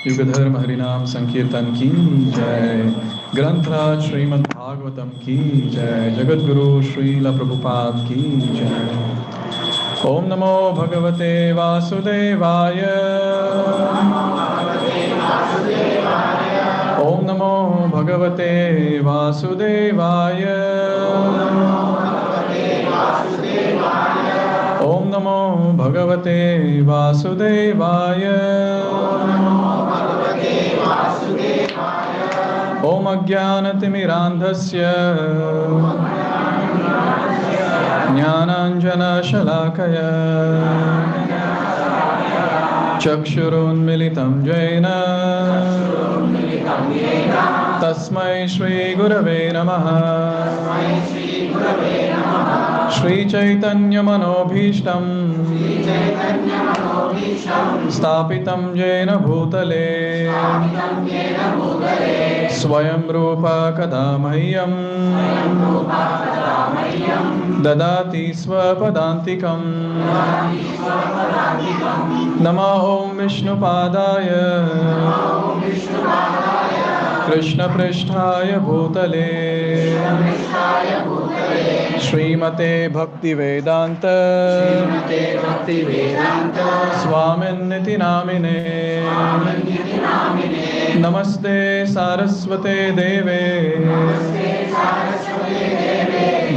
युगधर्म हरिनाम संकीर्तन की जय। ग्रंथराज श्रीमद् भागवतम की जय। जगत गुरु श्रील प्रभुपाद की जय। ओम नमो भगवते वासुदेवाय। ओम नमो भगवते वासुदेवाय। ओम नमो भगवते वासुदेवाय। ओम अज्ञानतिमिरान्धस्य ज्ञानाञ्जनशलाकया चक्षुरुन्मिलितं येन तस्मै श्रीगुरवे नमः। श्रीचैतन्यमनोभीष्टं स्थापितं येन भूतले स्वयं रूपा कदा मह्यं ददाति स्वपदान्तिकम्। नमो ॐ विष्णुपादाय कृष्णपृष्ठाय भूतले श्रीमते भक्तिवेदान्त स्वामिन्निति नामिने। नमस्ते सारस्वते देवे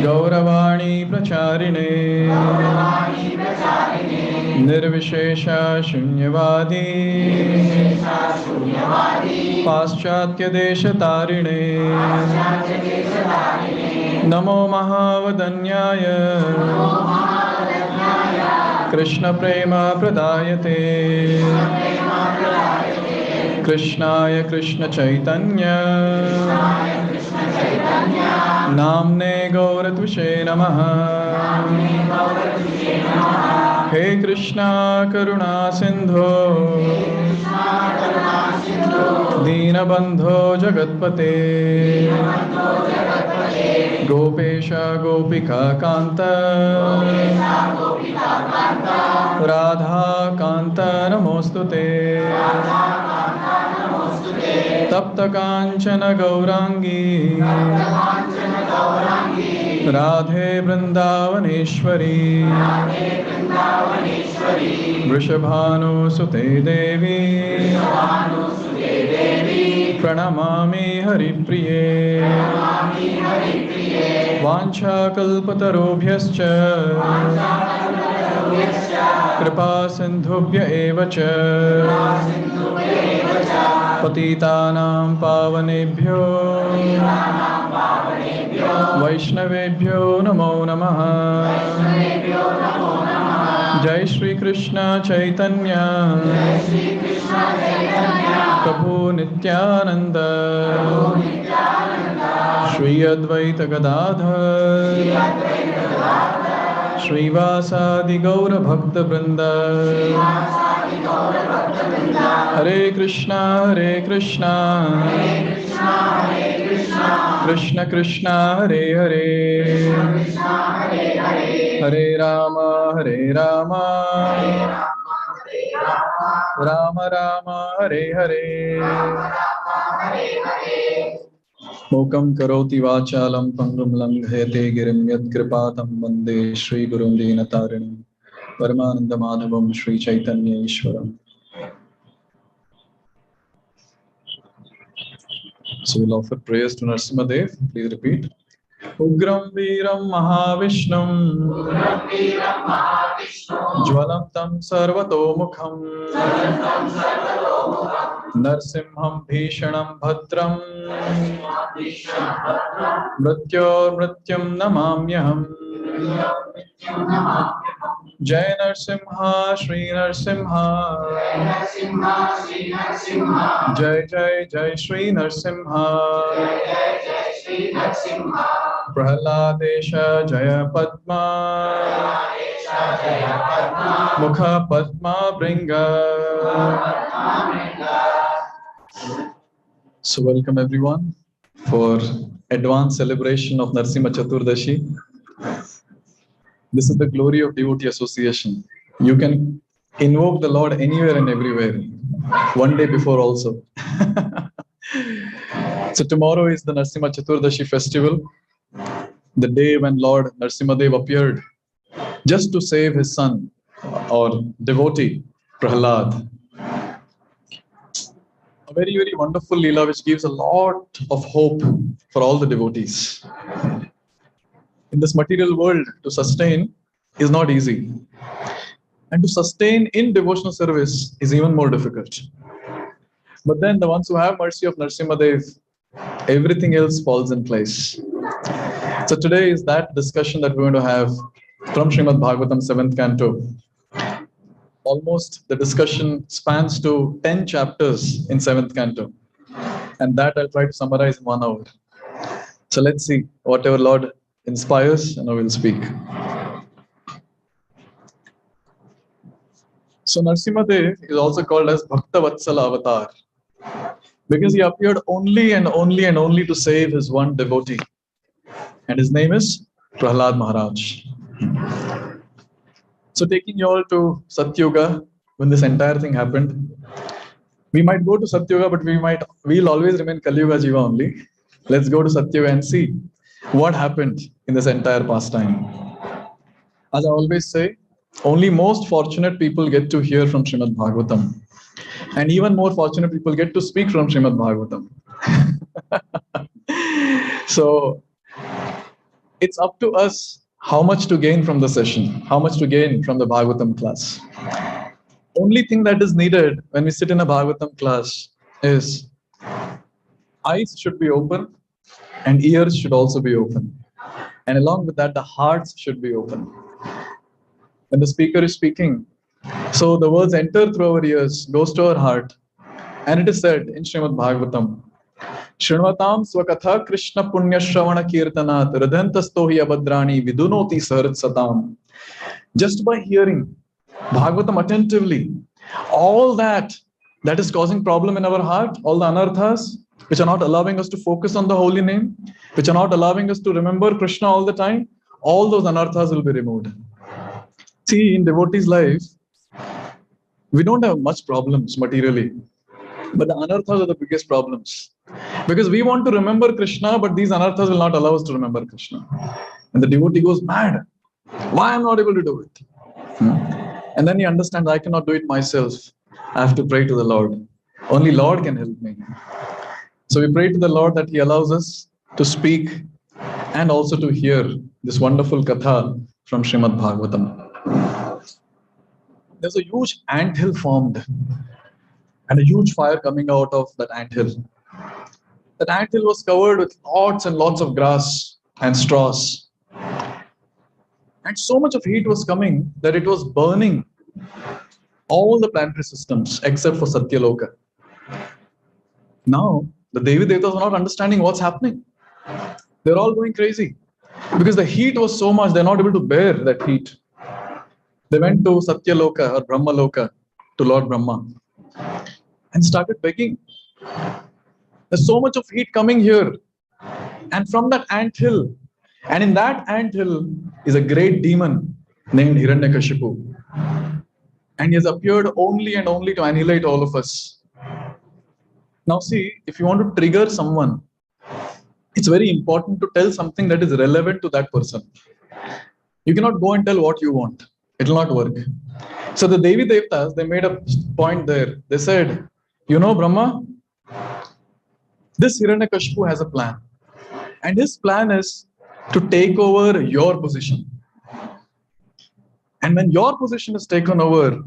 गौरवाणी प्रचारिणे निर्विशेष शून्यवादी पाश्चात्य देशतारिणे। नमो महावदन्याय कृष्ण प्रेम प्रदायते कृष्णाय कृष्ण चैतन्य नाम्ने गौरत्विषे नमः। हे कृष्णा करुणा सिंधो दीनबंधो जगत्पते गोपेश गोपिका कांत राधा कांत नमोस्तुते। तप्त कांचन गौरांगी राधे वृंदावनेश्वरी वृषभानुसुते देवी प्रणमामि हरिप्रिये। वाञ्छाकल्पतरुभ्यश्च कृपा सिन्धुभ्य एव च पतितानां पावनेभ्यो वैष्णवेभ्यो नमो नमः। जय श्री कृष्ण चैतन्य प्रभु नित्यानंद श्री अद्वैत गदाधर श्रीवासादि गौर भक्त वृंद। हरे कृष्णा कृष्ण कृष्ण हरे हरे हरे राम राम राम हरे हरे। मूकं करोति वाचालं पंगुं लंघयते गिरिं यत्कृपातं वन्दे श्रीगुरुं दीनतारिणं परमानन्दमाधवं Sri Chaitanya ईश्वरम्। So we'll offer prayers to Narasimha Dev. Please repeat. Ugram Veeram Mahavishnu Jwalantam Sarvatomukham Narasimham Bhishanam Bhadram Mrityor Mrityam Namamyaham. Jai Narasimha Shri Narasimha Jai Jai Jai Shri Narasimha Prahaladesha Jaya Padma Mukha Padma Bringa. So welcome everyone for advanced celebration of Narasimha Chaturdasi. This is the glory of devotee association. You can invoke the Lord anywhere and everywhere, one day before also. So tomorrow is the Narasimha Chaturdasi festival, the day when Lord Narasimha Dev appeared just to save his son or devotee Prahlad. A very, very wonderful Leela which gives a lot of hope for all the devotees. In this material world, to sustain is not easy. And to sustain in devotional service is even more difficult. But then the ones who have mercy of Narasimha Dev, everything else falls in place. So today is that discussion that we're going to have from Srimad Bhagavatam 7th canto. Almost the discussion spans to 10 chapters in 7th canto. And that I'll try to summarize in 1 hour. So let's see, whatever Lord inspires, and I will speak. So Narasimha Dev is also called as Bhakta Vatsala Avatar because he appeared only and only and only to save his one devotee. And his name is Prahlad Maharaj. So taking you all to Satyuga, when this entire thing happened, we might go to Satyuga, but we'll always remain Kalyuga Jiva only. Let's go to Satyuga and see what happened in this entire pastime. As I always say, only most fortunate people get to hear from Srimad Bhagavatam. And even more fortunate people get to speak from Srimad Bhagavatam. So it's up to us how much to gain from the session, how much to gain from the Bhagavatam class. Only thing that is needed when we sit in a Bhagavatam class is eyes should be open and ears should also be open. And along with that, the hearts should be open. When the speaker is speaking, so the words enter through our ears, goes to our heart. And it is said in Srimad Bhagavatam, Shrunvatam swakatha Krishna punya shravana kirtanat radhantasto hi abhadrani vidunoti sarat satam. Just by hearing Bhagavatam attentively, all that is causing problem in our heart, all the anarthas, which are not allowing us to focus on the holy name, which are not allowing us to remember Krishna all the time, all those anarthas will be removed. See, in devotees' life, we don't have much problems materially, but the anarthas are the biggest problems. Because we want to remember Krishna, but these anarthas will not allow us to remember Krishna. And the devotee goes mad. Why I'm not able to do it? And then he understands, I cannot do it myself. I have to pray to the Lord. Only Lord can help me. So we pray to the Lord that he allows us to speak and also to hear this wonderful katha from Srimad Bhagavatam. There's a huge anthill formed and a huge fire coming out of that anthill. That anthill was covered with lots and lots of grass and straws. And so much of heat was coming that it was burning all the planetary systems except for Satyaloka. Now, the Devi Devatas are not understanding what's happening. They're all going crazy because the heat was so much, they're not able to bear that heat. They went to Satyaloka or Brahmaloka to Lord Brahma and started begging. There's so much of heat coming here. And from that anthill, and in that anthill is a great demon named Hiranyakashipu. And he has appeared only and only to annihilate all of us. Now see, if you want to trigger someone, it's very important to tell something that is relevant to that person. You cannot go and tell what you want. It will not work. So the Devi Devtas, they made a point there. They said, you know, Brahma, this Hiranyakashipu has a plan. And his plan is to take over your position. And when your position is taken over,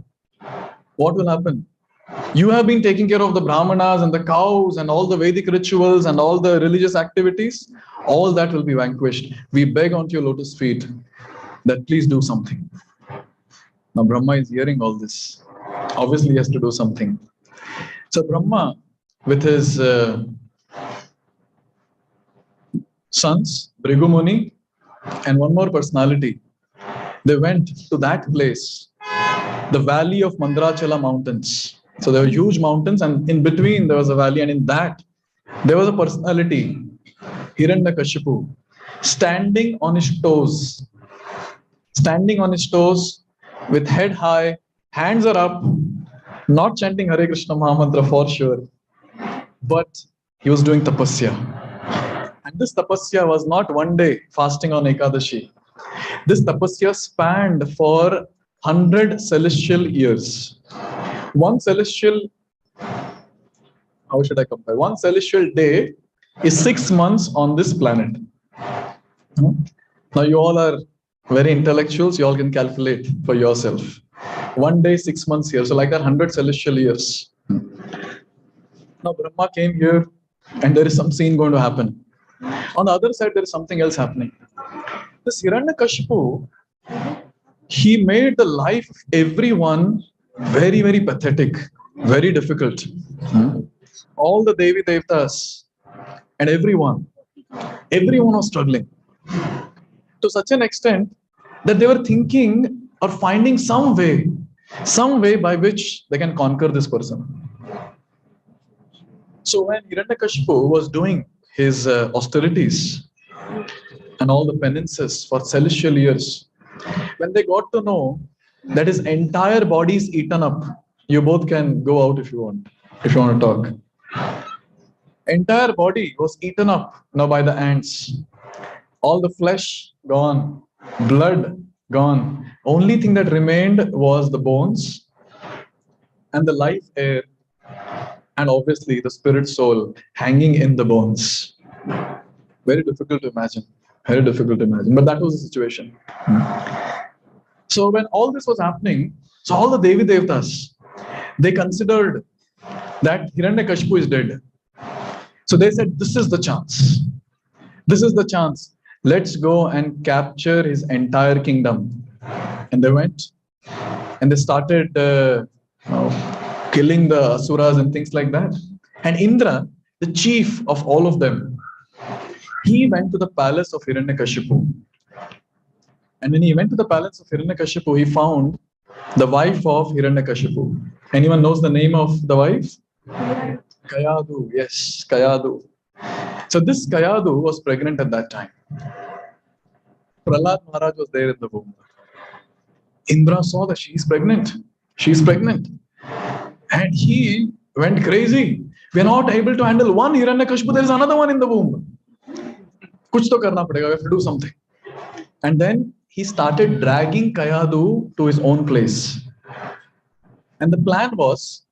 what will happen? You have been taking care of the Brahmanas and the cows and all the Vedic rituals and all the religious activities. All that will be vanquished. We beg onto your lotus feet that please do something. Now Brahma is hearing all this. Obviously he has to do something. So Brahma, with his sons, Bhrigu Muni, and one more personality, they went to that place, the valley of Mandrachala mountains. So there were huge mountains, and in between there was a valley, and in that there was a personality, Hiranyakashipu, standing on his toes with head high, hands are up, not chanting Hare Krishna Mahamantra for sure, but he was doing tapasya. And this tapasya was not one day fasting on Ekadashi. This tapasya spanned for 100 celestial years. One celestial, how should I compare? One celestial day is 6 months on this planet. Now you all are very intellectuals, you all can calculate for yourself. 1 day, 6 months here, so like 100 celestial years. Now Brahma came here and there is some scene going to happen. On the other side, there is something else happening. This Hiranyakashipu, he made the life of everyone Very, very pathetic, very difficult. All the Devi Devtas and everyone was struggling to such an extent that they were thinking or finding some way by which they can conquer this person. So when Hiranyakashipu was doing his austerities and all the penances for celestial years, when they got to know that his entire body is eaten up, you both can go out if you want to talk. Entire body was eaten up now by the ants. All the flesh gone, blood gone. Only thing that remained was the bones and the life air, and obviously the spirit soul hanging in the bones. Very difficult to imagine. Very difficult to imagine. But that was the situation. So when all this was happening, so all the Devi Devtas, they considered that Hiranyakashipu is dead. So they said, this is the chance. This is the chance. Let's go and capture his entire kingdom. And they went and they started killing the asuras and things like that. And Indra, the chief of all of them, he went to the palace of Hiranyakashipu. And when he went to the palace of Hiranyakashipu, he found the wife of Hiranyakashipu. Anyone knows the name of the wife? Kayadu. Yes, Kayadu. So this Kayadu was pregnant at that time. Prahlad Maharaj was there in the womb. Indra saw that she is pregnant. She is pregnant. And he went crazy. We are not able to handle one Hiranyakashipu. There is another one in the womb. Kuch to karna padega. We have to do something. And then he started dragging Kayadu to his own place. And the plan was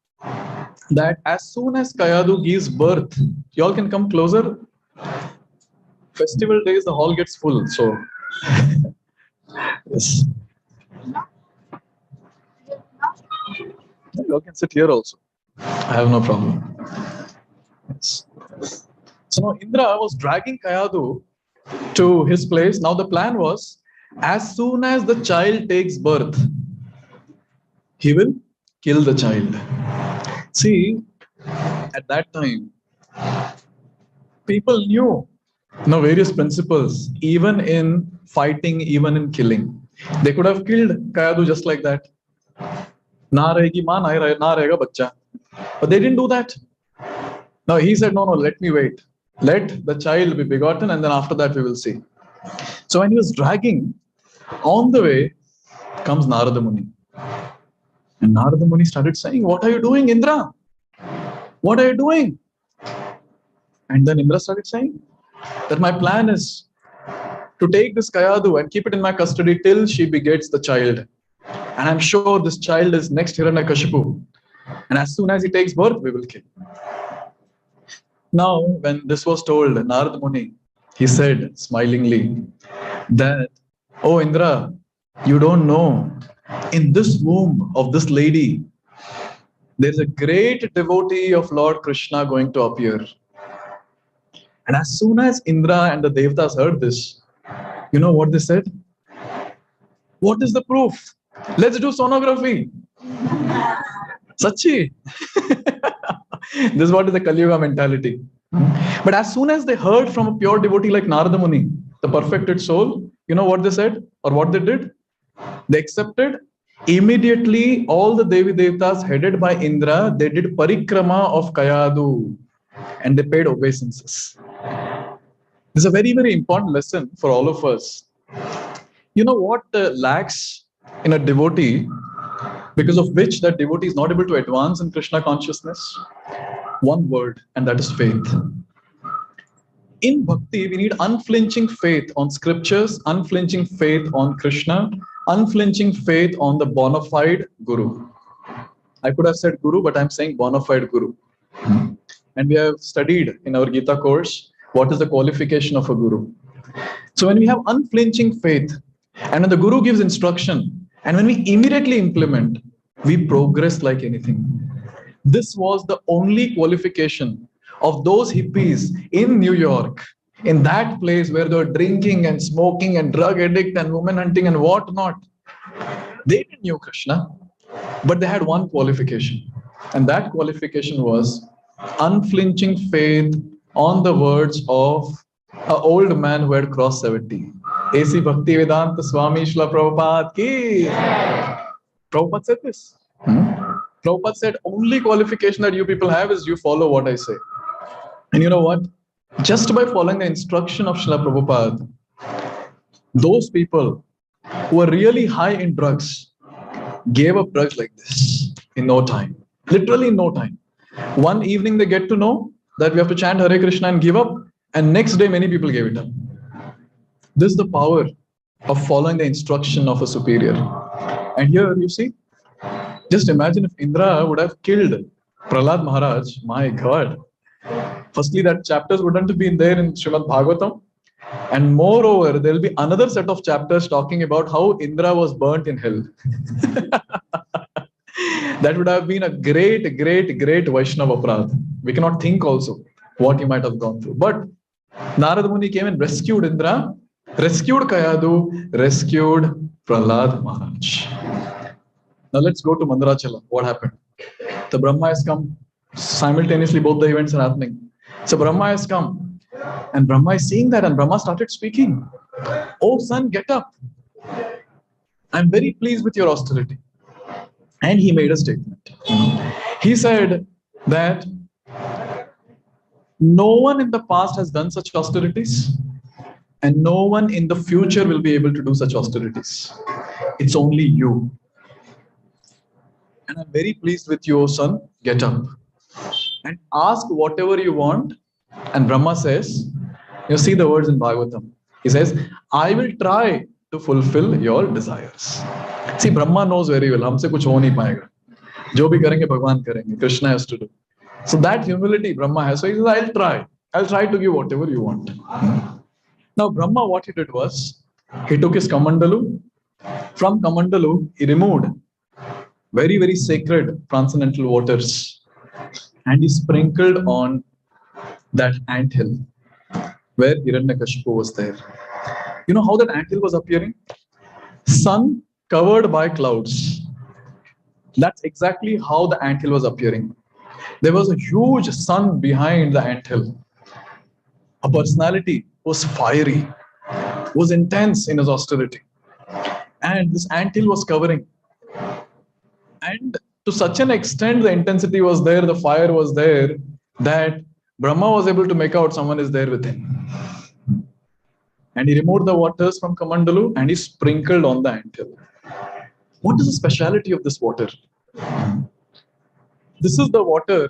that as soon as Kayadu gives birth, you all can come closer. Festival days, the hall gets full. So, yes. You all can sit here also. I have no problem. Yes. So now Indra was dragging Kayadu to his place. Now the plan was, as soon as the child takes birth, he will kill the child. See, at that time, people knew various principles, even in fighting, even in killing. They could have killed Kayadu just like that. Na rahegi maa, na rahega bachcha. But they didn't do that. Now he said, no, let me wait. Let the child be begotten, and then after that we will see. So when he was dragging, on the way comes Narada Muni. And Narada Muni started saying, what are you doing, Indra? What are you doing? And then Indra started saying that my plan is to take this Kayadu and keep it in my custody till she begets the child. And I'm sure this child is next Hiranyakashipu. And as soon as he takes birth, we will kill. Now, when this was told, Narada Muni, he said smilingly that, oh Indra, you don't know, in this womb of this lady, there's a great devotee of Lord Krishna going to appear. And as soon as Indra and the Devtas heard this, you know what they said? What is the proof? Let's do sonography. Sachi. This is what is the Kali Yuga mentality. But as soon as they heard from a pure devotee like Narada Muni, the perfected soul, you know what they said or what they did? They accepted. Immediately, all the Devi Devtas headed by Indra, they did parikrama of Kayadu and they paid obeisances. This is a very, very important lesson for all of us. You know what lacks in a devotee, because of which that devotee is not able to advance in Krishna consciousness? One word, and that is faith. In bhakti, we need unflinching faith on scriptures, unflinching faith on Krishna, unflinching faith on the bona fide Guru. I could have said Guru, but I'm saying bona fide Guru. And we have studied in our Gita course, what is the qualification of a Guru. So when we have unflinching faith, and when the Guru gives instruction, and when we immediately implement, we progress like anything. This was the only qualification of those hippies in New York, in that place where they were drinking and smoking and drug addict and woman hunting and whatnot. They didn't know Krishna. But they had one qualification, and that qualification was unflinching faith on the words of an old man who had crossed 70. A.C. Bhaktivedanta Swami Srila Prabhupada ki. Prabhupada said this. Prabhupada said, only qualification that you people have is you follow what I say. And you know what? Just by following the instruction of Srila Prabhupada, those people who were really high in drugs gave up drugs like this in no time. Literally in no time. One evening they get to know that we have to chant Hare Krishna and give up, and next day many people gave it up. This is the power of following the instruction of a superior. And here you see, just imagine if Indra would have killed Prahlad Maharaj, my God. Firstly, that chapters wouldn't have been there in Srimad Bhagavatam. And moreover, there will be another set of chapters talking about how Indra was burnt in hell. That would have been a great Vaishnava Aparadh. We cannot think also what he might have gone through. But Narada Muni came and rescued Indra, rescued Kayadu, rescued Prahlad Maharaj. Now let's go to Mandarachala. What happened? The Brahma has come. Simultaneously, both the events are happening. So Brahma has come. And Brahma is seeing that, and Brahma started speaking. Oh son, get up. I'm very pleased with your austerity. And he made a statement. He said that no one in the past has done such austerities, and no one in the future will be able to do such austerities. It's only you. And I'm very pleased with you, son. Get up and ask whatever you want. And Brahma says, you see the words in Bhagavatam. He says, I will try to fulfill your desires. See, Brahma knows very well, हमसे कुछ हो नहीं पाएगा. जो भी करेंगे भगवान करेंगे. Krishna has to do. So that humility Brahma has. So he says, I'll try to give whatever you want. Now Brahma, what he did was, he took his Kamandalu. From Kamandalu, he removed very sacred transcendental waters, and he sprinkled on that anthill where Hiranyakashipu was there. You know how that anthill was appearing? Sun covered by clouds. That's exactly how the anthill was appearing. There was a huge sun behind the anthill. A personality was fiery, was intense in his austerity. And this anthill was covering. And to such an extent, the intensity was there, the fire was there, that Brahma was able to make out someone is there with him. And he removed the waters from Kamandalu and he sprinkled on the anthill. What is the speciality of this water? This is the water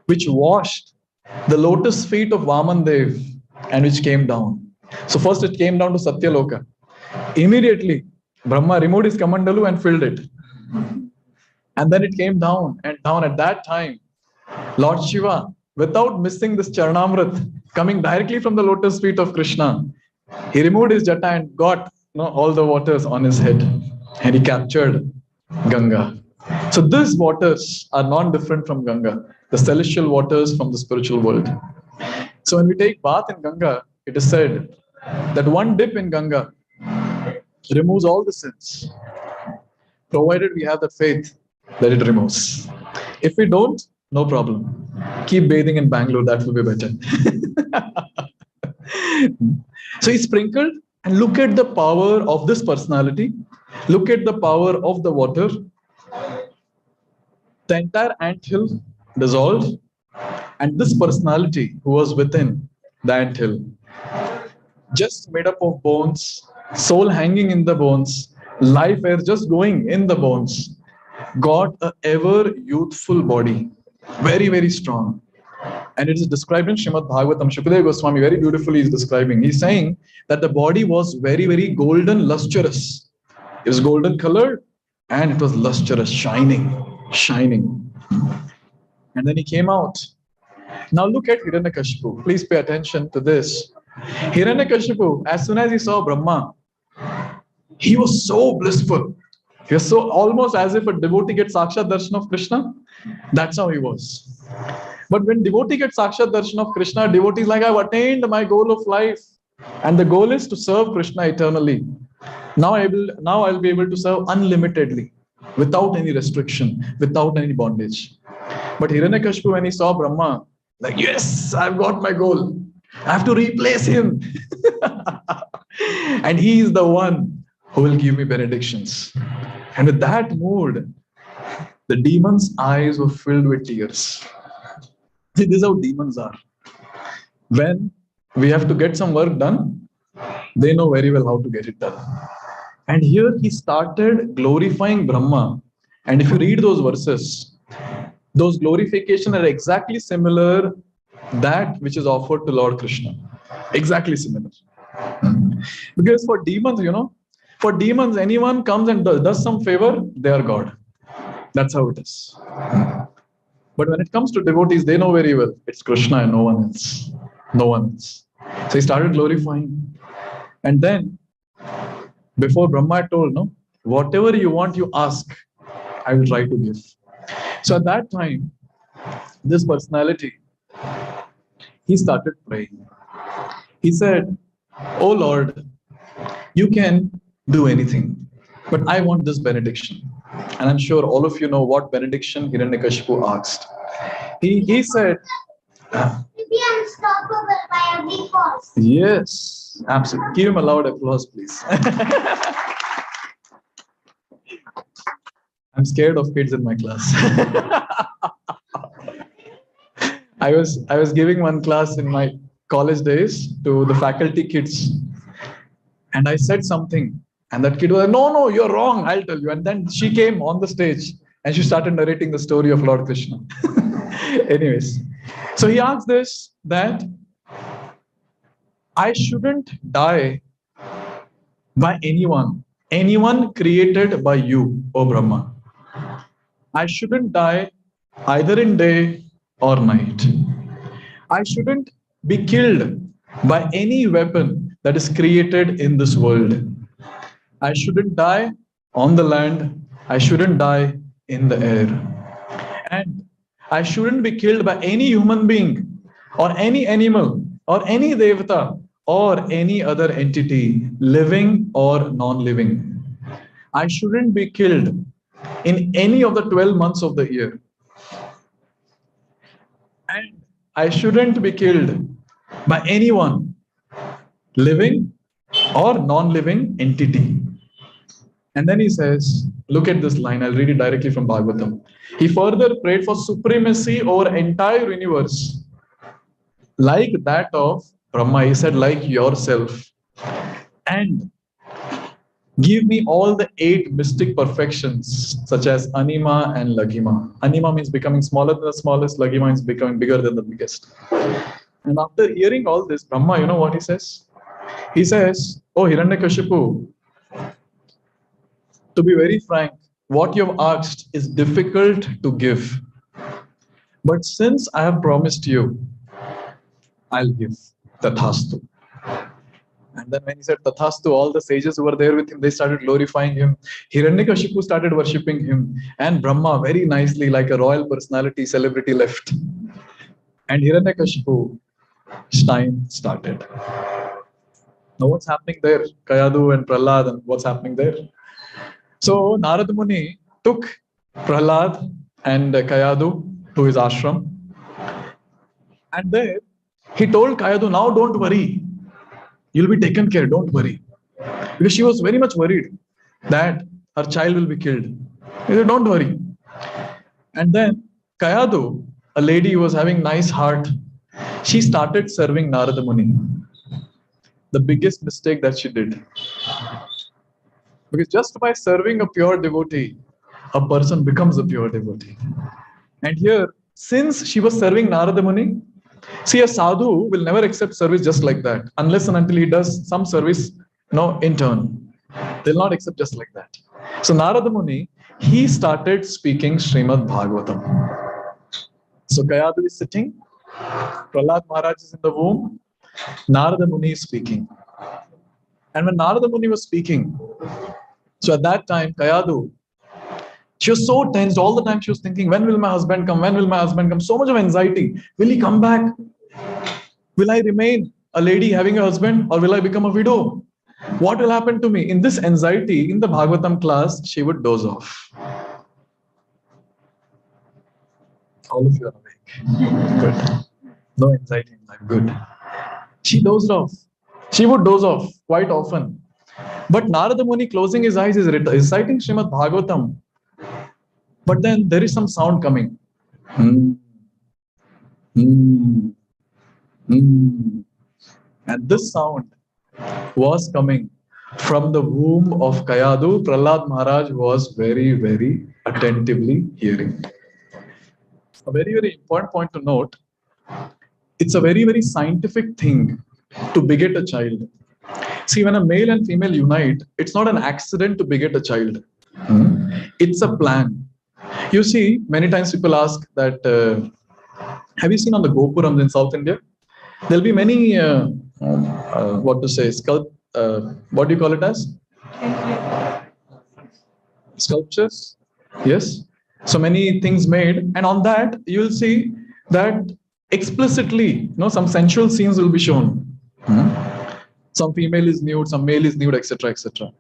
which washed the lotus feet of Vamandev and which came down. So first it came down to Satyaloka. Immediately, Brahma removed his Kamandalu and filled it. And then it came down and down. At that time, Lord Shiva, without missing this Charnamrit, coming directly from the lotus feet of Krishna, he removed his jata and got all the waters on his head. And he captured Ganga. So these waters are non-different from Ganga, the celestial waters from the spiritual world. So when we take bath in Ganga, it is said that one dip in Ganga removes all the sins, provided we have the faith that it removes. If we don't, no problem. Keep bathing in Bangalore, that will be better. So he sprinkled, and look at the power of this personality. Look at the power of the water. The entire anthill dissolved, and this personality who was within the anthill, just made up of bones, soul hanging in the bones, life air just going in the bones, got a ever youthful body, very strong. And it is described in Srimad Bhagavatam. Shukadeva Goswami very beautifully is describing. He's saying that the body was very golden, lustrous. It was golden colored and it was lustrous, shining. And then he came out. Now look at Hiranyakashipu. Please pay attention to this. Hiranyakashipu, as soon as he saw Brahma, he was so blissful. He was so almost as if a devotee gets Sakshat Darshan of Krishna. That's how he was. But when devotee gets Sakshat Darshan of Krishna, devotee is like, I've attained my goal of life. And the goal is to serve Krishna eternally. Now I'll be able to serve unlimitedly. without any restriction, without any bondage. But Hiranyakashipu, when he saw Brahma, like, yes, I've got my goal. I have to replace him. And he is the one who will give me benedictions. And with that mood, the demon's eyes were filled with tears. See, this is how demons are. When we have to get some work done, they know very well how to get it done. And here he started glorifying Brahma. And if you read those verses, those glorifications are exactly similar that which is offered to Lord Krishna. Exactly similar. Because for demons, for demons, anyone comes and does some favor, they are God. That's how it is. But when it comes to devotees, they know very well it's Krishna and no one else. No one else. So he started glorifying. And then, before Brahma told, no, whatever you want, you ask, I will try to give. So at that time, this personality, he started praying. He said, oh Lord, you can do anything, but I want this benediction. And I'm sure all of you know what benediction Hiranyakashipu asked. He said, be unstoppable by every force. Yes, absolutely. Give him a loud applause, please. I'm scared of kids in my class. I was giving one class in my college days to the faculty kids, and I said something, and that kid was like, no, you're wrong, I'll tell you. And then she came on the stage and she started narrating the story of Lord Krishna. Anyways, so he asked this, that I shouldn't die by anyone created by you, O Brahma. I shouldn't die either in day or night. I shouldn't be killed by any weapon that is created in this world. I shouldn't die on the land. I shouldn't die in the air. And I shouldn't be killed by any human being or any animal or any devata or any other entity, living or non-living. I shouldn't be killed in any of the 12 months of the year. And I shouldn't be killed by anyone, living or non-living entity. And then he says, look at this line, I'll read it directly from Bhagavatam. He further prayed for supremacy over entire universe, like that of Brahma. He said, like yourself. And give me all the 8 mystic perfections, such as Anima and Lagima. Anima means becoming smaller than the smallest, Lagima means becoming bigger than the biggest. And after hearing all this, Brahma, you know what he says? He says, oh Hiranyakashipu, to be very frank, what you have asked is difficult to give. But since I have promised you, I'll give. Tathastu. And then when he said Tathastu, all the sages who were there with him, they started glorifying him. Hiranyakashipu started worshipping him. And Brahma, very nicely, like a royal personality, celebrity, left. And Hiranyakashipu time started. Now what's happening there? Kayadu and Prahlad, and what's happening there? So Narad Muni took Prahlad and Kayadu to his ashram. And there he told Kayadu, now don't worry. You'll be taken care, don't worry. Because she was very much worried that her child will be killed. He said, don't worry. And then Kayadu, a lady who was having nice heart, she started serving Narada Muni. The biggest mistake that she did. Because just by serving a pure devotee, a person becomes a pure devotee. And here, since she was serving Narada Muni, see, a sadhu will never accept service just like that, unless and until he does some service, in turn. They'll not accept just like that. So Narada Muni, he started speaking Srimad Bhagavatam. So Kayadu is sitting, Prahlad Maharaj is in the womb, Narada Muni is speaking. And when Narada Muni was speaking, so at that time, Kayadu, she was so tensed all the time. She was thinking, when will my husband come? When will my husband come? So much of anxiety. Will he come back? Will I remain a lady having a husband, or will I become a widow? What will happen to me? In this anxiety, in the Bhagavatam class, she would doze off. All of you are awake. Good. No anxiety in life. Good. She dozed off. She would doze off quite often. But Narada Muni, closing his eyes, is reciting Srimad Bhagavatam. But then there is some sound coming. Hmm. Hmm. Hmm. And this sound was coming from the womb of Kayadu. Prahlad Maharaj was very, very attentively hearing. A very, very important point to note, it's a very, very scientific thing to beget a child. See, when a male and female unite, it's not an accident to beget a child. It's a plan. You see, many times people ask that, have you seen on the Gopurams in South India? There'll be many, what to say, what do you call it as? Sculptures. Yes. So many things made. And on that, you'll see that explicitly, some sensual scenes will be shown. Some female is nude, some male is nude, etc., etc.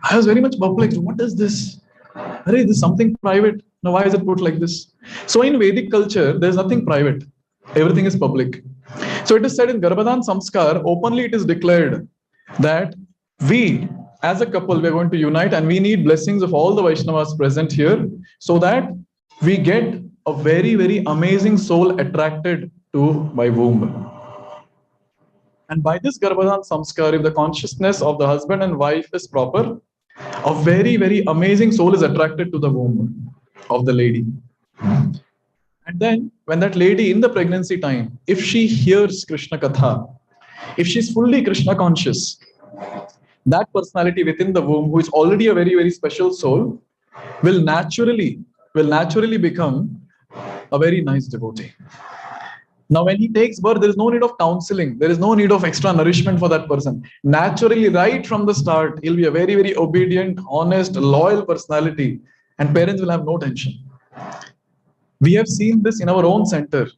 I was very much perplexed. What is this? Array, this is something private. Now, why is it put like this? So, in Vedic culture, there's nothing private. Everything is public. So, it is said in Garbhadan Samskar, openly it is declared that we, as a couple, we are going to unite and we need blessings of all the Vaishnavas present here so that we get a very, very amazing soul attracted to my womb. And by this Garbhadan Samskar, if the consciousness of the husband and wife is proper, a very, very amazing soul is attracted to the womb of the lady. And then, when that lady in the pregnancy time, if she hears Krishna Katha, if she's fully Krishna conscious, that personality within the womb, who is already a very, very special soul, will naturally become a very nice devotee. Now, when he takes birth, there is no need of counseling. There is no need of extra nourishment for that person. Naturally, right from the start, he'll be a very, very obedient, honest, loyal personality, and parents will have no tension. We have seen this in our own center,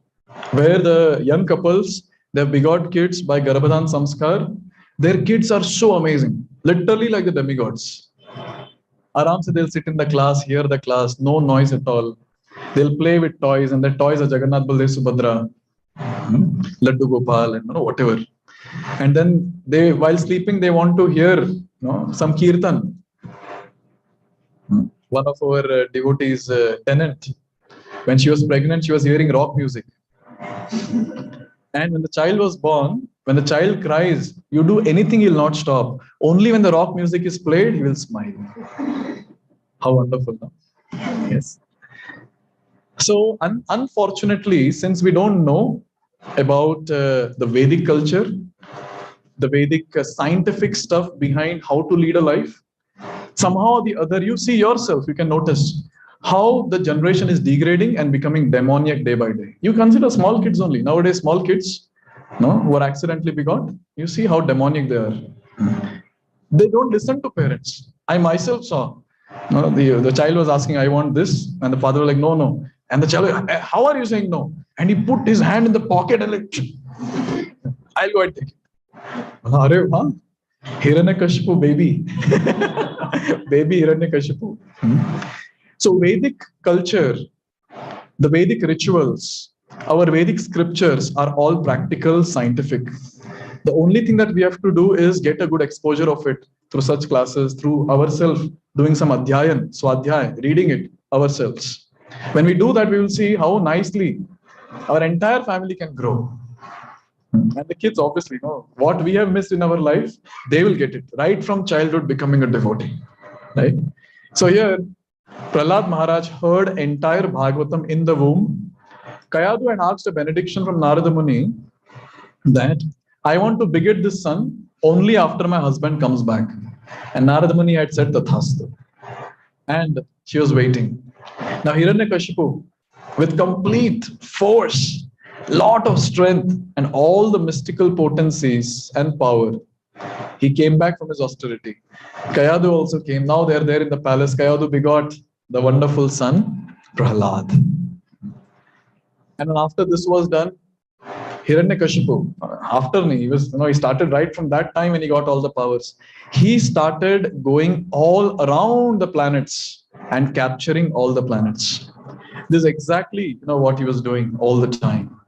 where the young couples, they've begot kids by Garbhadan Samskar. Their kids are so amazing, literally like the demigods. Aram se they'll sit in the class, hear the class, no noise at all. They'll play with toys, and the toys are Jagannath, Baldev, Subhadra, Laddu Gopal, and whatever. And then they, while sleeping, they want to hear some kirtan. One of our devotees, Tenant, when she was pregnant, she was hearing rock music. And when the child was born, when the child cries, you do anything, he'll not stop. Only when the rock music is played, he will smile. How wonderful, no? Yes. So, unfortunately, since we don't know about the Vedic culture, the Vedic scientific stuff behind how to lead a life, somehow or the other, you see yourself, you can notice how the generation is degrading and becoming demoniac day by day. You consider small kids only. Nowadays, small kids, who are accidentally begot, you see how demoniac they are. They don't listen to parents. I myself saw, the child was asking, I want this, and the father was like, no, no. And the child, how are you saying no? And he put his hand in the pocket and like, I'll go and take it. Hiranyakashipu baby. Baby Hiranyakashipu. So Vedic culture, the Vedic rituals, our Vedic scriptures are all practical, scientific. The only thing that we have to do is get a good exposure of it through such classes, through ourselves doing some adhyayan, swadhyay, reading it ourselves. When we do that, we will see how nicely our entire family can grow. And the kids obviously know what we have missed in our life, they will get it right from childhood becoming a devotee. Right? So here, Prahlad Maharaj heard entire Bhagavatam in the womb. Kayadu had asked a benediction from Narada Muni that I want to beget this son only after my husband comes back. And Narada Muni had said Tathastu. And she was waiting. Now Hiranyakashipu, with complete force, lot of strength, and all the mystical potencies and power, he came back from his austerity. Kayadu also came. Now they're there in the palace. Kayadu begot the wonderful son, Prahlad. And then after this was done, Hiranyakashipu, after he started right from that time when he got all the powers. He started going all around the planets and capturing all the planets. This is exactly what he was doing all the time.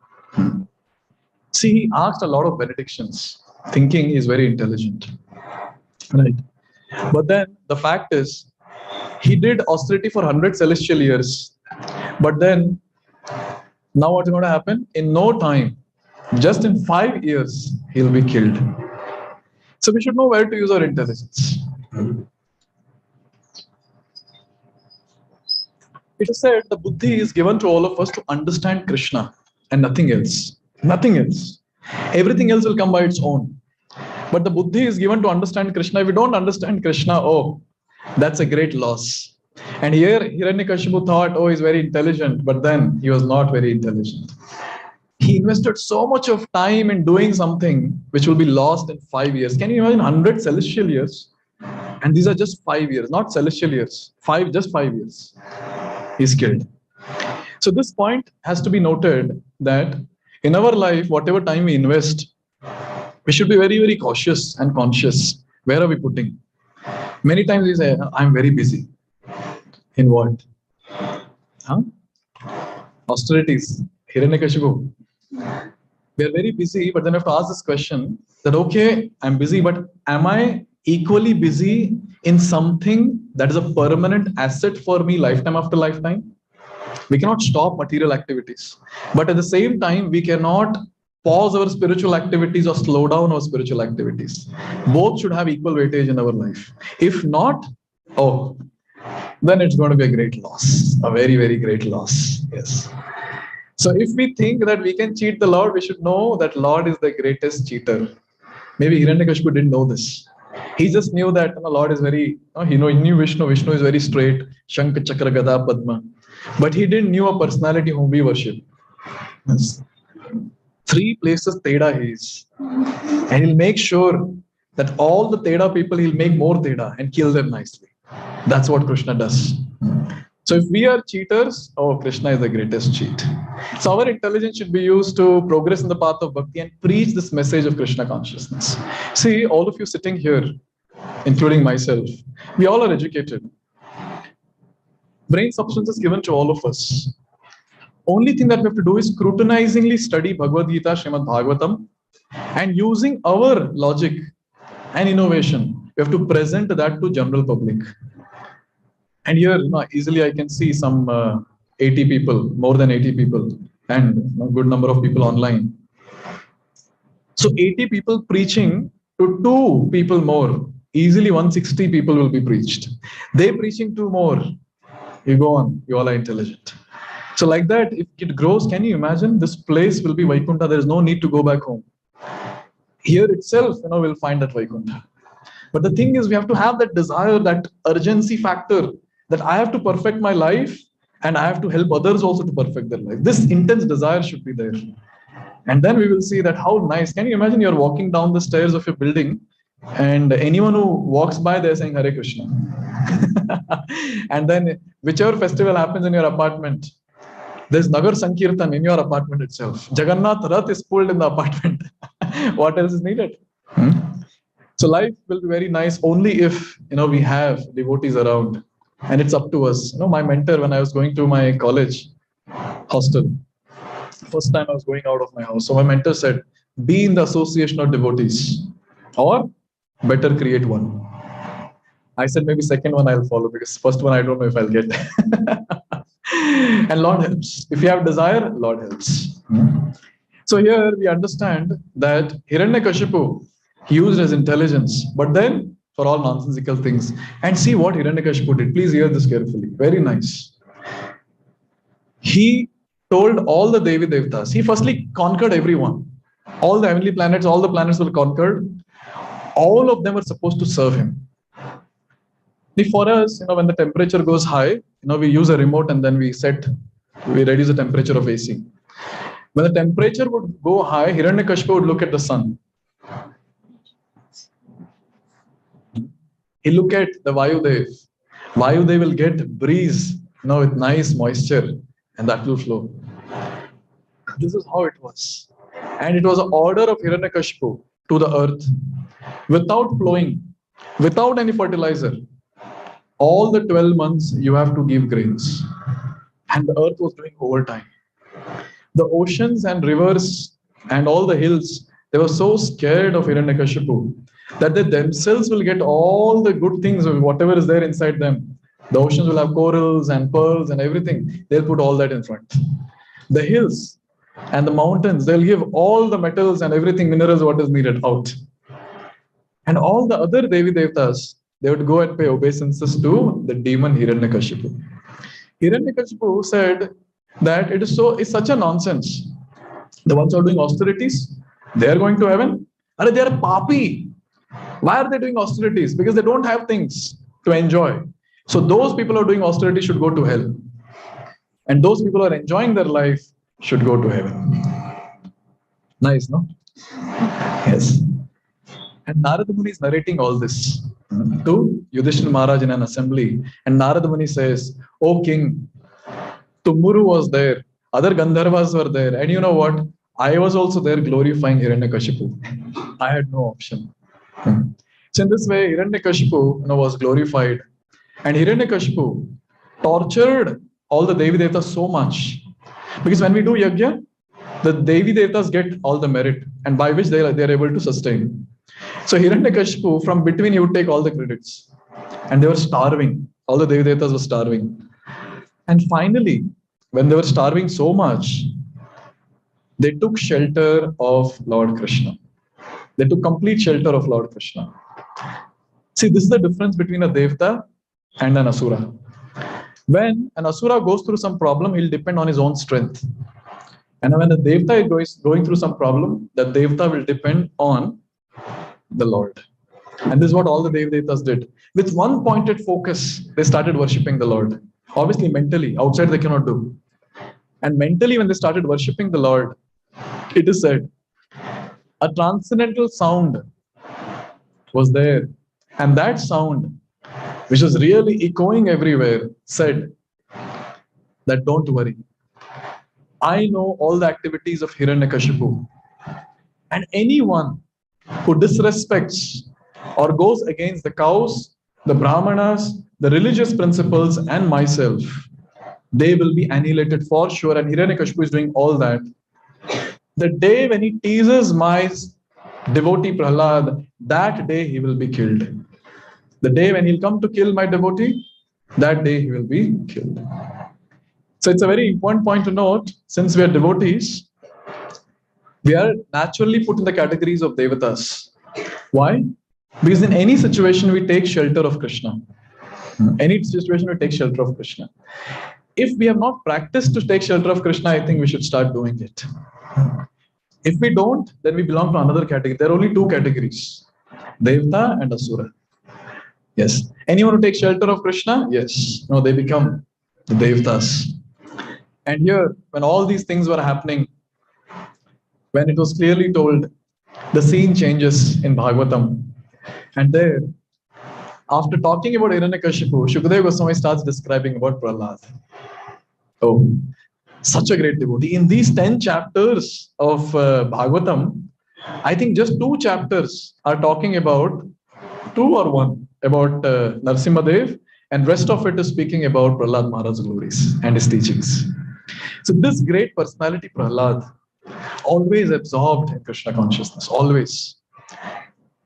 See, he asked a lot of benedictions, thinking he's very intelligent. Right. But then the fact is, he did austerity for 100 celestial years. But then, now what's going to happen? In no time, just in 5 years, he'll be killed. So we should know where to use our intelligence. It is said the buddhi is given to all of us to understand Krishna and nothing else. Nothing else. Everything else will come by its own. But the buddhi is given to understand Krishna. If we don't understand Krishna, oh, that's a great loss. And here Hiranyakashipu thought, oh, he's very intelligent, but then he was not very intelligent. He invested so much of time in doing something which will be lost in 5 years. Can you imagine 100 celestial years? And these are just 5 years, not celestial years. Just 5 years. He's killed. So this point has to be noted that in our life, whatever time we invest, we should be very, very cautious and conscious. Where are we putting? Many times we say, I'm very busy. In what? Huh? Austerities. Hiranyakashipu. We are very busy, but then we have to ask this question that, okay, I'm busy, but am I equally busy in something that is a permanent asset for me lifetime after lifetime? We cannot stop material activities. But at the same time, we cannot pause our spiritual activities or slow down our spiritual activities. Both should have equal weightage in our life. If not, oh, then it's going to be a great loss, a very, very great loss. Yes. So if we think that we can cheat the Lord, we should know that Lord is the greatest cheater. Maybe Hiranyakashipu didn't know this. He just knew that the Lord is very, he knew Vishnu. Vishnu is very straight, Shankha, Chakra, Gada, Padma. But he didn't know a personality whom we worship. Yes. 3 places Teda he is. And he'll make sure that all the Teda people, he'll make more Teda and kill them nicely. That's what Krishna does. So if we are cheaters, oh, Krishna is the greatest cheat. So our intelligence should be used to progress in the path of bhakti and preach this message of Krishna consciousness. See, all of you sitting here, including myself, we all are educated. Brain substance is given to all of us. Only thing that we have to do is scrutinizingly study Bhagavad Gita, Srimad Bhagavatam, and using our logic and innovation, we have to present that to general public. And here, easily I can see some 80 people, more than 80 people, and a good number of people online. So 80 people preaching to 2 people more, easily 160 people will be preached. They preaching 2 more. You go on, you all are intelligent. So like that, if it grows, can you imagine? This place will be Vaikuntha. There is no need to go back home. Here itself, we'll find that Vaikuntha. But the thing is, we have to have that desire, that urgency factor, that I have to perfect my life and I have to help others also to perfect their life. This intense desire should be there. And then we will see that how nice. Can you imagine you're walking down the stairs of your building and anyone who walks by, they're saying Hare Krishna. And then whichever festival happens in your apartment, there's Nagar Sankirtan in your apartment itself. Jagannath Rath is pulled in the apartment. What else is needed? So life will be very nice only if we have devotees around. And it's up to us. My mentor, when I was going to my college hostel, first time I was going out of my house. So my mentor said, be in the association of devotees or better create one. I said, maybe second one I'll follow because first one I don't know if I'll get. And Lord helps. If you have desire, Lord helps. So here we understand that Hiranyakashipu, he used his intelligence, but then for all nonsensical things. And see what Hiranyakashipu did. Please hear this carefully. Very nice. He told all the Devi Devtas. He firstly conquered everyone. All the heavenly planets, all the planets were conquered. All of them were supposed to serve him. For us, when the temperature goes high, we use a remote and then we reduce the temperature of AC. When the temperature would go high, Hiranyakashipu would look at the sun. He look at the Vayudev. Vayudev will get breeze, with nice moisture, and that will flow. This is how it was. And it was an order of Hiranyakashipu to the earth, without plowing, without any fertilizer. All the 12 months, you have to give grains. and the earth was doing overtime. The oceans and rivers and all the hills, they were so scared of Hiranyakashipu that they themselves will get all the good things, whatever is there inside them. The oceans will have corals and pearls and everything. They'll put all that in front. The hills and the mountains, they'll give all the metals and everything, minerals, what is needed out. And all the other Devi Devtas, they would go and pay obeisances to the demon Hiranyakashipu. Hiranyakashipu said that it's such a nonsense. The ones who are doing austerities, they are going to heaven. And they are papi. Why are they doing austerities? Because they don't have things to enjoy. So those people who are doing austerity should go to hell. And those people who are enjoying their life should go to heaven. Nice, no? Yes. And Narada Muni is narrating all this to Yudhishthira Maharaj in an assembly. And Narada Muni says, "O king, Tumuru was there, other Gandharvas were there. And you know what? I was also there glorifying Hiranyakashipu. I had no option." So in this way, Hiranyakashipu was glorified. And Hiranyakashipu tortured all the Devi Devtas so much. Because when we do Yajna, the Devi Devtas get all the merit and by which they are able to sustain. So Hiranyakashipu, from between, he would take all the credits. And they were starving. All the Devi Devtas were starving. And finally, when they were starving so much, they took shelter of Lord Krishna. They took complete shelter of Lord Krishna. See, this is the difference between a Devta and an Asura. When an Asura goes through some problem, he'll depend on his own strength. And when a Devta is going through some problem, the Devta will depend on the Lord. And this is what all the Devi Devtas did. With one pointed focus, they started worshipping the Lord. Obviously, mentally, outside they cannot do. And mentally, when they started worshipping the Lord, it is said, a transcendental sound was there. And that sound, which was really echoing everywhere, said that don't worry. I know all the activities of Hiranyakashipu. And anyone who disrespects or goes against the cows, the brahmanas, the religious principles, and myself, they will be annihilated for sure. And Hiranyakashipu is doing all that. The day when he teases my devotee Prahlad, that day he will be killed. The day when he'll come to kill my devotee, that day he will be killed. So it's a very important point to note, since we are devotees, we are naturally put in the categories of Devatas. Why? Because in any situation, we take shelter of Krishna. Any situation, we take shelter of Krishna. If we have not practiced to take shelter of Krishna, I think we should start doing it. If we don't, then we belong to another category. There are only two categories, Devta and Asura. Yes. Anyone who takes shelter of Krishna? Yes. No, they become the Devtas. And here, when all these things were happening, when it was clearly told, the scene changes in Bhagavatam. And there, after talking about Hiranyakashipu, Shukadeva Goswami starts describing about Prahlad. Oh, such a great devotee. In these 10 chapters of Bhagavatam, I think just 2 chapters are talking about, 2 or 1, about Narasimha Dev, and rest of it is speaking about Prahlad Maharaj's glories and his teachings. So this great personality, Prahlad, always absorbed in Krishna consciousness, always.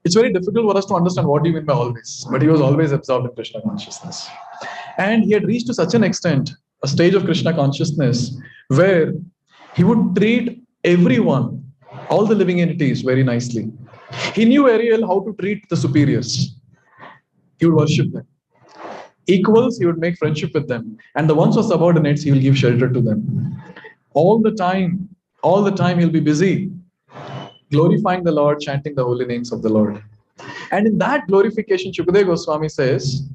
It's very difficult for us to understand what do you mean by always, but he was always absorbed in Krishna consciousness. And he had reached to such an extent, a stage of Krishna consciousness, where he would treat everyone, all the living entities, very nicely. He knew very well how to treat the superiors. He would worship them. Equals, he would make friendship with them. And the ones who are subordinates, he will give shelter to them. All the time he'll be busy glorifying the Lord, chanting the holy names of the Lord. And in that glorification, Shukadeva Goswami says,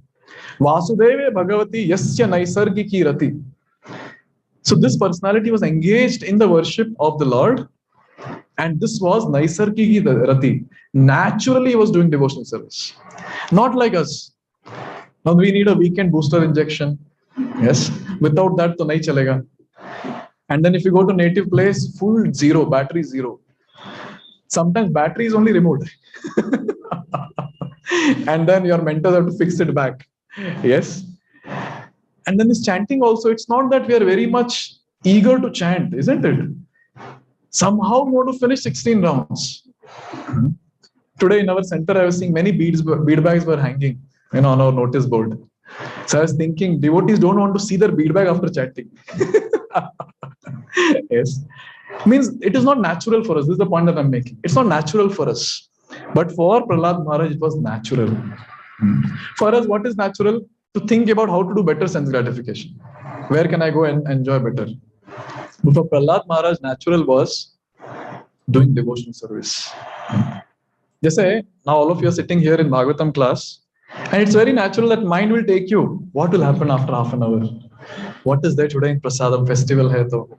Vasudeve Bhagavati Yasya Naisargiki Rati. So this personality was engaged in the worship of the Lord, and this was Naisargiki Rati. Naturally, he was doing devotional service. Not like us. Now we need a weekend booster injection. Yes. Without that, to nahi chalega. And then if you go to native place, full zero, battery zero. Sometimes battery is only removed. And then your mentors have to fix it back. Yes. And then this chanting also, it's not that we are very much eager to chant, isn't it? Somehow we want to finish 16 rounds. Today in our center, I was seeing many bead bags were hanging, on our notice board. So I was thinking, devotees don't want to see their bead bag after chanting. Yes. Means it is not natural for us. This is the point that I'm making. It's not natural for us. But for Prahlad Maharaj, it was natural. For us, what is natural? To think about how to do better sense gratification. Where can I go and enjoy better? But for Prahlad Maharaj, natural was doing devotional service. Just say, now all of you are sitting here in Bhagavatam class, and it's very natural that mind will take you. What will happen after half an hour? What is there today in Prasadam festival? Hai to?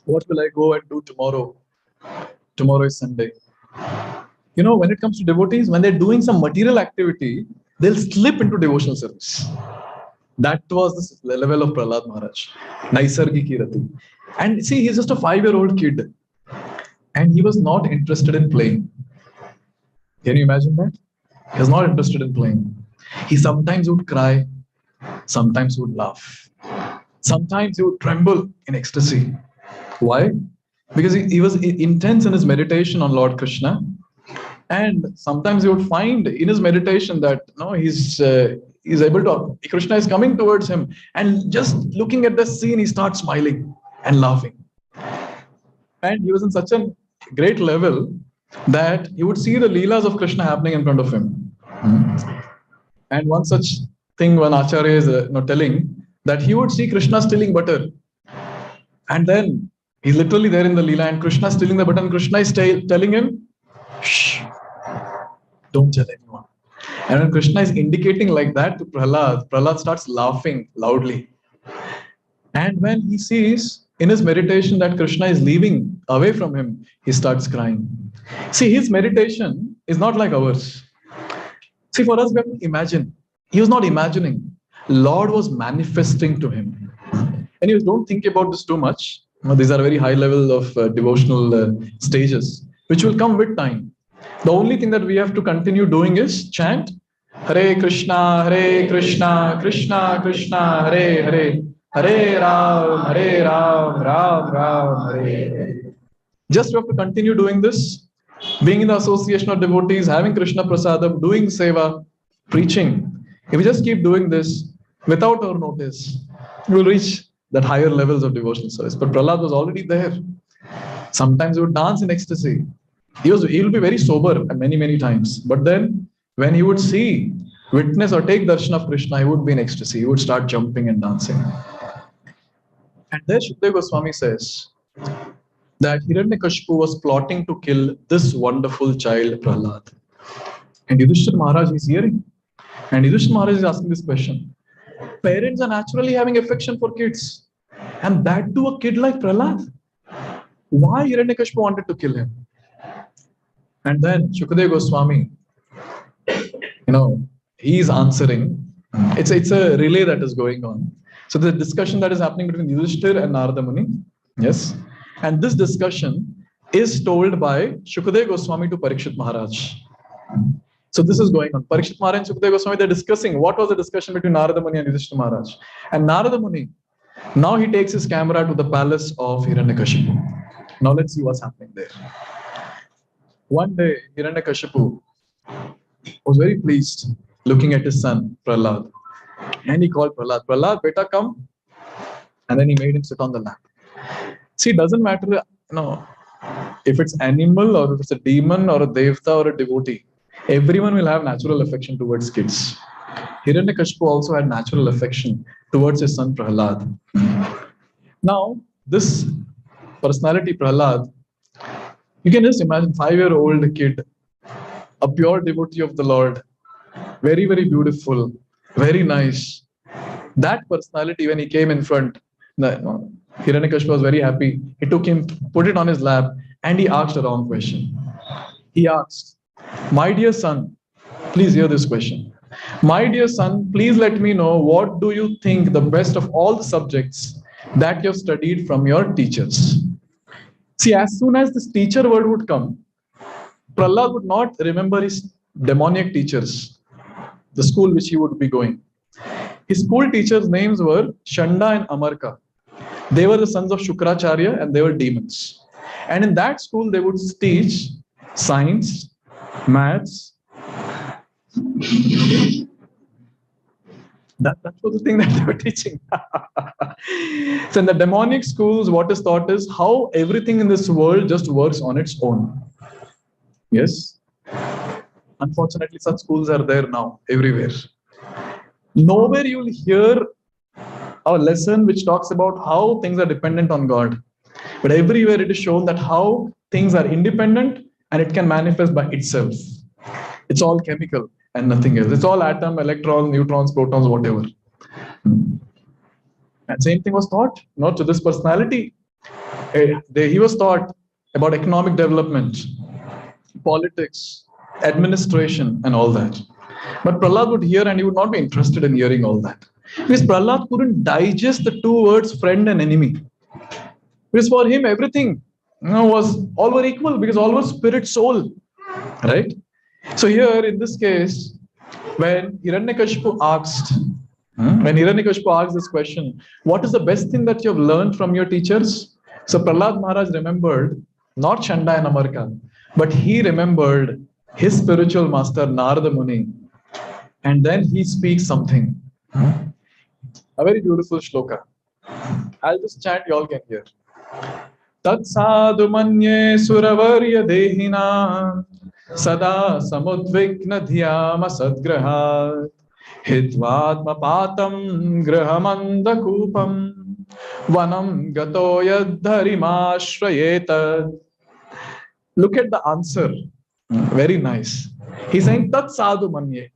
What will I go and do tomorrow? Tomorrow is Sunday. When it comes to devotees, when they're doing some material activity, they'll slip into devotional service. That was the level of Prahlad Maharaj. Naisargi ki rati. And see, he's just a 5-year-old kid. And he was not interested in playing. Can you imagine that? He was not interested in playing. He sometimes would cry, sometimes would laugh. Sometimes he would tremble in ecstasy. Why? Because he was intense in his meditation on Lord Krishna. And sometimes you would find in his meditation that he's able to, Krishna is coming towards him, and just looking at the scene, he starts smiling and laughing. And he was in such a great level that he would see the leelas of Krishna happening in front of him. And one such thing, one acharya is telling that he would see Krishna stealing butter. And then he's literally there in the leela, and Krishna stealing the butter, and Krishna is telling him, shh, don't tell anyone. And when Krishna is indicating like that to Prahlad, Prahlad starts laughing loudly. And when he sees in his meditation that Krishna is leaving away from him, he starts crying. See, his meditation is not like ours. See, for us, we have to imagine. He was not imagining. Lord was manifesting to him. Anyways, don't think about this too much. These are very high level of devotional stages, which will come with time. The only thing that we have to continue doing is chant Hare Krishna, Krishna Krishna, Hare Hare, Hare Ram, Ram Ram, Hare Hare. Just we have to continue doing this, being in the association of devotees, having Krishna Prasadam, doing seva, preaching. If we just keep doing this without our notice, we will reach that higher levels of devotional service. But Prahlad was already there. Sometimes he would dance in ecstasy. He will be very sober many times. But then when he would see, witness or take darshan of Krishna, he would be in ecstasy. He would start jumping and dancing. And there Shukdev Goswami says that Hiranyakashipu was plotting to kill this wonderful child Prahlad. And Yudhishthira Maharaj is hearing. And Yudhishthira Maharaj is asking this question. Parents are naturally having affection for kids. And that to a kid like Prahlad. Why Hiranyakashipu wanted to kill him? And then Shukdev Goswami, he is answering. It's a relay that is going on. So the discussion that is happening between Yudhishthira and Narada Muni. Yes. And this discussion is told by Shukdev Goswami to Parikshit Maharaj. So this is going on. Parikshit Maharaj and Shukdev Goswami, they're discussing what was the discussion between Narada Muni and Yudhishthira Maharaj. And Narada Muni, now he takes his camera to the palace of Hiranyakashipu. Now let's see what's happening there. One day, Hiranyakashipu was very pleased looking at his son, Prahlad. And he called Prahlad, Prahlad, beta, come. And then he made him sit on the lap. See, it doesn't matter, if it's animal or if it's a demon or a devta or a devotee. Everyone will have natural affection towards kids. Hiranyakashipu also had natural affection towards his son Prahlad. Now, this personality Prahlad, you can just imagine 5-year-old kid, a pure devotee of the Lord, very beautiful, very nice. That personality, when he came in front, Hiranyakashipu was very happy. He took him, put it on his lap, and he asked a wrong question. He asked, my dear son, please hear this question. My dear son, please let me know what do you think the best of all the subjects that you have studied from your teachers. See, as soon as this teacher word would come, Prahlad would not remember his demoniac teachers. the school which he would be going. His school teachers' names were Chanda and Amarka. They were the sons of Shukracharya and they were demons. And in that school, they would teach science, maths. That was the thing that they were teaching. So in the demonic schools, what is taught is how everything in this world just works on its own. Yes? Unfortunately, such schools are there now, everywhere. Nowhere you will hear a lesson which talks about how things are dependent on God. But everywhere it is shown that how things are independent and it can manifest by itself. It's all chemical and nothing else. It's all atom, electrons, neutrons, protons, whatever. And same thing was taught, not to this personality. He was taught about economic development, politics, administration, and all that. But Prahlad would hear and he would not be interested in hearing all that. Because Prahlad couldn't digest the two words friend and enemy. Because for him, everything was all were equal because all were spirit, soul. Right? So here in this case, when Hiranyakashipu asked this question, what is the best thing that you have learned from your teachers? So Prahlad Maharaj remembered not Chanda and Amarka, but he remembered his spiritual master Narada Muni. And then he speaks something. A very beautiful shloka. I'll just chant, you all can hear. Tat sadhu manye suravarya dehina sada samudvikna dhyama sadgrahat hitvatma patam grahamanda kupam vanam gato yadharimashrayeta. Look at the answer. Very nice. He's saying Tat sadhu manye.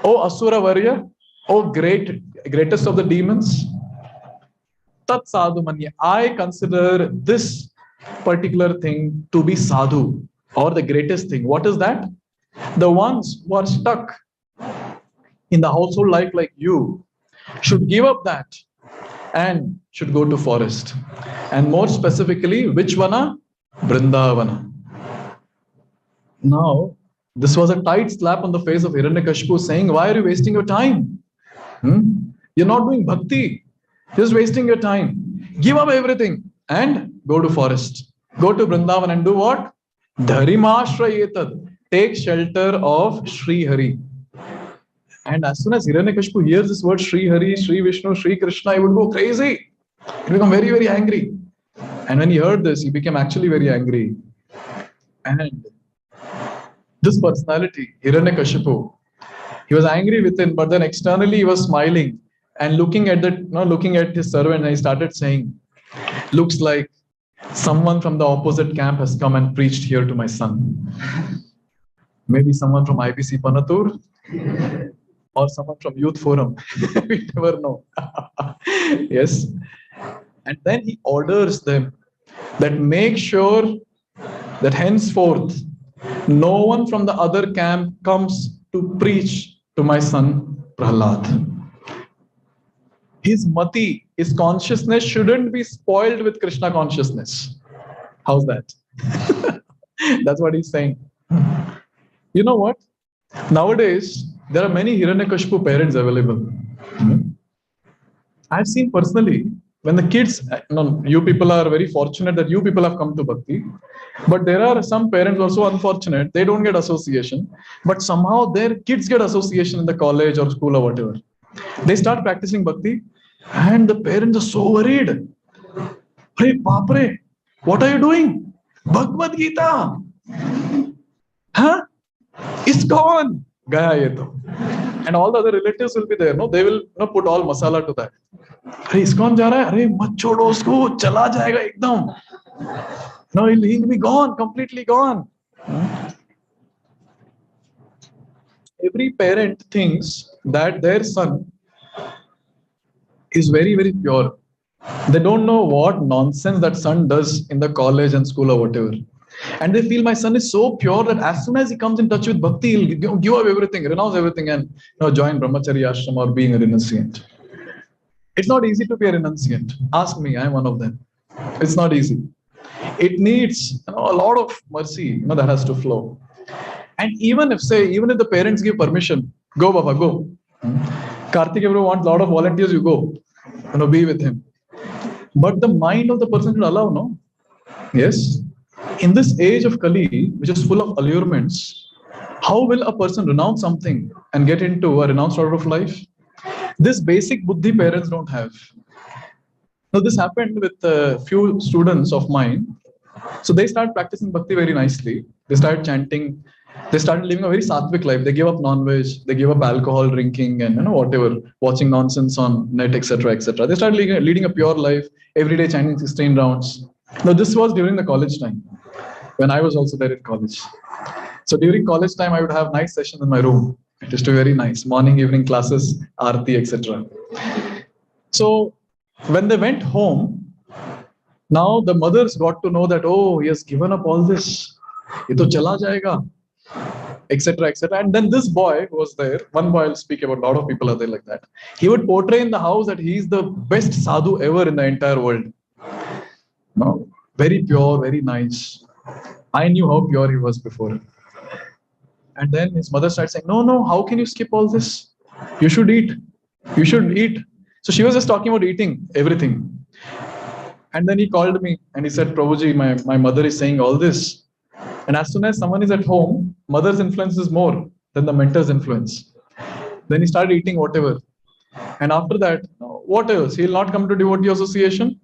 O Asura Varya, O greatest of the demons, Tat sadhu manya. I consider this particular thing to be sadhu or the greatest thing. What is that? The ones who are stuck in the household life like you should give up that and should go to forest. And more specifically, which vana? Vrindavana. Now, this was a tight slap on the face of Hiranyakashipu saying, why are you wasting your time? You're not doing bhakti. You're just wasting your time. Give up everything and go to forest. Go to Vrindavan and do what? Dharimashrayetad. Take shelter of Sri Hari. And as soon as Hiranyakashipu hears this word Sri Hari, Sri Vishnu, Sri Krishna, he would go crazy. He would become very, very angry. And when he heard this, he became actually very angry. And this personality, Hiranyakashipu, he was angry within, but then externally he was smiling and looking at his servant, and he started saying, looks like someone from the opposite camp has come and preached here to my son. Maybe someone from IBC Panathur or someone from Youth Forum. We never know. Yes. And then he orders them that make sure that henceforth no one from the other camp comes to preach to my son Prahlad. His mati, his consciousness shouldn't be spoiled with Krishna consciousness. How's that? That's what he's saying. You know what? Nowadays, there are many Hiranyakashipu parents available. I've seen personally, when the kids, you people are very fortunate that you people have come to Bhakti. But there are some parents also unfortunate. They don't get association. But somehow their kids get association in the college or school or whatever. They start practicing Bhakti and the parents are so worried. Hey, Bapre, what are you doing? Bhagavad Gita. Huh? It's gone. Gaya ye to. And all the other relatives will be there. No, they will put all masala to that. Hey, ISKCON ja raha hai. Arey, mat chodo usko. Chala jayega ekdam. No, he'll be gone, completely gone. Every parent thinks that their son is very, very pure. They don't know what nonsense that son does in the college and school or whatever. And they feel my son is so pure that as soon as he comes in touch with bhakti, he'll give up everything, renounce everything, and join brahmacharya ashram or being a renunciant. It's not easy to be a renunciant. Ask me, I'm one of them. It's not easy. It needs a lot of mercy that has to flow. And even if the parents give permission, Go, Baba, go. Karthik, if you want a lot of volunteers, you go. Be with him. But the mind of the person should allow, no? Yes. In this age of Kali, which is full of allurements, how will a person renounce something and get into a renounced order of life? This basic buddhi parents don't have. Now, this happened with a few students of mine. So they start practicing bhakti very nicely. They started chanting. They started living a very sattvic life. They gave up non-veg. They gave up alcohol drinking and whatever, watching nonsense on net, etc., etc. They started leading a pure life. Every day chanting 16 rounds. Now this was during the college time, when I was also there in college. So during college time, I would have nice sessions in my room. It used to be very nice. Morning, evening classes, aarti, etc. So when they went home, now the mothers got to know that, oh, he has given up all this. Ye to chala jayega, etc., etc. And then this boy who was there, one boy I'll speak about, a lot of people are there like that. He would portray in the house that he is the best sadhu ever in the entire world. No, very pure, very nice. I knew how pure he was before. And then his mother started saying, no, how can you skip all this? You should eat. You should eat. So she was just talking about eating, everything. And then he called me and he said, Prabhuji, my mother is saying all this. And as soon as someone is at home, mother's influence is more than the mentor's influence. Then he started eating whatever. And after that, what else? He'll not come to devotee association.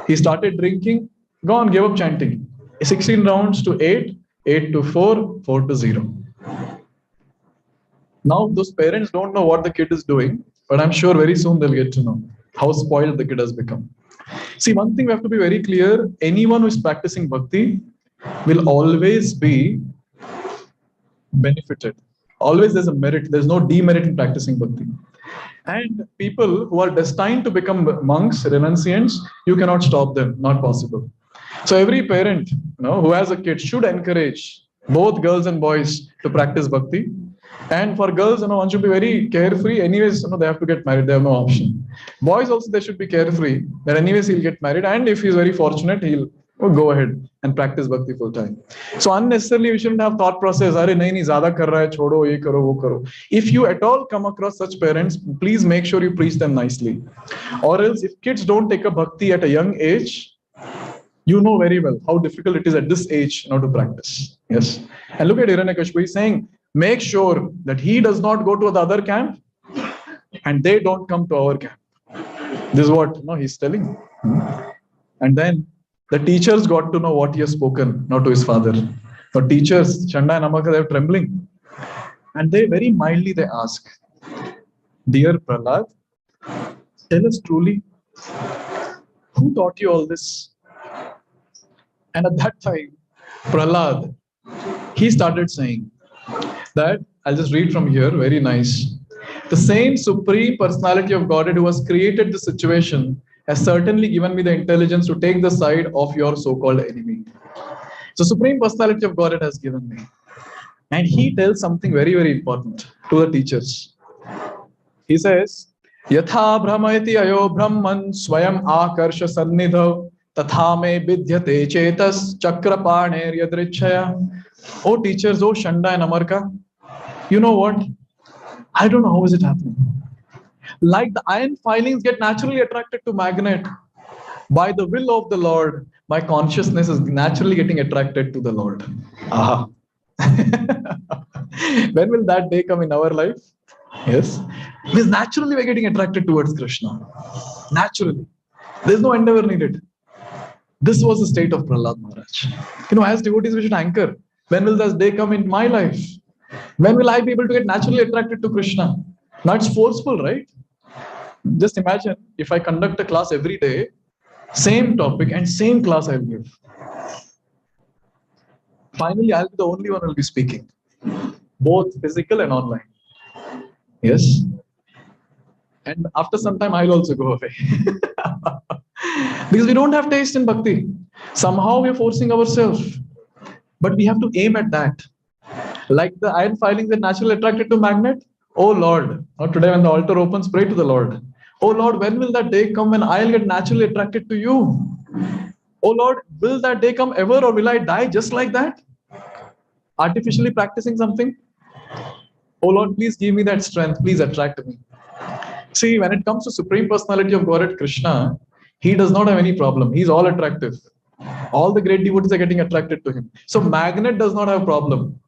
He started drinking, gone, gave up chanting. 16 rounds to 8, 8 to 4, 4 to 0. Now, those parents don't know what the kid is doing, but I'm sure very soon they'll get to know how spoiled the kid has become. See, one thing we have to be very clear, anyone who is practicing bhakti will always be benefited. Always there's a merit, there's no demerit in practicing bhakti. And people who are destined to become monks, renunciants, you cannot stop them, not possible. So every parent who has a kid should encourage both girls and boys to practice bhakti. And for girls, one should be very carefree. Anyways, they have to get married. They have no option. Boys also, they should be carefree. That anyways, he'll get married. And if he's very fortunate, he'll go ahead and practice bhakti full time. So unnecessarily, we shouldn't have thought process. Arey, nahi, zyada kar raha hai, chodo, ye karo, wo karo. If you at all come across such parents, please make sure you preach them nicely. Or else, if kids don't take a bhakti at a young age, you know very well how difficult it is at this age to practice. Yes. And look at Hiranyakashipu, he's saying, make sure that he does not go to the other camp and they don't come to our camp. This is what he's telling. And then the teachers got to know what he has spoken, not to his father. The teachers, Chanda and Amaka, they are trembling. And they very mildly they ask, Dear Prahlad, tell us truly, who taught you all this? And at that time, Prahlad, he started saying that, I'll just read from here, very nice. The same Supreme Personality of Godhead who has created the situation has certainly given me the intelligence to take the side of your so-called enemy. So Supreme Personality of Godhead has given me. And he tells something very, very important to the teachers. He says, Yatha Brahmayati ayo Brahman swayam akarsha sannidhav tatha me vidyate chetas chakrapaner yadrichaya. Oh teachers, oh Shanda and Amarka, you know what? I don't know how is it happening. Like the iron filings get naturally attracted to magnet, by the will of the Lord, my consciousness is naturally getting attracted to the Lord. Aha. When will that day come in our life? Yes. Because naturally we're getting attracted towards Krishna. Naturally. There's no endeavor needed. This was the state of Prahlad Maharaj. As devotees, we should anchor. When will this day come in my life? When will I be able to get naturally attracted to Krishna? Now it's forceful, right? Just imagine if I conduct a class every day, same topic and same class I'll give. Finally, I'll be the only one who will be speaking, both physical and online. Yes. And after some time, I'll also go away. Because we don't have taste in bhakti. Somehow we're forcing ourselves. But we have to aim at that. Like the iron filings that naturally attracted to magnet. Oh Lord, today when the altar opens, pray to the Lord. Oh Lord, when will that day come when I'll get naturally attracted to you? Oh Lord, will that day come ever, or will I die just like that? Artificially practicing something? Oh Lord, please give me that strength. Please attract me. See, when it comes to Supreme Personality of Godhead Krishna, he does not have any problem. He's all attractive. All the great devotees are getting attracted to him. So magnet does not have a problem.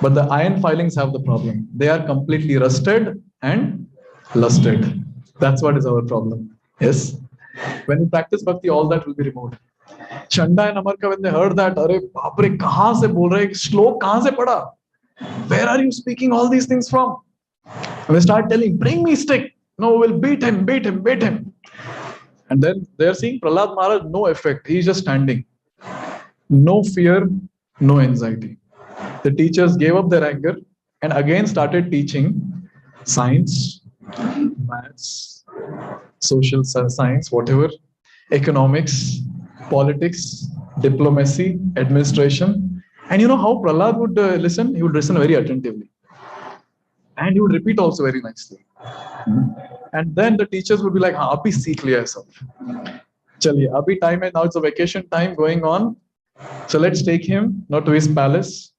But the iron filings have the problem. They are completely rusted and lusted. That's what is our problem. Yes. When we practice bhakti, all that will be removed. Chanda and Amarka, when they heard that, अरे बाप रे कहाँ से बोल रहे श्लोक कहाँ से पढ़ा? Where are you speaking all these things from? And they start telling, bring me stick. No, we'll beat him, beat him, beat him. And then they're seeing Prahlad Maharaj, no effect. He's just standing. No fear, no anxiety. The teachers gave up their anger and again started teaching science, maths, social science, whatever, economics, politics, diplomacy, administration. And you know how Prahlad would listen? He would listen very attentively. And he would repeat also very nicely. And then the teachers would be like, हाँ अभी सीख लिया है सब. चलिए अभी time है, now it's a vacation time going on. So let's take him not to his palace.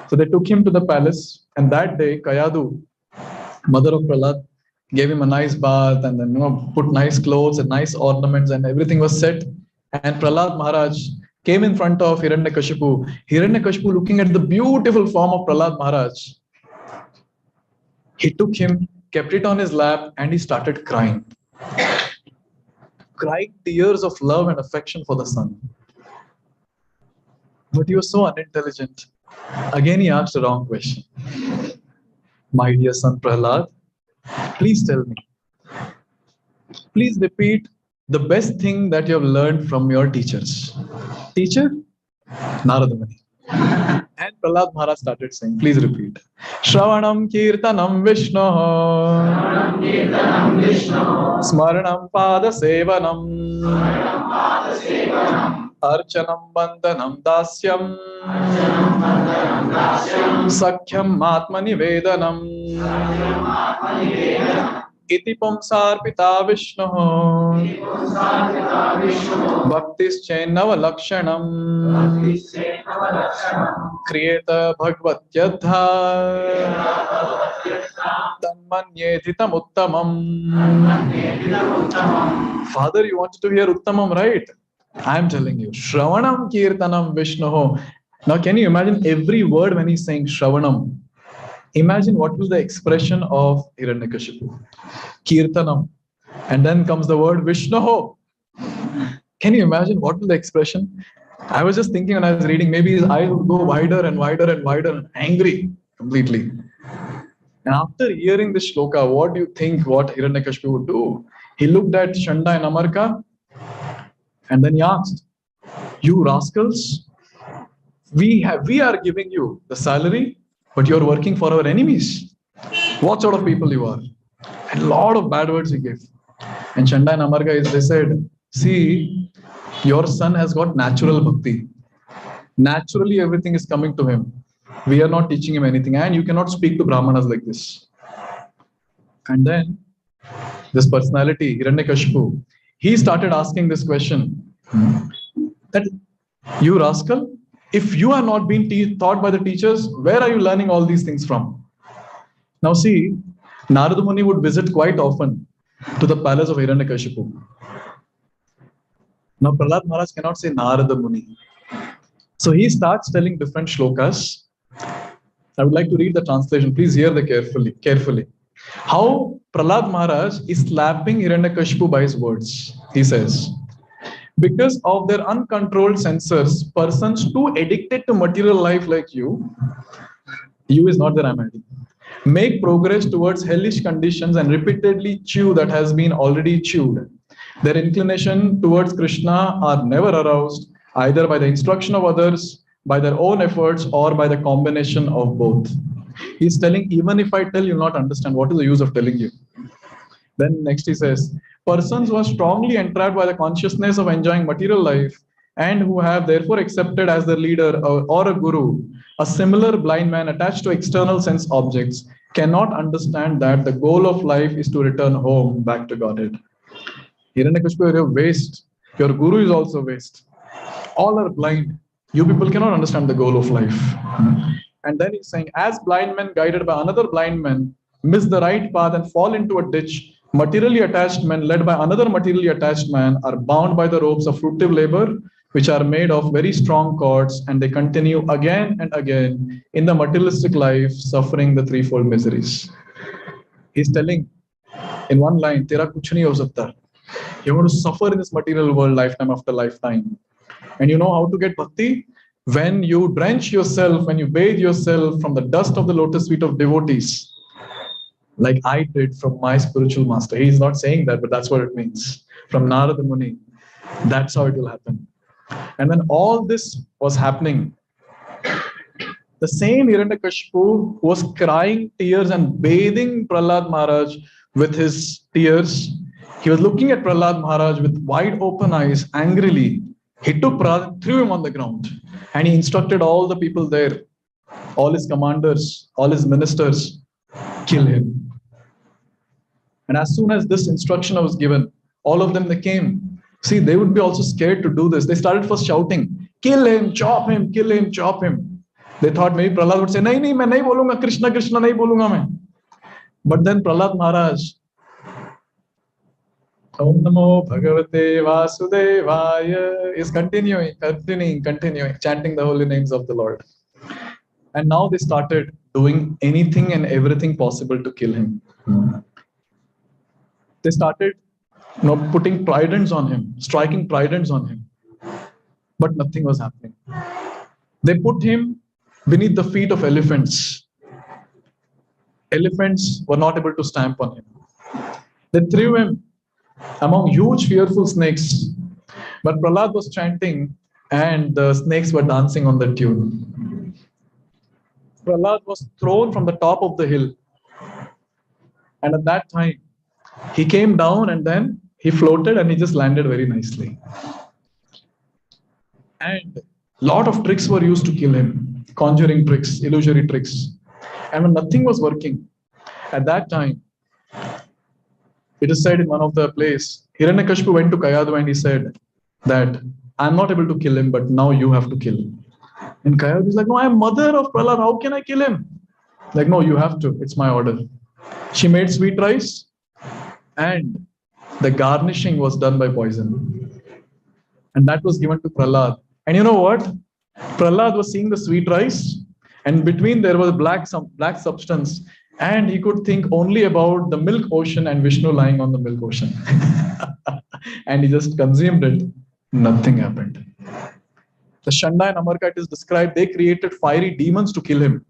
So they took him to the palace, and that day Kayadu, mother of Prahlad, gave him a nice bath and then put nice clothes and nice ornaments and everything was set. And Prahlad Maharaj came in front of Hiranyakashipu. Hiranyakashipu, looking at the beautiful form of Prahlad Maharaj, he took him, kept it on his lap, and he started crying. Cried tears of love and affection for the son. But he was so unintelligent. Again, he asked the wrong question. My dear son Prahlad, please tell me. Please repeat the best thing that you have learned from your teachers. Teacher? Narada Muni. And Prahlad Maharaj started saying, please repeat. Shravanam Kirtanam Vishnu. Smaranam Pada Sevanam. Archanam Bandhanam Dasyam. Sakhyam Atmani Vedanam. Iti Pumsarpita Vishnu. Bhaktis Chainava Lakshanam. Kriyeta Bhagavatyadha. Tanmanyethitam Uttamam. Father, you wanted to hear Uttamam, right? I am telling you. Shravanam Kirtanam Vishnu. Now, can you imagine every word when he's saying Shravanam? Imagine what was the expression of Hiranyakashipu. Kirtanam. And then comes the word Vishnu. Can you imagine what was the expression? I was just thinking when I was reading, maybe his eyes would go wider and wider and wider and angry completely. And after hearing this shloka, what do you think what Hiranyakashipu would do? He looked at Chanda and Amarka and then he asked, you rascals, we are giving you the salary, but you're working for our enemies. What sort of people you are? And a lot of bad words he gave. And Chanda and Amarka, they said, see, your son has got natural bhakti. Naturally, everything is coming to him. We are not teaching him anything. And you cannot speak to Brahmanas like this. And then this personality, Hiranyakashipu, he started asking this question, that you rascal, if you are not being taught by the teachers, where are you learning all these things from? Now see, Narada Muni would visit quite often to the palace of Hiranyakashipu. Now Prahlad Maharaj cannot say Narada Muni. So he starts telling different shlokas. I would like to read the translation. Please hear the carefully. How Prahlad Maharaj is slapping Hiranyakashipu by his words. He says, because of their uncontrolled senses, persons too addicted to material life like you is not that I'm adding, make progress towards hellish conditions and repeatedly chew that has been already chewed. Their inclination towards Krishna are never aroused, either by the instruction of others, by their own efforts, or by the combination of both. He's telling, even if I tell, you'll not understand. What is the use of telling you? Then next he says, persons who are strongly entrapped by the consciousness of enjoying material life and who have therefore accepted as their leader or a guru, a similar blind man attached to external sense objects, cannot understand that the goal of life is to return home back to Godhead. Hiranyakashipu, you're waste. Your guru is also waste. All are blind. You people cannot understand the goal of life. And then he's saying, as blind men guided by another blind man miss the right path and fall into a ditch, materially attached men led by another materially attached man are bound by the ropes of fruitive labor, which are made of very strong cords, and they continue again and again in the materialistic life, suffering the threefold miseries. He's telling in one line, Tera kuch nahi ho sakta. You're going to suffer in this material world lifetime after lifetime. And you know how to get bhakti? When you drench yourself, when you bathe yourself from the dust of the lotus feet of devotees, like I did from my spiritual master. He's not saying that, but that's what it means. From Narada Muni, that's how it will happen. And when all this was happening, the same Hiranyakashipu was crying tears and bathing Prahlad Maharaj with his tears. He was looking at Prahlad Maharaj with wide open eyes, angrily. He took Prahlad, threw him on the ground, and he instructed all the people there, all his commanders, all his ministers, kill him. And as soon as this instruction was given, all of them, they came. See, they would be also scared to do this. They started first shouting, kill him, chop him, kill him, chop him. They thought maybe Prahlad would say, nahi, nahi, main nahi bolunga, Krishna, Krishna, nahi bolunga main. But then Prahlad Maharaj, Om Namo Bhagavate Vasudevaya, is continuing, chanting the holy names of the Lord. And now they started doing anything and everything possible to kill him. They started putting tridents on him, striking tridents on him. But nothing was happening. They put him beneath the feet of elephants. Elephants were not able to stamp on him. They threw him among huge, fearful snakes. But Prahlad was chanting and the snakes were dancing on the tune. Prahlad was thrown from the top of the hill. And at that time, he came down and then he floated and he just landed very nicely. And a lot of tricks were used to kill him. Conjuring tricks, illusory tricks. And when nothing was working, at that time, it is said in one of the plays, Hiranyakashipu went to Kayadu and he said that, I'm not able to kill him, but now you have to kill him. And Kayadu is like, no, I am mother of Prahlad, how can I kill him? Like, no, you have to, it's my order. She made sweet rice and the garnishing was done by poison. And that was given to Prahlad. And you know what? Prahlad was seeing the sweet rice and between there was black substance. And he could think only about the milk ocean and Vishnu lying on the milk ocean. And he just consumed it. Nothing happened. The Shanda and Amarka, it is described, they created fiery demons to kill him.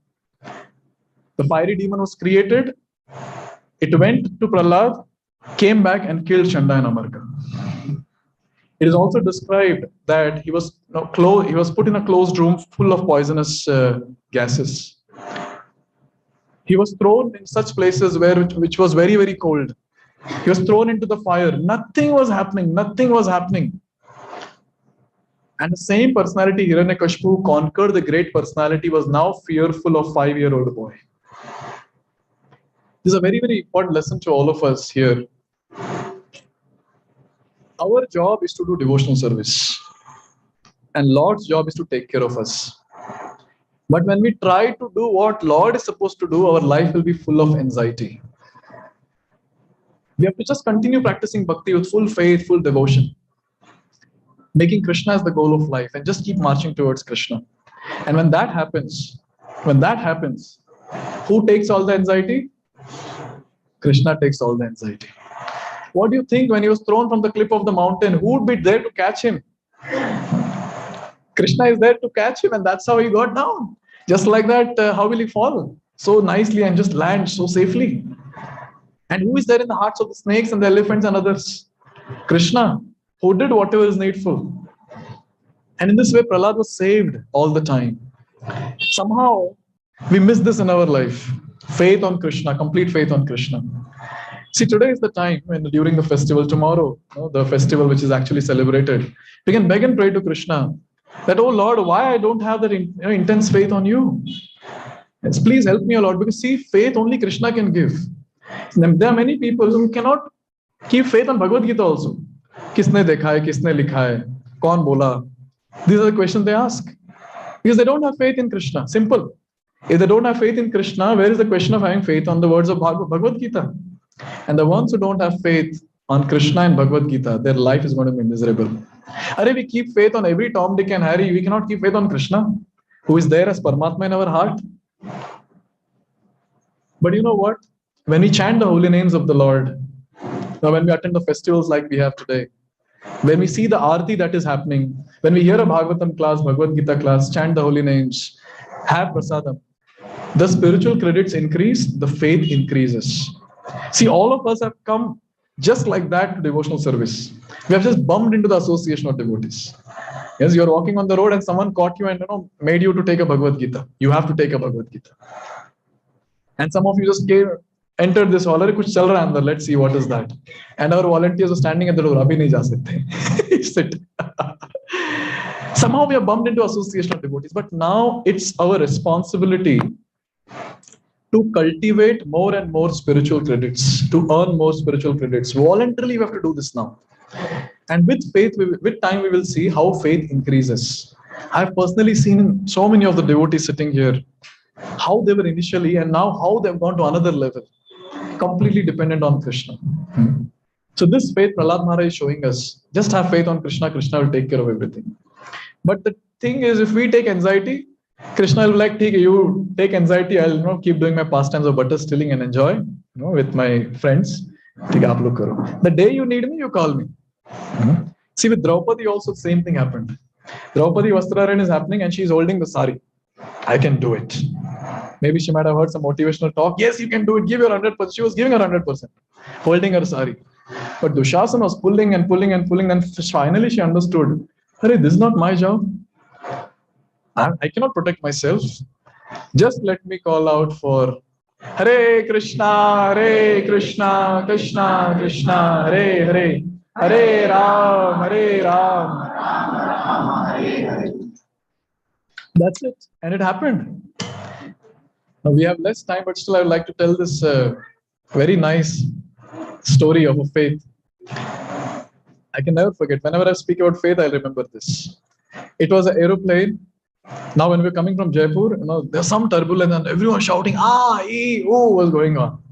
The fiery demon was created. It went to Prahlad, came back and killed Shanda and Amarka. It is also described that he was put in a closed room full of poisonous gases. He was thrown in such places which was very, very cold. He was thrown into the fire. Nothing was happening. Nothing was happening. And the same personality, Hiranyakashipu, who conquered the great personality, was now fearful of 5-year-old boy. This is a very, very important lesson to all of us here. Our job is to do devotional service. And Lord's job is to take care of us. But when we try to do what Lord is supposed to do, our life will be full of anxiety. We have to just continue practicing bhakti with full faith, full devotion. Making Krishna as the goal of life and just keep marching towards Krishna. And when that happens, who takes all the anxiety? Krishna takes all the anxiety. What do you think when he was thrown from the cliff of the mountain? Who would be there to catch him? Krishna is there to catch him, and that's how he got down. Just like that, how will he fall? So nicely and just land so safely. And who is there in the hearts of the snakes and the elephants and others? Krishna, who did whatever is needful. And in this way, Prahlad was saved all the time. Somehow, we miss this in our life. Faith on Krishna, complete faith on Krishna. See, today is the time when during the festival, tomorrow, the festival which is actually celebrated, we can beg and pray to Krishna that, oh Lord, why I don't have that intense faith on you? Yes, please help me, O Lord, because see, faith only Krishna can give. There are many people who cannot keep faith on Bhagavad Gita also. Kisne dekha hai, kisne likha hai, kaun bola? These are the questions they ask. Because they don't have faith in Krishna. Simple. If they don't have faith in Krishna, where is the question of having faith on the words of Bhagavad Gita? And the ones who don't have faith on Krishna and Bhagavad Gita, their life is going to be miserable. Are we keep faith on every Tom, Dick and Harry. We cannot keep faith on Krishna, who is there as Paramatma in our heart. But you know what? When we chant the holy names of the Lord, or when we attend the festivals like we have today, when we see the arti that is happening, when we hear a Bhagavatam class, Bhagavad Gita class, chant the holy names, have prasadam, the spiritual credits increase, the faith increases. See, all of us have come just like that to devotional service. We have just bumped into the association of devotees. Yes, you're walking on the road and someone caught you and made you to take a Bhagavad Gita. You have to take a Bhagavad Gita. And some of you just entered this hall. Kuch chal raha hai andar, let's see what is that. And our volunteers are standing at the door. Abhi nahi ja sakte. Sit. Somehow we are bumped into association of devotees. But now it's our responsibility to cultivate more and more spiritual credits, to earn more spiritual credits. Voluntarily, we have to do this now. And with faith, with time, we will see how faith increases. I've personally seen so many of the devotees sitting here, how they were initially and now how they've gone to another level, completely dependent on Krishna. So this faith Prahlad Maharaj is showing us, just have faith on Krishna, Krishna will take care of everything. But the thing is, if we take anxiety, Krishna will be like, you take anxiety, I'll keep doing my pastimes of butter stealing and enjoy with my friends. The day you need me, you call me. See, with Draupadi also the same thing happened. Draupadi Vastrarayan is happening and she's holding the sari. I can do it. Maybe she might have heard some motivational talk. Yes, you can do it. Give your 100%. She was giving her 100%, holding her sari. But Dushasana was pulling and pulling and pulling. Then finally she understood, this is not my job. I cannot protect myself. Just let me call out for Hare Krishna, Krishna Krishna, Hare Hare, Hare Ram, Hare Ram. That's it. And it happened. Now we have less time, but still I would like to tell this very nice story of a faith. I can never forget. Whenever I speak about faith, I'll remember this. It was an aeroplane. Now when we're coming from Jaipur, there's some turbulence and everyone shouting, was going on.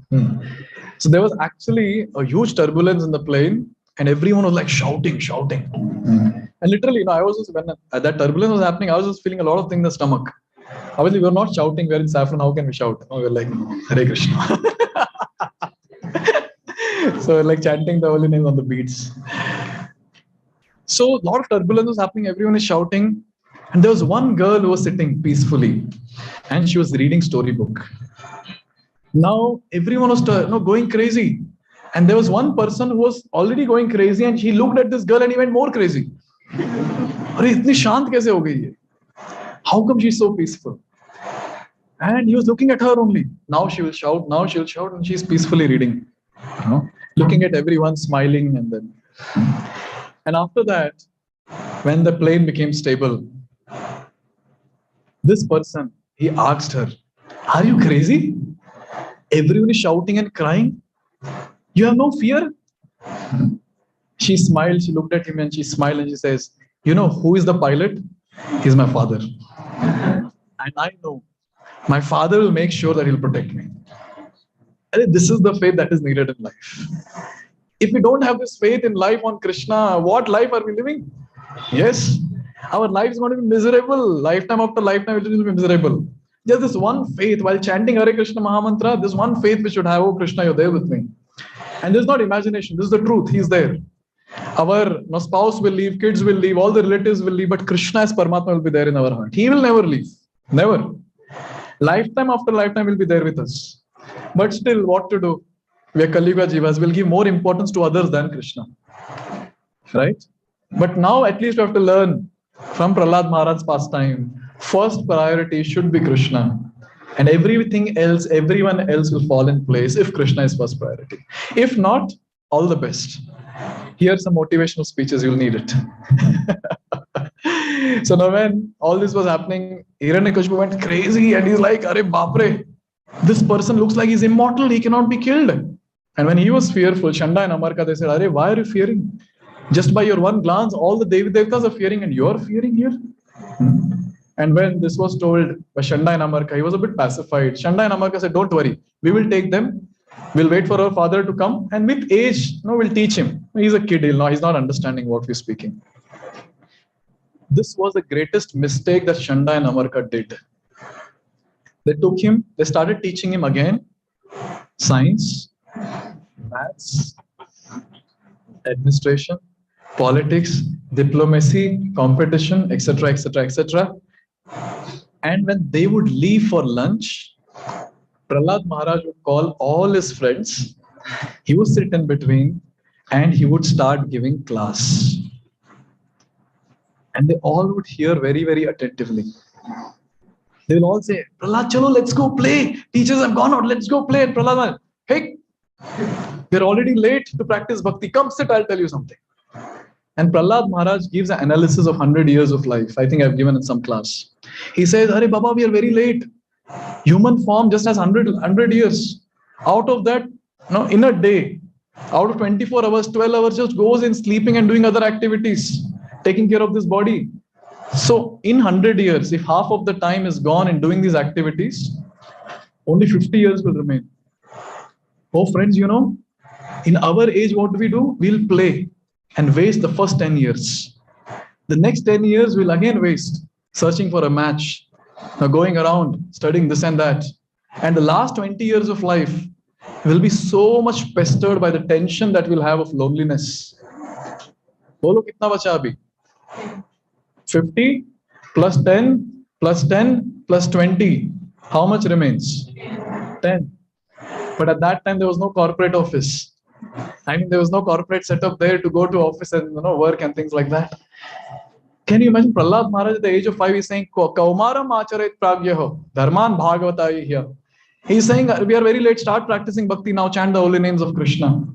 So there was actually a huge turbulence in the plane and everyone was like shouting. And literally, I was just, when that turbulence was happening, I was just feeling a lot of things in the stomach. Obviously, we're not shouting, we're in saffron, how can we shout? We're like, Hare Krishna. So like chanting the holy name on the beats. So a lot of turbulence was happening, everyone is shouting. And there was one girl who was sitting peacefully and she was reading storybook. Now everyone was going crazy. And there was one person who was already going crazy and he looked at this girl and he went more crazy. How come she's so peaceful? And he was looking at her only. Now she will shout, and she's peacefully reading. Looking at everyone, smiling, and then. And after that, when the plane became stable, this person, he asked her, are you crazy? Everyone is shouting and crying. You have no fear? She smiled, she looked at him and she smiled and she says, who is the pilot? He's my father. And I know my father will make sure that he'll protect me. And this is the faith that is needed in life. If we don't have this faith in life on Krishna, what life are we living? Yes, our life is going to be miserable. Lifetime after lifetime, it will be miserable. Just this one faith, while chanting Hare Krishna Mahamantra, this one faith we should have, oh Krishna, you're there with me. And this is not imagination, this is the truth, he's there. Our spouse will leave, kids will leave, all the relatives will leave, but Krishna as Paramatma will be there in our heart. He will never leave. Never. Lifetime after lifetime will be there with us. But still, what to do? We are Kali Yuga Jivas. We'll give more importance to others than Krishna. Right? But now at least we have to learn from Prahlad Maharaj's pastime. First priority should be Krishna. And everything else, everyone else will fall in place if Krishna is first priority. If not, all the best. Here are some motivational speeches, you'll need it. So now when all this was happening, Hiranyakashipu went crazy and he's like, Arey Bapre, this person looks like he's immortal, he cannot be killed. And when he was fearful, Chanda and Amarka, they said, Arey, why are you fearing? Just by your one glance, all the Devi Devtas are fearing and you're fearing here? And when this was told by Shanda and Amarka, he was a bit pacified. Shanda and Amarka said, don't worry, we will take them. We'll wait for our father to come, and with age, we'll teach him. He's a kid, he's not understanding what we're speaking. This was the greatest mistake that Shanda and Amarka did. They took him, they started teaching him again science, maths, administration, politics, diplomacy, competition, etc., etc., etc. And when they would leave for lunch, Prahlad Maharaj would call all his friends. He would sit in between and he would start giving class. And they all would hear very, very attentively. They will all say, Prahlad, chalo, let's go play. Teachers have gone out, let's go play. And Prahlad Maharaj, hey, we're already late to practice bhakti. Come sit, I'll tell you something. And Prahlad Maharaj gives an analysis of 100 years of life. I think I've given in some class. He says, Hare Baba, we are very late. Human form just has 100 years. Out of that, in a day, out of 24 hours, 12 hours just goes in sleeping and doing other activities, taking care of this body. So in 100 years, if half of the time is gone in doing these activities, only 50 years will remain. Oh friends, in our age, what do? We'll play and waste the first 10 years. The next 10 years we'll again waste searching for a match, going around, studying this and that. And the last 20 years of life will be so much pestered by the tension that we'll have of loneliness. Bolo kitna bacha abhi? 50 plus 10 plus 10 plus 20. How much remains? 10. But at that time, there was no corporate office. I mean, there was no corporate setup there to go to office and work and things like that. Can you imagine Prahlad Maharaj at the age of 5 is saying, Kaumaram acharet pragyaho, dharman bhagavata here. He's saying, we are very late, start practicing bhakti now, chant the holy names of Krishna.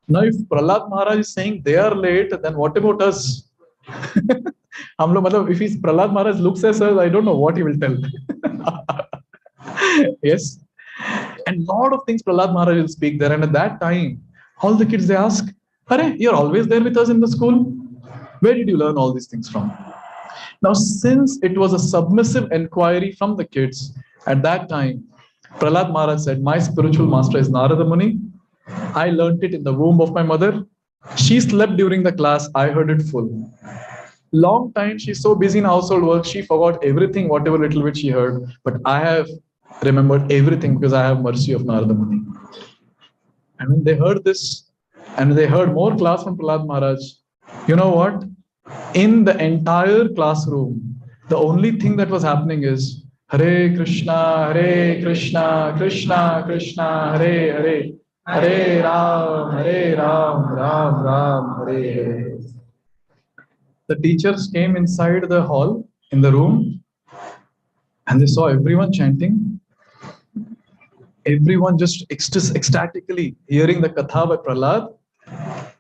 Now, if Prahlad Maharaj is saying they are late, then what about us? If Prahlad Maharaj looks at us, I don't know what he will tell. Yes. And a lot of things Prahlad Maharaj will speak there. And at that time, all the kids, they ask, Hare, you're always there with us in the school? Where did you learn all these things from? Now, since it was a submissive inquiry from the kids, at that time, Prahlad Maharaj said, my spiritual master is Narada Muni. I learned it in the womb of my mother. She slept during the class. I heard it full. Long time, she's so busy in household work, she forgot everything, whatever little bit she heard. But I have remembered everything because I have mercy of Narada Muni. And when they heard this, and they heard more class from Prahlad Maharaj, you know what? In the entire classroom, the only thing that was happening is Hare Krishna, Krishna Krishna, Hare Hare, Hare Ram, Ram Ram, Hare Hare. The teachers came inside the hall, in the room, and they saw everyone chanting. Everyone just ecstatically hearing the Katha by Prahlad,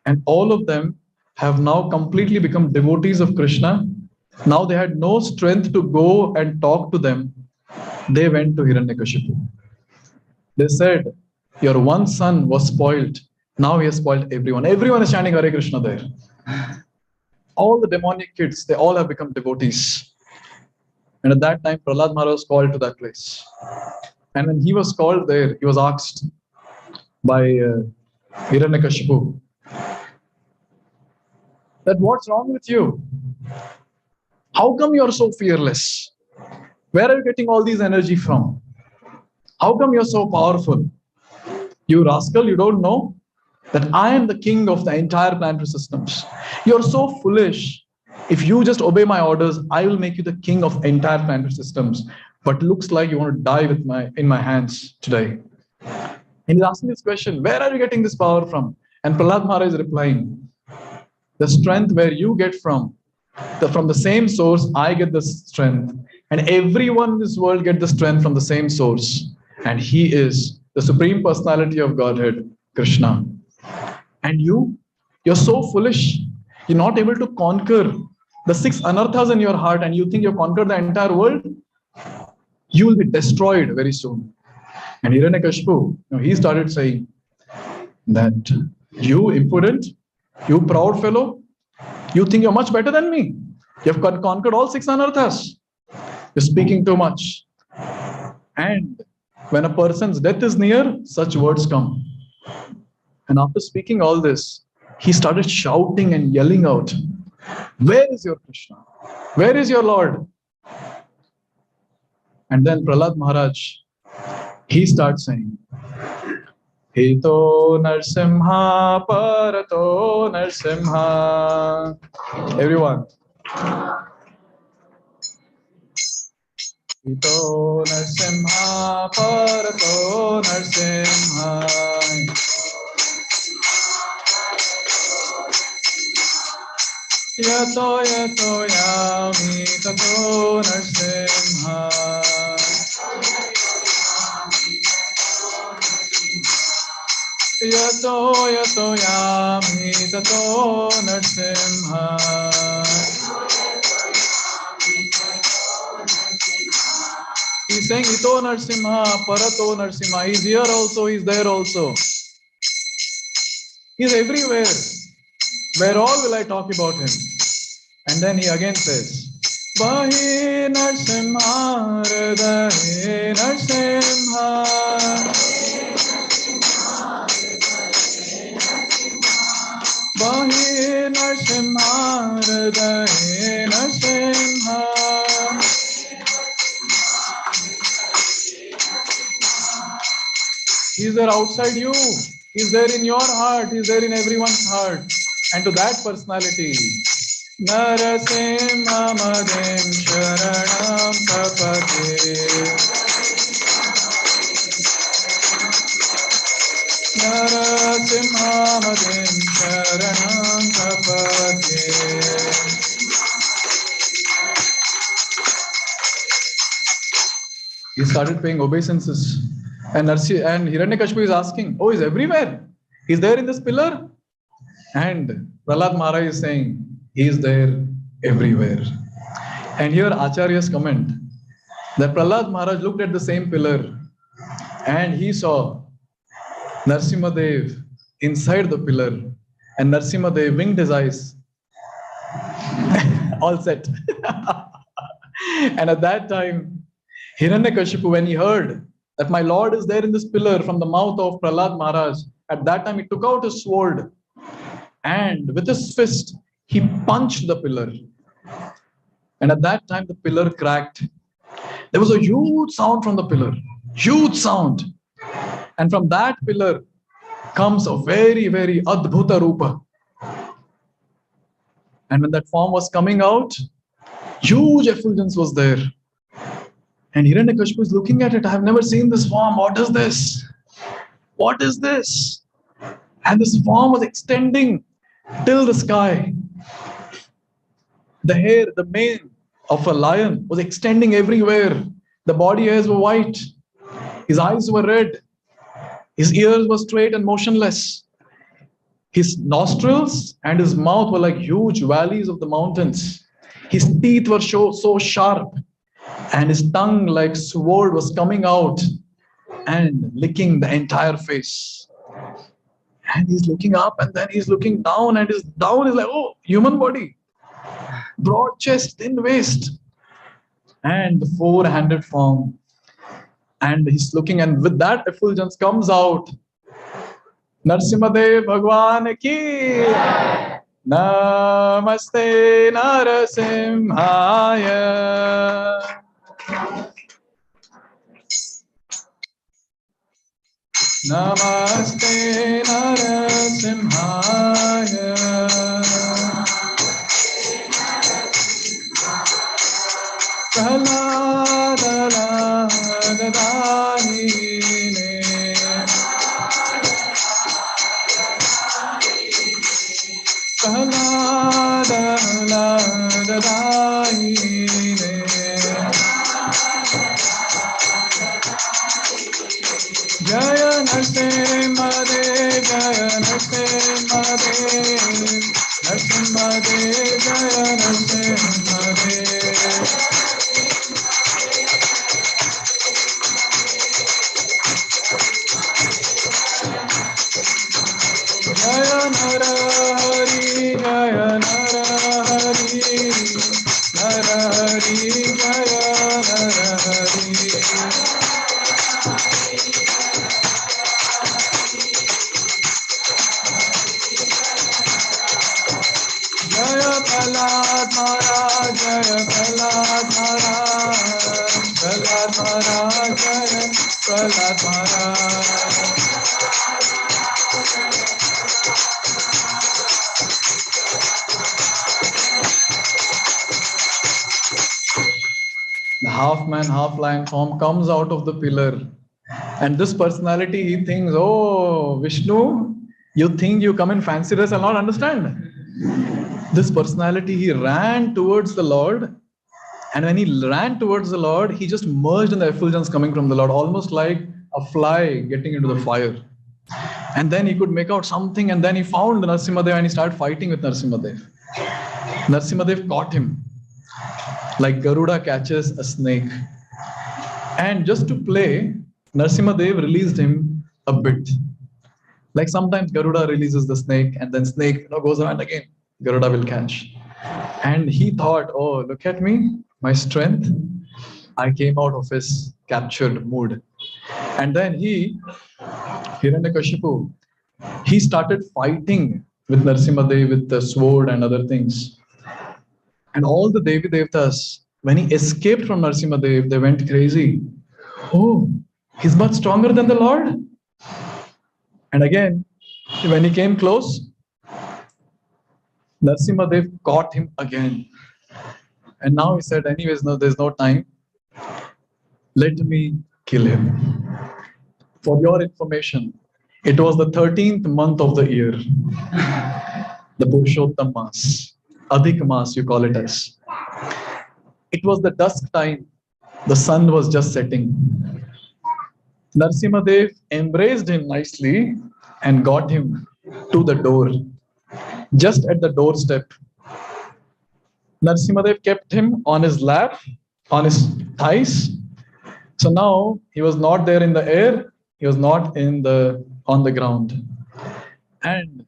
and all of them have now completely become devotees of Krishna. Now they had no strength to go and talk to them. They went to Hiranyakashipu. They said, your one son was spoiled. Now he has spoiled everyone. Everyone is chanting Hare Krishna there. All the demonic kids, they all have become devotees. And at that time, Prahlad Maharaj was called to that place. And when he was called there, he was asked by Hiranyakashipu that what's wrong with you? How come you're so fearless? Where are you getting all these energy from? How come you're so powerful? You rascal, you don't know that I am the king of the entire planetary systems. You're so foolish. If you just obey my orders, I will make you the king of entire planetary systems. But looks like you want to die in my hands today. And he's asking this question, where are you getting this power from? And Prahlad Maharaj is replying, the strength where you get from the same source, I get the strength. And everyone in this world get the strength from the same source. And he is the Supreme Personality of Godhead, Krishna. And you're so foolish. You're not able to conquer the 6 anarthas in your heart and you think you've conquered the entire world. You will be destroyed very soon. And Hiranyakashipu, he started saying that you impudent, you proud fellow, you think you're much better than me. You've conquered all 6 anarthas. You're speaking too much. And when a person's death is near, such words come. And after speaking all this, he started shouting and yelling out, "Where is your Krishna? Where is your Lord?" And then Prahlad Maharaj, he starts saying, Hito Narasimha Parato Narasimha. Everyone. Hito Narasimha Parato Narasimha. Yato yato yami tato Narasimha. Yato yato yami tato Narasimha. He's saying Ito Narasimha, Parato Narasimha. He's here also, he's there also. He's everywhere. Where all will I talk about him? And then he again says, Bahi Narasimha, Hridaye Narasimha. Bahi Narasimha, Hridaye Narasimha. He's there outside you. He's there in your heart. He's there in everyone's heart. And to that personality, Narasimha Madhim Sharanam Tapate. Narasimha Madhim Sharanam Tapate. He started paying obeisances. And Hiranyakashipu is asking, oh, he's everywhere. He's there in this pillar. And Prahlad Maharaj is saying, he is there everywhere. And here Acharya's comment that Prahlad Maharaj looked at the same pillar and he saw Narasimha Dev inside the pillar. And Narasimha Dev winked his eyes. All set. And at that time, Hiranyakashipu, when he heard that my Lord is there in this pillar from the mouth of Prahlad Maharaj, at that time he took out his sword and with his fist, he punched the pillar. And at that time, the pillar cracked. There was a huge sound from the pillar, huge sound. And from that pillar comes a very, very Adbhuta Rupa. And when that form was coming out, huge effulgence was there. And Hiranyakashipu is looking at it. I have never seen this form. What is this? What is this? And this form was extending till the sky. The hair, the mane of a lion was extending everywhere. The body hairs were white. His eyes were red. His ears were straight and motionless. His nostrils and his mouth were like huge valleys of the mountains. His teeth were so sharp. And his tongue like sword was coming out and licking the entire face. And he's looking up and then he's looking down and his down is like, oh, human body. Broad chest, thin waist. And the four-handed form. And he's looking and with that effulgence comes out. Narasimha Dev Bhagwan ki. Namaste Narasimhaya. Namaste Narasimhaya. Prahlada Dadahine. Prahlada Dadahine. Jaya Narasimha Dev, Jaya Narasimha Dev, Narasimha Dev, Jaya Narasimha Dev. Jaya Prahlad Maharaj, Jaya Prahlad Maharaj, Prahlad Maharaj, Jaya Prahlad Maharaj. The half man, half lion form comes out of the pillar. And this personality, he thinks, oh, Vishnu, you think you come in fancy dress, I'll not understand. This personality, he ran towards the Lord. And when he ran towards the Lord, he just merged in the effulgence coming from the Lord, almost like a fly getting into the fire. And then he could make out something, and then he found Narasimhadev and he started fighting with Narasimhadev. Narasimhadev caught him, like Garuda catches a snake. And just to play, Narasimhadev released him a bit. Like sometimes Garuda releases the snake, and then snake goes around again. Garuda will catch. And he thought, oh, look at me, my strength. I came out of his captured mood. And then Hiranyakashipu, he started fighting with Narasimhadev with the sword and other things. And all the Devi Devtas, when he escaped from Narasimhadev, they went crazy. Oh, he's much stronger than the Lord. And again, when he came close, Narasimhadev caught him again. And now he said, anyways, no, there's no time. Let me kill him. For your information, it was the 13th month of the year, the Purushottam Mas, Adhik Mas, you call it as. It was the dusk time. The sun was just setting. Narasimhadev embraced him nicely and got him to the door. Just at the doorstep, Narasimhadev kept him on his lap, on his thighs. So now he was not there in the air, he was not on the ground. And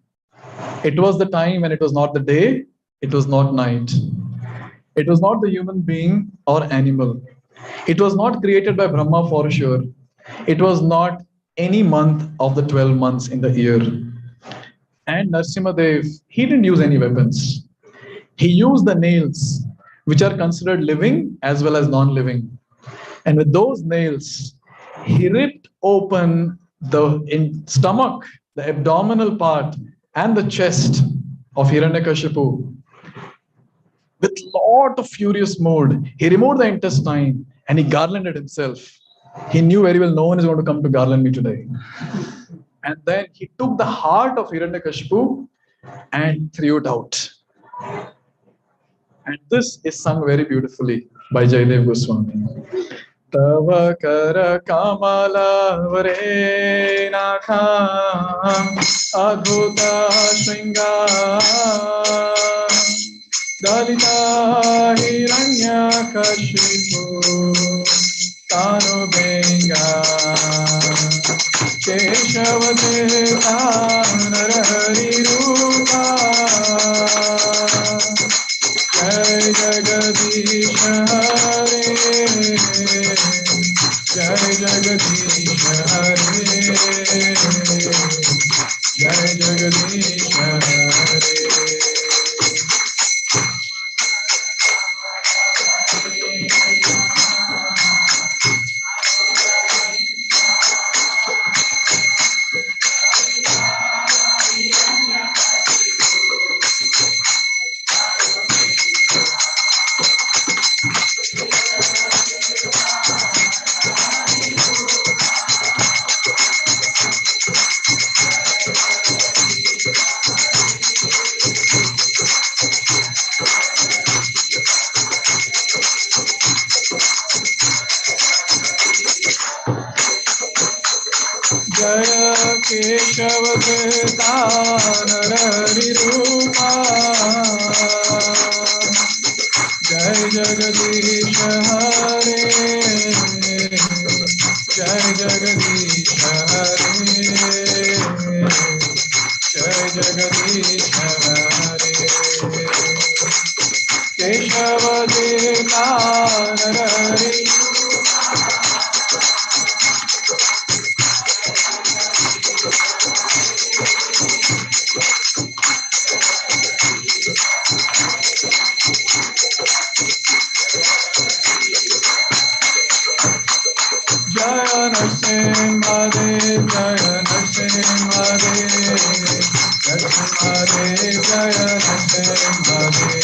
it was the time when it was not the day, it was not night. It was not the human being or animal. It was not created by Brahma for sure. It was not any month of the 12 months in the year. And Narasimhadev, he didn't use any weapons. He used the nails, which are considered living as well as non-living. And with those nails, he ripped open the stomach, the abdominal part, and the chest of Hiranyakashipu. With lot of furious mood, he removed the intestine and he garlanded himself. He knew very well no one is going to come to garland me today. And then he took the heart of Hiranyakashipu and threw it out. And this is sung very beautifully by Jayadev Goswami. Tava kara kamala varenakam adhuta shringar dalita hiranyakashipu tanu benga keshavate narahari rupa jai jagadish hare jai jagadish hare jai jagadish hare. Jaya Keshavadeta Narari Rupa Jai Jagadish Hare Jai Jagadish Hare Jai Jagadish Hare Keshavadeta Jaya Narasimha Dev, Jaya Narasimha Dev, Narasimha Dev, Jaya Narasimha Dev.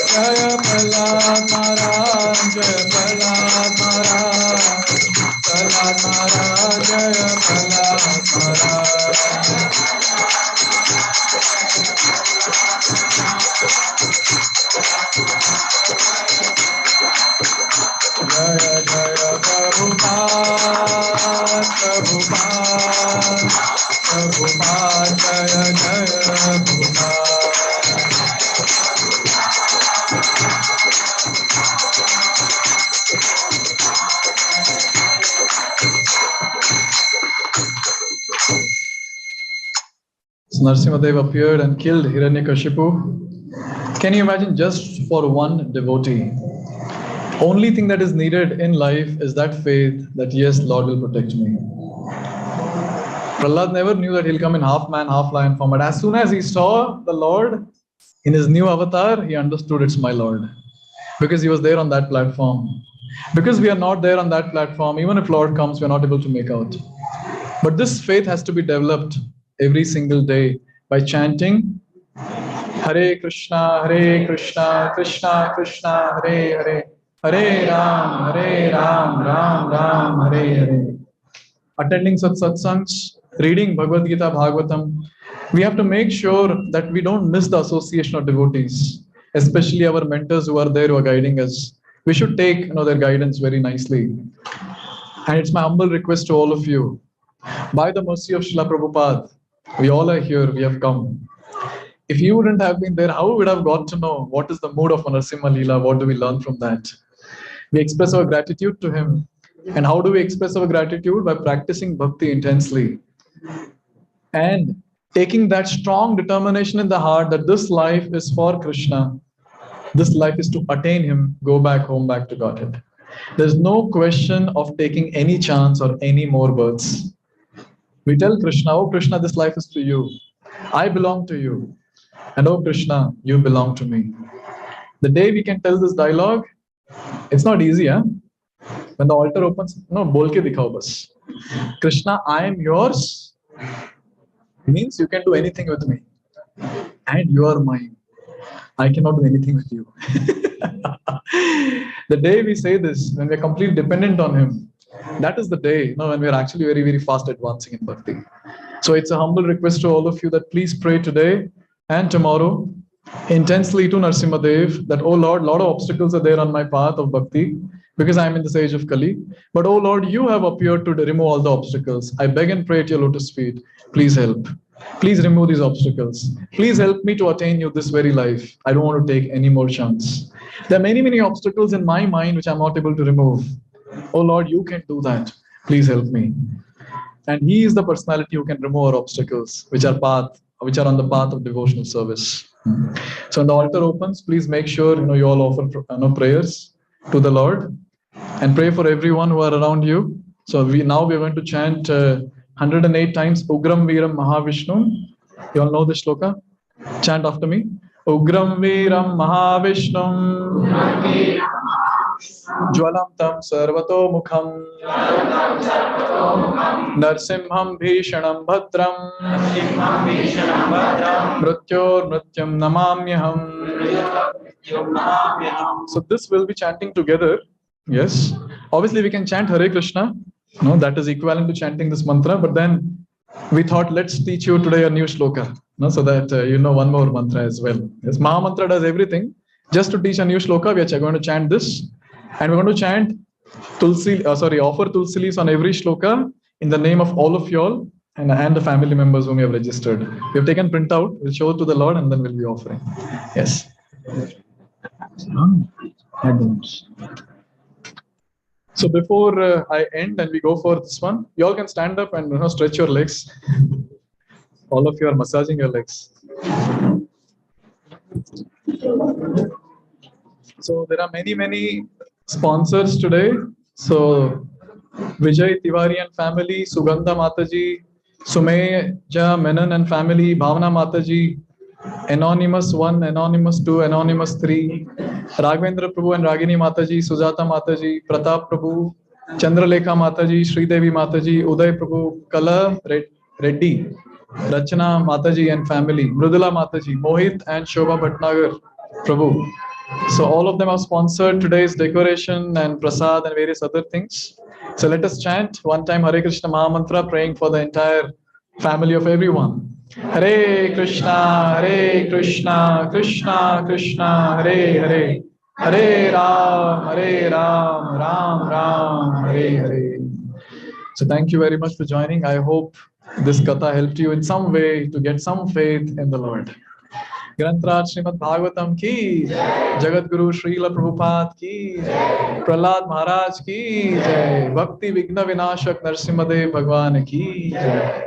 Jaya Prahlad Maharaj, Jaya Prahlad Maharaj, Prahlad Maharaj, Jaya Prahlad Maharaj. Jaya Jaya Prabhupada, Prabhupada, Prabhupada, Jaya Jaya Prabhupada. So Narasimhadev appeared and killed Hiranyakashipu. Can you imagine, just for one devotee? Only thing that is needed in life is that faith that yes, Lord will protect me. Prahlad never knew that he'll come in half man, half lion form. But as soon as he saw the Lord in his new avatar, he understood it's my Lord. Because he was there on that platform. Because we are not there on that platform, even if Lord comes, we are not able to make out. But this faith has to be developed every single day by chanting Hare Krishna, Krishna Krishna, Hare Hare, Hare Ram, Ram Ram, Hare Hare. Attending such satsangs, reading Bhagavad Gita, Bhagavatam, we have to make sure that we don't miss the association of devotees, especially our mentors who are there, who are guiding us. We should take their guidance very nicely. And it's my humble request to all of you, by the mercy of Srila Prabhupada, we all are here, we have come. If you wouldn't have been there, how would we have got to know what is the mood of Narasimha Leela? What do we learn from that? We express our gratitude to him. And how do we express our gratitude? By practicing bhakti intensely. And taking that strong determination in the heart that this life is for Krishna. This life is to attain him, go back home, back to Godhead. There's no question of taking any chance or any more births. We tell Krishna, oh Krishna, this life is to you. I belong to you. And oh Krishna, you belong to me. The day we can tell this dialogue, it's not easy, huh? When the altar opens, no, bol ke dikhao bas. Krishna, I am yours, means you can do anything with me. And you are mine. I cannot do anything with you. The day we say this, when we're completely dependent on him, that is the day when we're actually very, very fast advancing in bhakti. So it's a humble request to all of you that please pray today and tomorrow intensely to Narasimha Dev that, oh Lord, a lot of obstacles are there on my path of bhakti because I'm in this age of Kali. But oh Lord, you have appeared to remove all the obstacles. I beg and pray at your lotus feet. Please help. Please remove these obstacles. Please help me to attain you this very life. I don't want to take any more chance. There are many, many obstacles in my mind which I'm not able to remove. Oh Lord, you can do that. Please help me. And he is the personality who can remove our obstacles, which are on the path of devotional service. So when the altar opens, please make sure you all offer prayers to the Lord and pray for everyone who are around you. So we're going to chant 108 times Ugram Viram Mahavishnu. You all know the shloka? Chant after me. Ugram Viram Mahavishnu Jwalam Tam Sarvato Mukham Narasimham Bhishanam Bhadram Mrityor Mrityam Namamyaham. So this will be chanting together. Yes. Obviously we can chant Hare Krishna. No, that is equivalent to chanting this mantra. But then we thought, let's teach you today a new shloka. No, so that you know one more mantra as well. Yes, Maha Mantra does everything. Just to teach a new shloka, we are going to chant this. And we're going to chant offer Tulsi leaves on every shloka in the name of all of y'all and the family members whom we have registered. We have taken printout. We'll show it to the Lord and then we'll be offering. Yes. So before I end and we go for this one, you all can stand up and stretch your legs. All of you are massaging your legs. So there are many sponsors today. So Vijay Tiwari and family, Sugandha Mataji, Sumeja Menon and family, Bhavana Mataji, Anonymous 1, Anonymous 2, Anonymous 3, Raghavendra Prabhu and Ragini Mataji, Sujata Mataji, Pratap Prabhu, Chandralekha Mataji, Sridevi Mataji, Uday Prabhu, Kala Reddy, Rachana Mataji and family, Mrudula Mataji, Mohit and Shobha Bhatnagar Prabhu. So all of them have sponsored today's decoration and prasad and various other things. So let us chant one time Hare Krishna Maha Mantra, praying for the entire family of everyone. Hare Krishna, Krishna Krishna, Hare Hare, Hare Ram, Ram Ram, Hare Hare. So thank you very much for joining. I hope this katha helped you in some way to get some faith in the Lord. ग्रंथराज Shrimad Bhagavatam की, जगत गुरु श्रील प्रभुपाद की, प्रहलाद महाराज की जय, भक्ति विघ्न विनाशक नरसिम्हदेव भगवान की जय.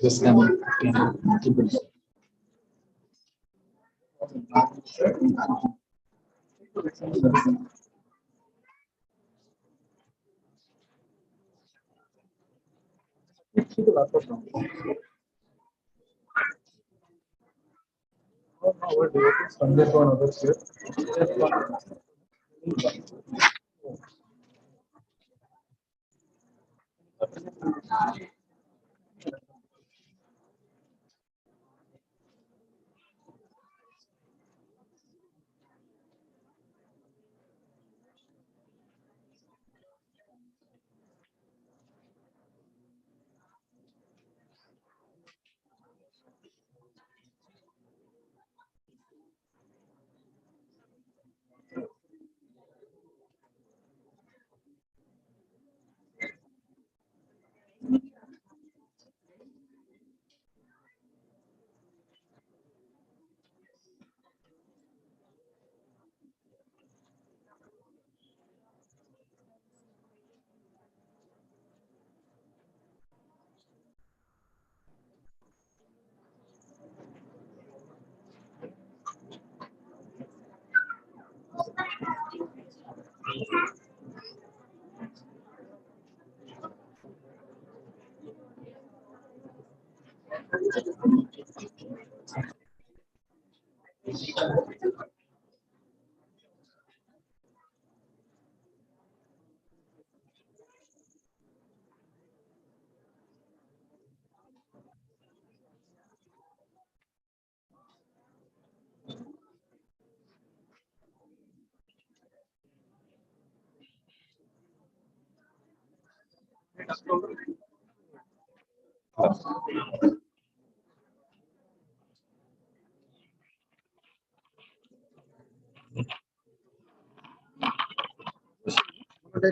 This camera.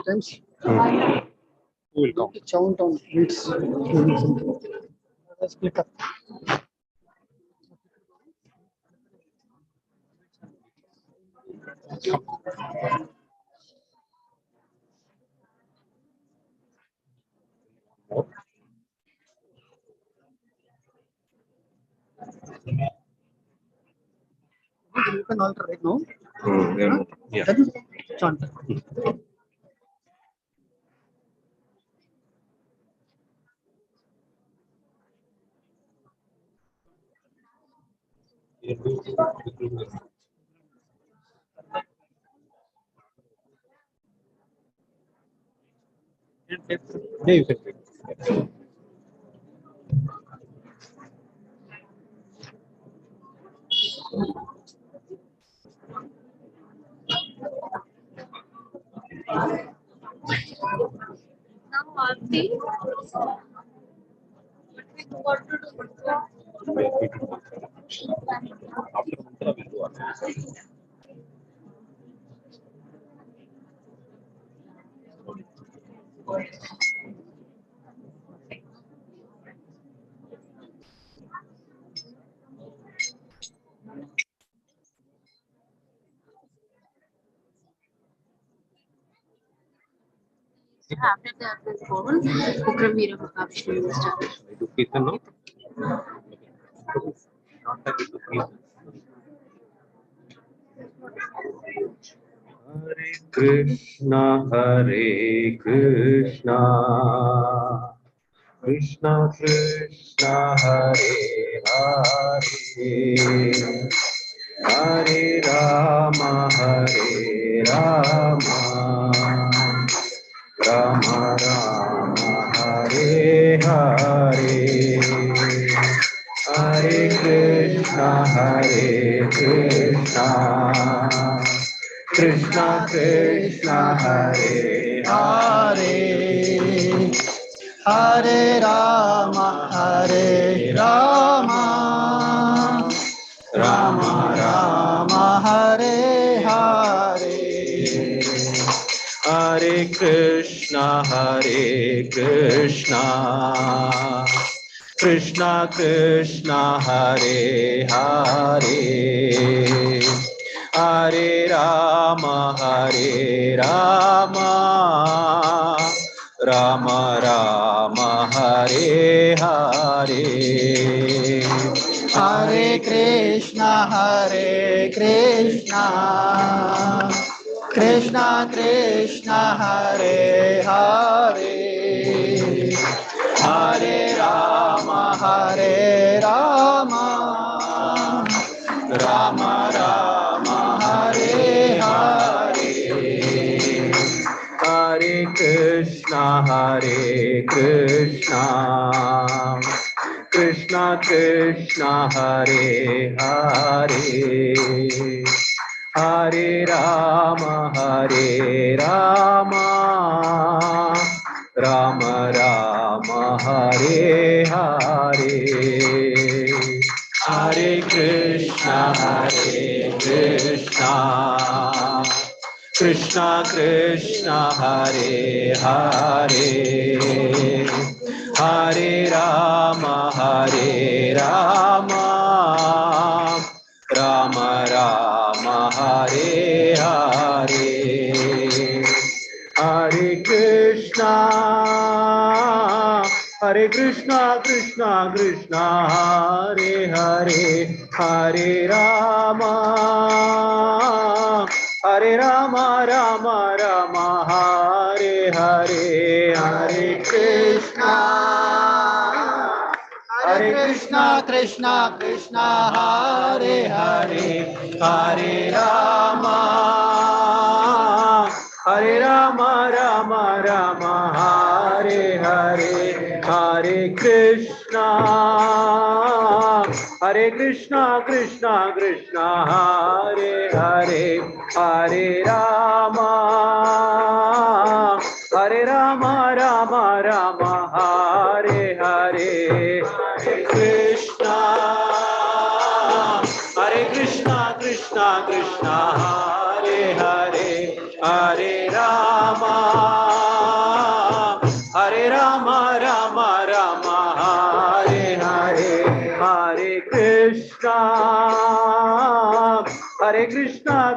Times will count. Count on beats. Let's click up. You can alter right now. Yeah. Then chant. Yeah, you can take. Now, Aarti, what to do? After mantra, we'll do Aarti. After that, the phone, Ukramira Makavishnu will start. I do Kirtan now. Not that it do Kirtan. Hare Krishna, Krishna Krishna, Hare Hare, Hare Rama, Hare Rama, Rama Rama, Hare Hare, Hare Krishna, Krishna Krishna, Hare Hare, Hare Rama, Hare Rama, Rama Rama, Hare Hare, Hare Krishna, Krishna Krishna, Hare Hare, Hare Rama, Rama Rama, Hare Hare, Hare Krishna, Krishna Krishna, Hare Hare, Hare Rama, Rama Rama, Hare Hare, Hare Krishna, Krishna Krishna, Hare Hare, Hare Rama, Rama Rama, Hare Hare, Hare Krishna, Krishna Krishna, Hare Hare, Hare Rama, Rama Rama, Hare Hare, Hare Krishna, Krishna Krishna, Hare Hare, Hare Rama, Rama Rama, Hare Hare, Hare Krishna, Krishna Krishna, Hare Hare, Hare Rama, Rama Rama, Hare Hare, Hare Krishna, Krishna Krishna, Hare Hare, Hare Rama, Rama Rama, Hare Hare, Hare Krishna, Krishna Krishna, Hare Hare, Hare Rama, Rama Rama, Hare Hare, Hare Krishna,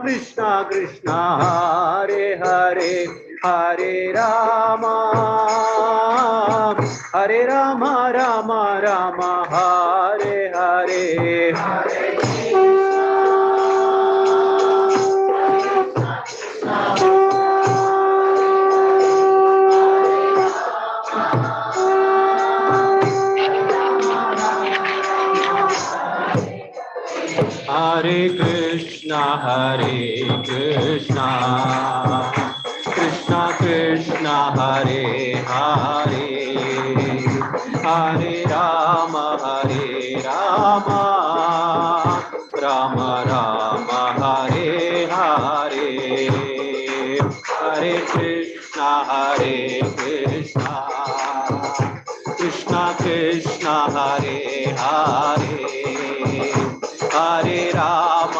Krishna Krishna, Hare Hare, Hare Rama, Rama Rama, Hare Hare, Hare Krishna, Krishna Krishna Hare Hare Hare Ram Ram Ram Hare Hare Hare Krishna Krishna Krishna Hare Hare Hare Ram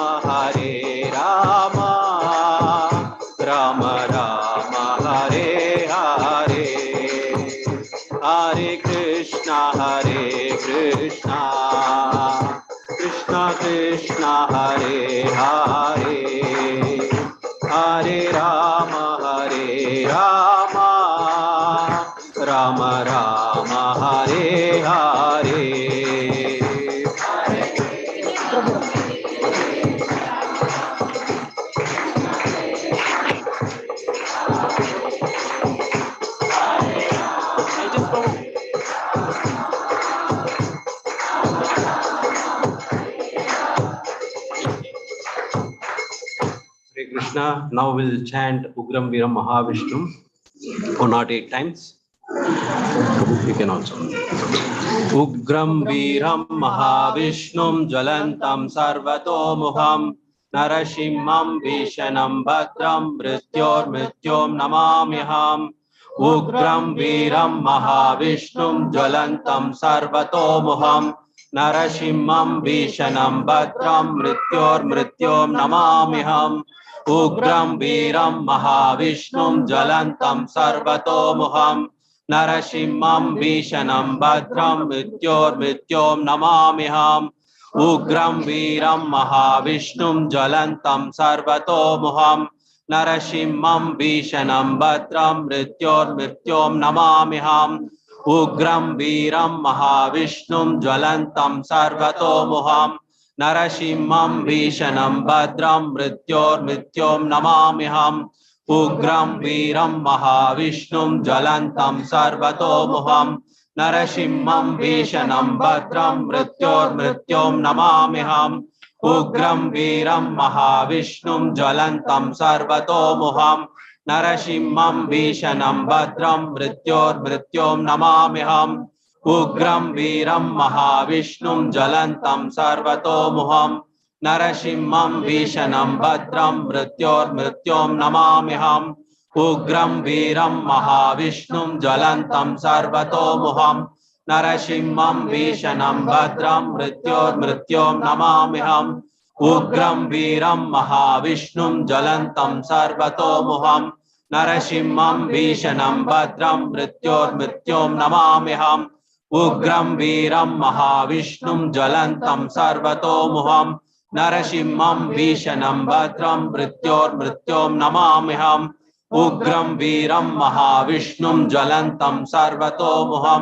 Ram Ram Hare Hare Hare Krishna Krishna Krishna Hare Hare Hare Ram Ram Ram Hare Hare Hare Krishna. Now we'll chant Ugram Viram Mahavishnu 108 times. You can also. Ugram Viram Mahavishnum Jwalantam Sarvatomuham Narasimham Vishanam Bhadram Mrityom Namamyaham. Ugram Viram Mahavishnum Jwalantam Sarvatomuham Narasimham Vishanam Bhadram Mrityom Namamyaham. Ugram Viram Mahavishnum Jwalantam Sarvatomuham Narasimham Vishanam Bhadram Mrityom Namamyaham. Ugram Viram Mahavishnum Jwalantam Sarvatomuham Narasimham Vishanam Bhadram Mrityom Namamyaham. Ugram Viram Mahavishnum Jwalantam Sarvatomuham Narasimham Vishanam Bhadram Mrityom Namamyaham. Ugram Viram Mahavishnum Jwalantam Sarvatomuham Narasimham Vishanam Bhadram Mrityom Namamyaham. Ugram Viram Mahavishnum Jwalantam Sarvatomuham Narasimham Vishanam Bhadram Mrityom Namamyaham. Ugram Viram Mahavishnum Jwalantam Sarvatomuham Narasimham Vishanam Bhadram Mrityom Namamyaham. Ugram Viram Mahavishnum Jwalantam Sarvatomuham Narasimham Vishanam Bhadram Mrityom Namamyaham. Ugram Viram Mahavishnum Jwalantam Sarvatomuham Narasimham Vishanam Bhadram Mrityom Namamyaham. Ugram Viram Mahavishnum Jwalantam Sarvatomuham Narasimham Vishanam Bhadram Mrityom Namamyaham. Ugram Viram Mahavishnum Jwalantam Sarvatomuham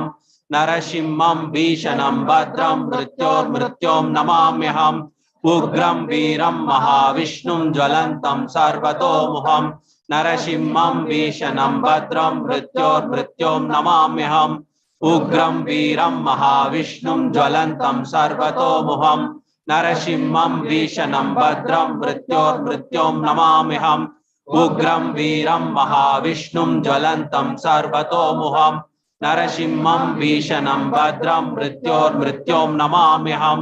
Narasimham Vishanam Bhadram Mrityom Namamyaham. Ugram Viram Mahavishnum Jwalantam Sarvatomuham Narasimham Vishanam Bhadram Mrityom Namamyaham. Ugram Viram Mahavishnum Jwalantam Sarvatomuham Narasimham Vishanam Bhadram Mrityom Namamyaham. Ugram Viram Mahavishnum Jwalantam Sarvatomuham Narasimham Vishanam Bhadram Mrityom Namamyaham.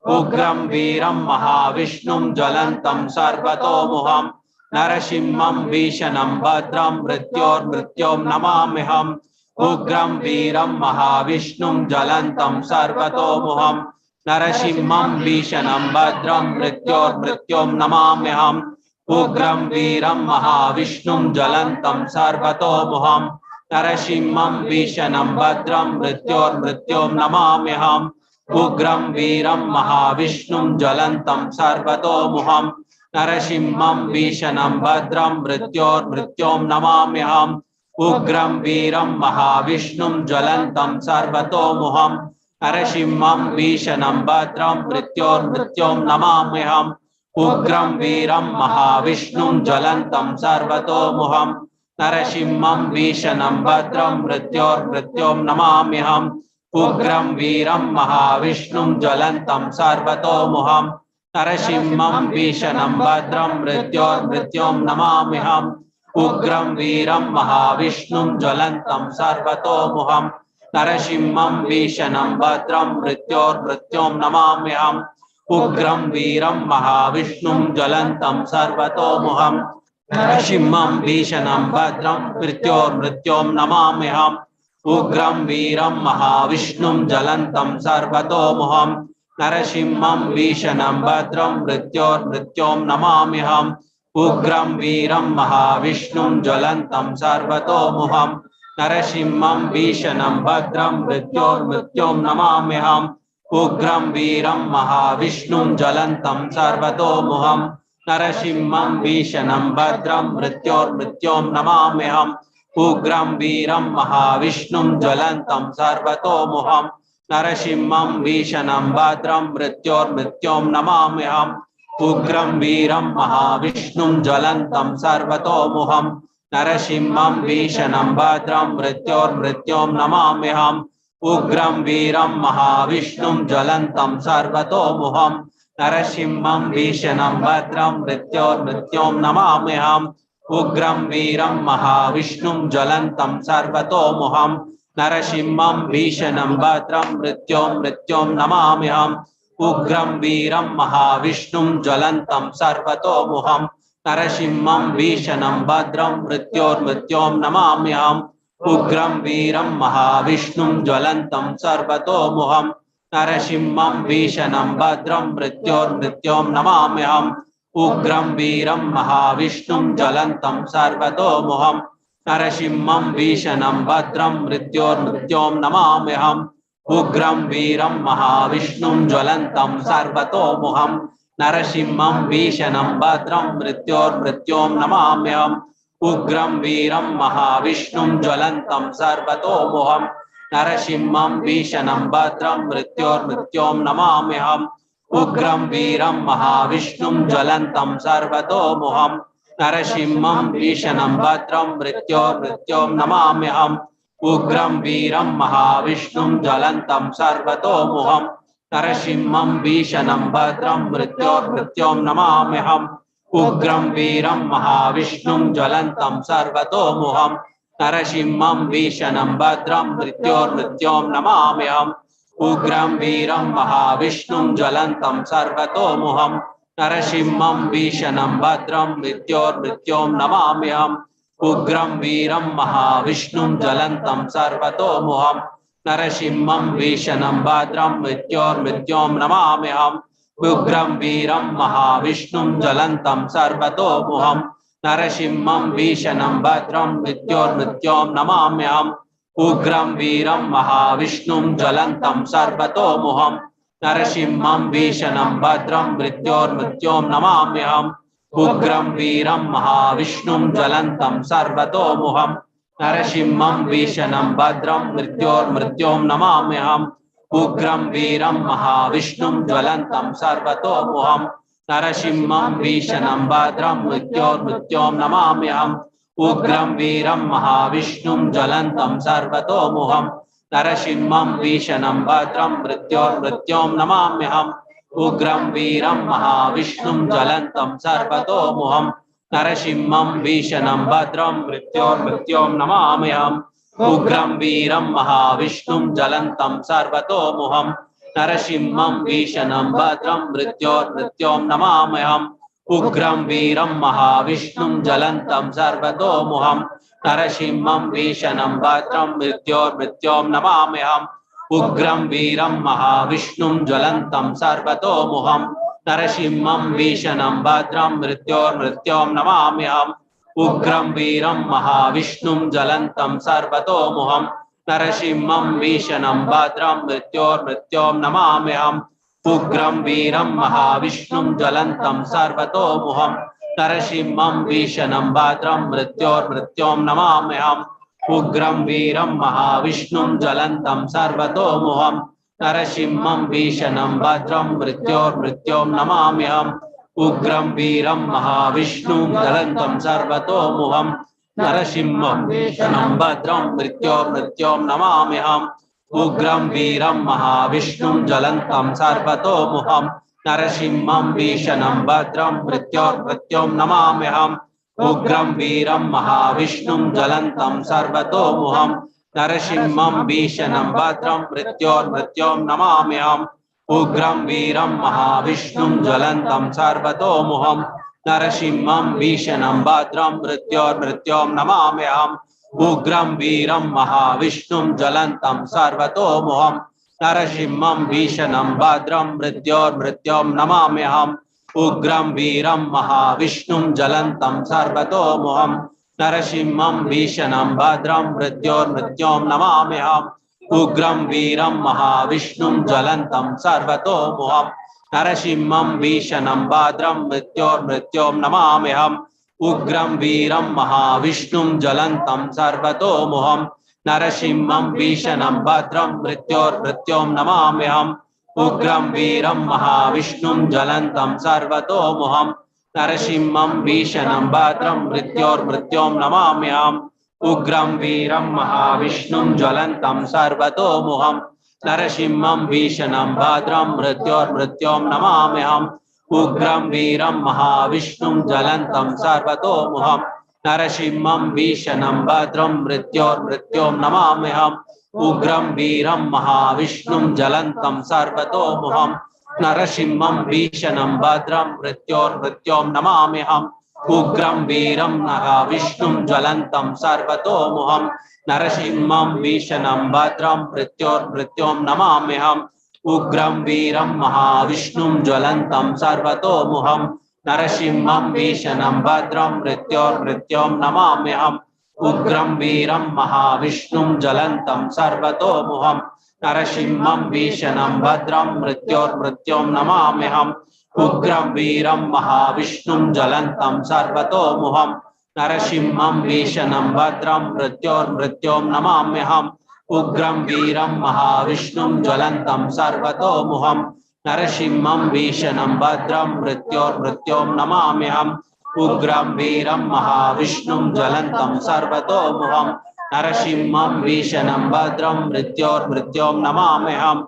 Ugram Viram Mahavishnum Jwalantam Sarvatomuham Narasimham Vishanam Bhadram Mrityom Namamyaham. Ugram Viram Mahavishnum Jwalantam Sarvatomuham Narasimham Vishanam Bhadram Mrityom Namamyaham. Ugram Viram Mahavishnum Jwalantam Sarvatomuham Narasimham Vishanam Bhadram Mrityom Namamyaham. Ugram Viram Mahavishnum Jwalantam Sarvatomuham Narasimham Vishanam Bhadram Mrityom Namamyaham. Ugram Viram Mahavishnum Jwalantam Sarvatomuham Narasimham Vishanam Bhadram Mrityom Namamyaham. Ugram Viram Mahavishnum Jwalantam Sarvatomuham Narasimham Vishanam Bhadram Mrityom Namamyaham. Ugram Viram Mahavishnum Jwalantam Sarvatomuham Narasimham Vishanam Bhadram Mrityom Namamyaham. उग्रं वीरं महाविष्णुं ज्वलन्तं सर्वतोमुखं नरसिंहं भीषणं भद्रं मृत्योर्मृत्युं नमाम्यहम् उग्रं वीरं महाविष्णुं ज्वलन्तं सर्वतोमुखं नरसिंहं भीषणं भद्रं मृत्योर्मृत्युं नमाम्यहम् उग्रं वीरं महाविष्णुं ज्वलन्तं सर्वतोमुखं नरसिंहं भीषणं भद्रं मृत्योर्मृत्युं नमाम्यहम् उग्रं वीरं महाविष्णुं ज्वलन्तं सर्वतोमुखं नरसिंहं भीषणं भद्रं मृत्योर्मृत्युं नमाम्यहम् उग्रं वीरं महाविष्णुं ज्वलन्तं सर्वतोमुखं नरसिंहं भीषणं भद्रं मृत्योर्मृत्युं नमाम्यहम् उग्रं वीरं महाविष्णुं ज्वलन्तं सर्वतोमुखं नरसिंहं भीषणं भद्रं मृत्योर्मृत्युं नमाम्यहम् उग्रं वीरं महाविष्णुं ज्वलन्तं सर्वतोमुखं नरसिंहं भीषणं भद्रं मृत्योर्मृत्युं नमाम्यहम् उग्रं वीरं महाविष्णुं ज्वलन्तं सर्वतोमुखं नरसिंहं भीषणं भद्रं मृत्योर्मृत्युं नमाम्यहम् उग्रं वीरं महाविष्णुं ज्वलन्तं सर्वतोमुखं नरसिंहं भीषणं भद्रं मृत्योर्मृत्युं नमाम्यहम् उग्रं वीरं महाविष्णुं ज्वलन्तं सर्वतोमुखं नरसिंहं भीषणं भद्रं मृत्योर्मृत्युं नमाम्यहम् उग्रं वीरं महाविष्णुं ज्वलन्तं सर्वतोमुखं नरसिंहं भीषणं भद्रं मृत्योर्मृत्युं नमाम्यहम् उग्रं वीरं महाविष्णुं ज्वलन्तं सर्वतोमुखं नरसिंहं भीषणं भद्रं मृत्योर्मृत्युं नमाम्यहम् उग्रं वीरं महाविष्णुं ज्वलन्तं सर्वतोमुखं नरसिंहं भीषणं भद्रं मृत्योर्मृत्युं नमाम्यहम् उग्रं वीरं महाविष्णुं ज्वलन्तं सर्वतोमुखं नरसिंहं भीषणं भद्रं मृत्योर्मृत्युं नमाम्यहम् उग्रं वीरं महाविष्णुं ज्वलन्तं सर्वतोमुखं नरसिंहं भीषणं भद्रं मृत्योर्मृत्युं नमाम्यहम् उग्रं वीरं महाविष्णुं ज्वलन्तं सर्वतोमुखं नरसिंहं भीषणं भद्रं मृत्योर्मृत्युं नमाम्यहम् उग्रं वीरं महाविष्णुं ज्वलन्तं सर्वतोमुखं नरसिंहं भीषणं भद्रं मृत्योर्मृत्युं नमाम्यहम् उग्रं वीरं महाविष्णुं ज्वलन्तं सर्वतोमुखं नरसिंहं भीषणं भद्रं मृत्योर्मृत्युं नमाम्यहम् उग्रं वीरं महाविष्णुं ज्वलन्तं सर्वतोमुखं नरसिंहं भीषणं भद्रं मृत्योर्मृत्युं नमाम्यहम् उग्रं वीरं महाविष्णुं ज्वलन्तं सर्वतोमुखं नरसिंहं भीषणं भद्रं मृत्योर्मृत्युं नमाम्यहम् उग्रं वीरं महाविष्णुं ज्वलन्तं सर्वतोमुखं नरसिंहं भीषणं भद्रं मृत्योर्मृत्युं नमाम्यहम् उग्रं वीरं महाविष्णुं ज्वलन्तं सर्वतोमुखं नरसिंहं भीषणं भद्रं मृत्योर्मृत्युं नमाम्यहम् उग्रं वीरं महाविष्णुं ज्वलन्तं सर्वतोमुखं नरसिंहं भीषणं भद्रं मृत्योर्मृत्युं नमाम्यहम् उग्रं वीरं महाविष्णुं ज्वलन्तं सर्वतोमुखं नरसिंहं भीषणं भद्रं मृत्योर्मृत्युं नमाम्यहम् उग्रं वीरं महाविष्णुं ज्वलन्तं सर्वतोमुखं नरसिंहं भीषणं भद्रं मृत्योर्मृत्युं नमाम्यहम् उग्रं वीरं महाविष्णुं ज्वलन्तं सर्वतोमुखं नरसिंहं भीषणं भद्रं मृत्योर्मृत्युं नमाम्यहम् उग्रं वीरं महाविष्णुं ज्वलन्तं सर्वतोमुखं नरसिंहं भीषणं भद्रं मृत्योर्मृत्युं नमाम्यहम् उग्रं वीरं महाविष्णुं ज्वलन्तं सर्वतोमुखं नरसिंहं भीषणं भद्रं मृत्योर्मृत्युं नमाम्यहम् उग्रं वीरं महाविष्णुं ज्वलन्तं सर्वतोमुखं नरसिंहं भीषणं भद्रं मृत्योर्मृत्युं नमाम्यहम् उग्रं वीरं महाविष्णुं ज्वलन्तं सर्वतोमुखं नरसिंहं भीषणं भद्रं मृत्योर्मृत्युं नमाम्यहम् उग्रं वीरं महाविष्णुं ज्वलन्तं सर्वतोमुखं नरसिंहं भीषणं भद्रं मृत्योर्मृत्युं नमाम्यहम् उग्रं वीरं महाविष्णुं ज्वलन्तं सर्वतोमुखं नरसिंहं भीषणं भद्रं मृत्योर्मृत्युं नमाम्यहम् उग्रं वीरं महाविष्णुं ज्वलन्तं सर्वतोमुखं नरसिंहं भीषणं भद्रं मृत्योर्मृत्युं नमाम्यहम् उग्रं वीरं महाविष्णुं ज्वलन्तं सर्वतोमुखं नरसिंहं भीषणं भद्रं मृत्योर्मृत्यों नमाम्यहम् उग्रं वीरं महाविष्णुं ज्वलन्तं सर्वतोमुखं नरसिंहं भीषणं भद्रं मृत्योर्मृत्यों नमाम्यहम् उग्रं वीरं महाविष्णुं ज्वलन्तं सर्वतोमुखं नरसिंहं भीषणं भद्रं मृत्योर्मृत्यों नमाम्यहम् उग्रं वीरं महाविष्णुं ज्वलन्तं सर्वतोमुखं नरसिंहं भीषणं भद्रं मृत्योर्मृत्यों नमाम्यहम् उग्रं वीरं महाविष्णुं ज्वलन्तं सर्वतोमुखं नरसिंहं भीषणं भद्रं मृत्योर्मृत्यों नमाम्यहम् उग्रं वीरं महाविष्णुं ज्वलन्तं सर्वतोमुखं नरसिंहं भीषणं भद्रं मृत्योर्मृत्यों नमाम्यहम् उग्रं वीरं महाविष्णुं ज्वलन्तं सर्वतोमुखं नरसिंहं भीषणं भद्रं मृत्योर्मृत्यों नमाम्यहम् उग्रं वीरं महाविष्णुं ज्वलन्तं सर्वतोमुखं नरसिंहं भीषणं भद्रं मृत्योर्मृत्यों नमाम्यहम् उग्रं वीरं महाविष्णुं ज्वलन्तं सर्वतोमुखं नरसिंहं भीषणं भद्रं मृत्योर्मृत्यों नमाम्यहम् उग्रं वीरं महाविष्णुं ज्वलन्तं सर्वतोमुखं नरसिंहं भीषणं भद्रं मृत्योर्मृत्यों नमाम्यहम् उग्रं वीरं महाविष्णुं ज्वलन्तं सर्वतोमुखं नरसिंहं भीषणं भद्रं मृत्योर्मृत्यों नमाम्यहम् उग्रं वीरं महाविष्णुं ज्वलन्तं सर्वतोमुखं नरसिंहं भीषणं भद्रं मृत्योर्मृत्यों नमाम्यहम् उग्रं वीरं महाविष्णुं ज्वलन्तं सर्वतोमुखं नरसिंहं भीषणं भद्रं मृत्योर्मृत्यों नमाम्यहम् उग्रं वीरं महाविष्णुं ज्वलन्तं सर्वतोमुखं नरसिंहं भीषणं भद्रं मृत्योर्मृत्यों नमाम्यहम् उग्रं वीरं महाविष्णुं ज्वलन्तं सर्वतोमुखं नरसिंहं भीषणं भद्रं मृत्योर्मृत्यों नमाम्यहम् उग्रं वीरं महाविष्णुं ज्वलन्तं सर्वतोमुखं नरसिंहं भीषणं भद्रं मृत्योर्मृत्यों नमाम्यहम्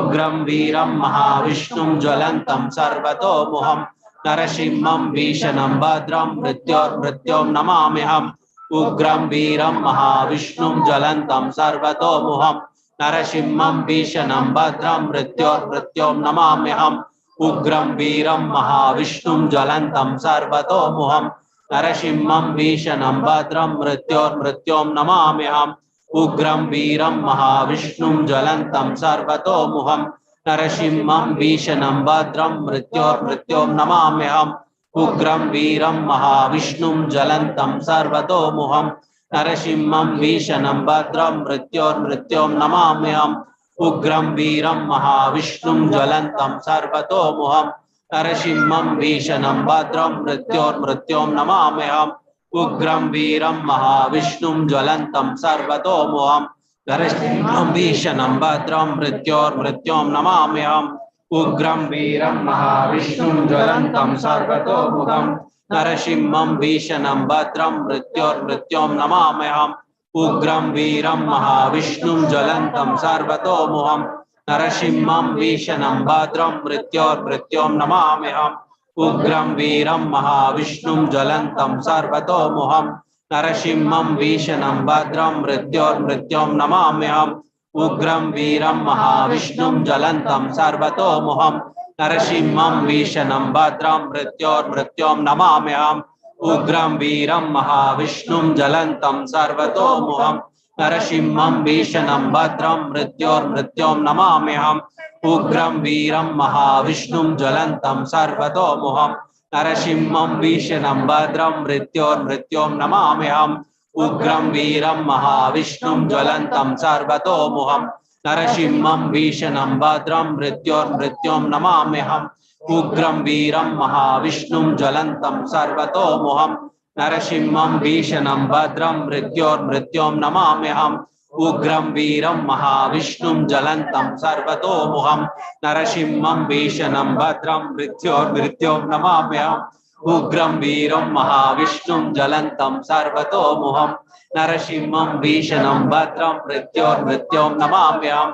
उग्रं वीरं महाविष्णुं ज्वलन्तं सर्वतोमुखं नरसिंहं भीषणं भद्रं मृत्योर्मृत्यों नमाम्यहम् उग्रं वीरं महाविष्णुं ज्वलन्तं सर्वतोमुखं नरसिंहं भीषणं भद्रं मृत्योर्मृत्यों नमाम्यहम् उग्रं वीरं महाविष्णुं ज्वलन्तं सर्वतोमुखं नरसिंहं भीषणं भद्रं मृत्योर्मृत्यों नमाम्यहम् उग्रं वीरं महाविष्णुं ज्वलन्तं सर्वतोमुखं नरसिंहं भीषणं भद्रं मृत्योर्मृत्यों नमाम्यहम् उग्रं वीरं महाविष्णुं ज्वलन्तं सर्वतोमुखं नरसिंहं भीषणं भद्रं मृत्योर्मृत्यों नमाम्यहम् उग्रं वीरं महाविष्णुं ज्वलन्तं सर्वतोमुखं नरसिंहं भीषणं भद्रं मृत्योर्मृत्यों नमाम्यहम् उग्रं वीरं महाविष्णुं ज्वलन्तं सर्वतोमुखं नरसिंहं भीषणं भद्रं मृत्योर्मृत्यों नमाम्यहम् उग्रं वीरं महाविष्णुं ज्वलन्तं सर्वतोमुखं नरसिंहं भीषणं भद्रं मृत्योर्मृत्यों नमाम्यहम् उग्रं वीरं महाविष्णुं ज्वलन्तं सर्वतोमुखं नरसिंहं भीषणं भद्रं मृत्योर्मृत्यों नमाम्यहम् उग्रं वीरं महाविष्णुं ज्वलन्तं सर्वतोमुखं नरसिंहं भीषणं भद्रं मृत्योर्मृत्यों नमाम्यहम् उग्रं वीरं महाविष्णुं ज्वलन्तं सर्वतोमुखं नरसिंहं भीषणं भद्रं मृत्योर्मृत्यों नमाम्यहम् उग्रं वीरं महाविष्णुं ज्वलन्तं सर्वतोमुखं नरसिंहं भीषणं भद्रं मृत्योर्मृत्यों नमाम्यहम् उग्रं वीरं महाविष्णुं ज्वलन्तं सर्वतोमुखं नरसिंहं भीषणं भद्रं मृत्योर्मृत्यों नमाम्यहम् उग्रं वीरं महाविष्णुं ज्वलन्तं सर्वतोमुखं नरसिंहं भीषणं भद्रं मृत्योर्मृत्यों नमाम्यहम् उग्रं वीरं महाविष्णुं ज्वलन्तं सर्वतोमुखं नरसिंहं भीषणं भद्रं मृत्योर्मृत्यों नमाम्यहम् उग्रं वीरं महाविष्णुं ज्वलन्तं सर्वतोमुखं नरसिंहं भीषणं भद्रं मृत्योर्मृत्यों नमाम्यहम् उग्रं वीरं महाविष्णुं ज्वलन्तं सर्वतोमुखं नरसिंहं भीषणं भद्रं मृत्योर्मृत्यों नमाम्यहम्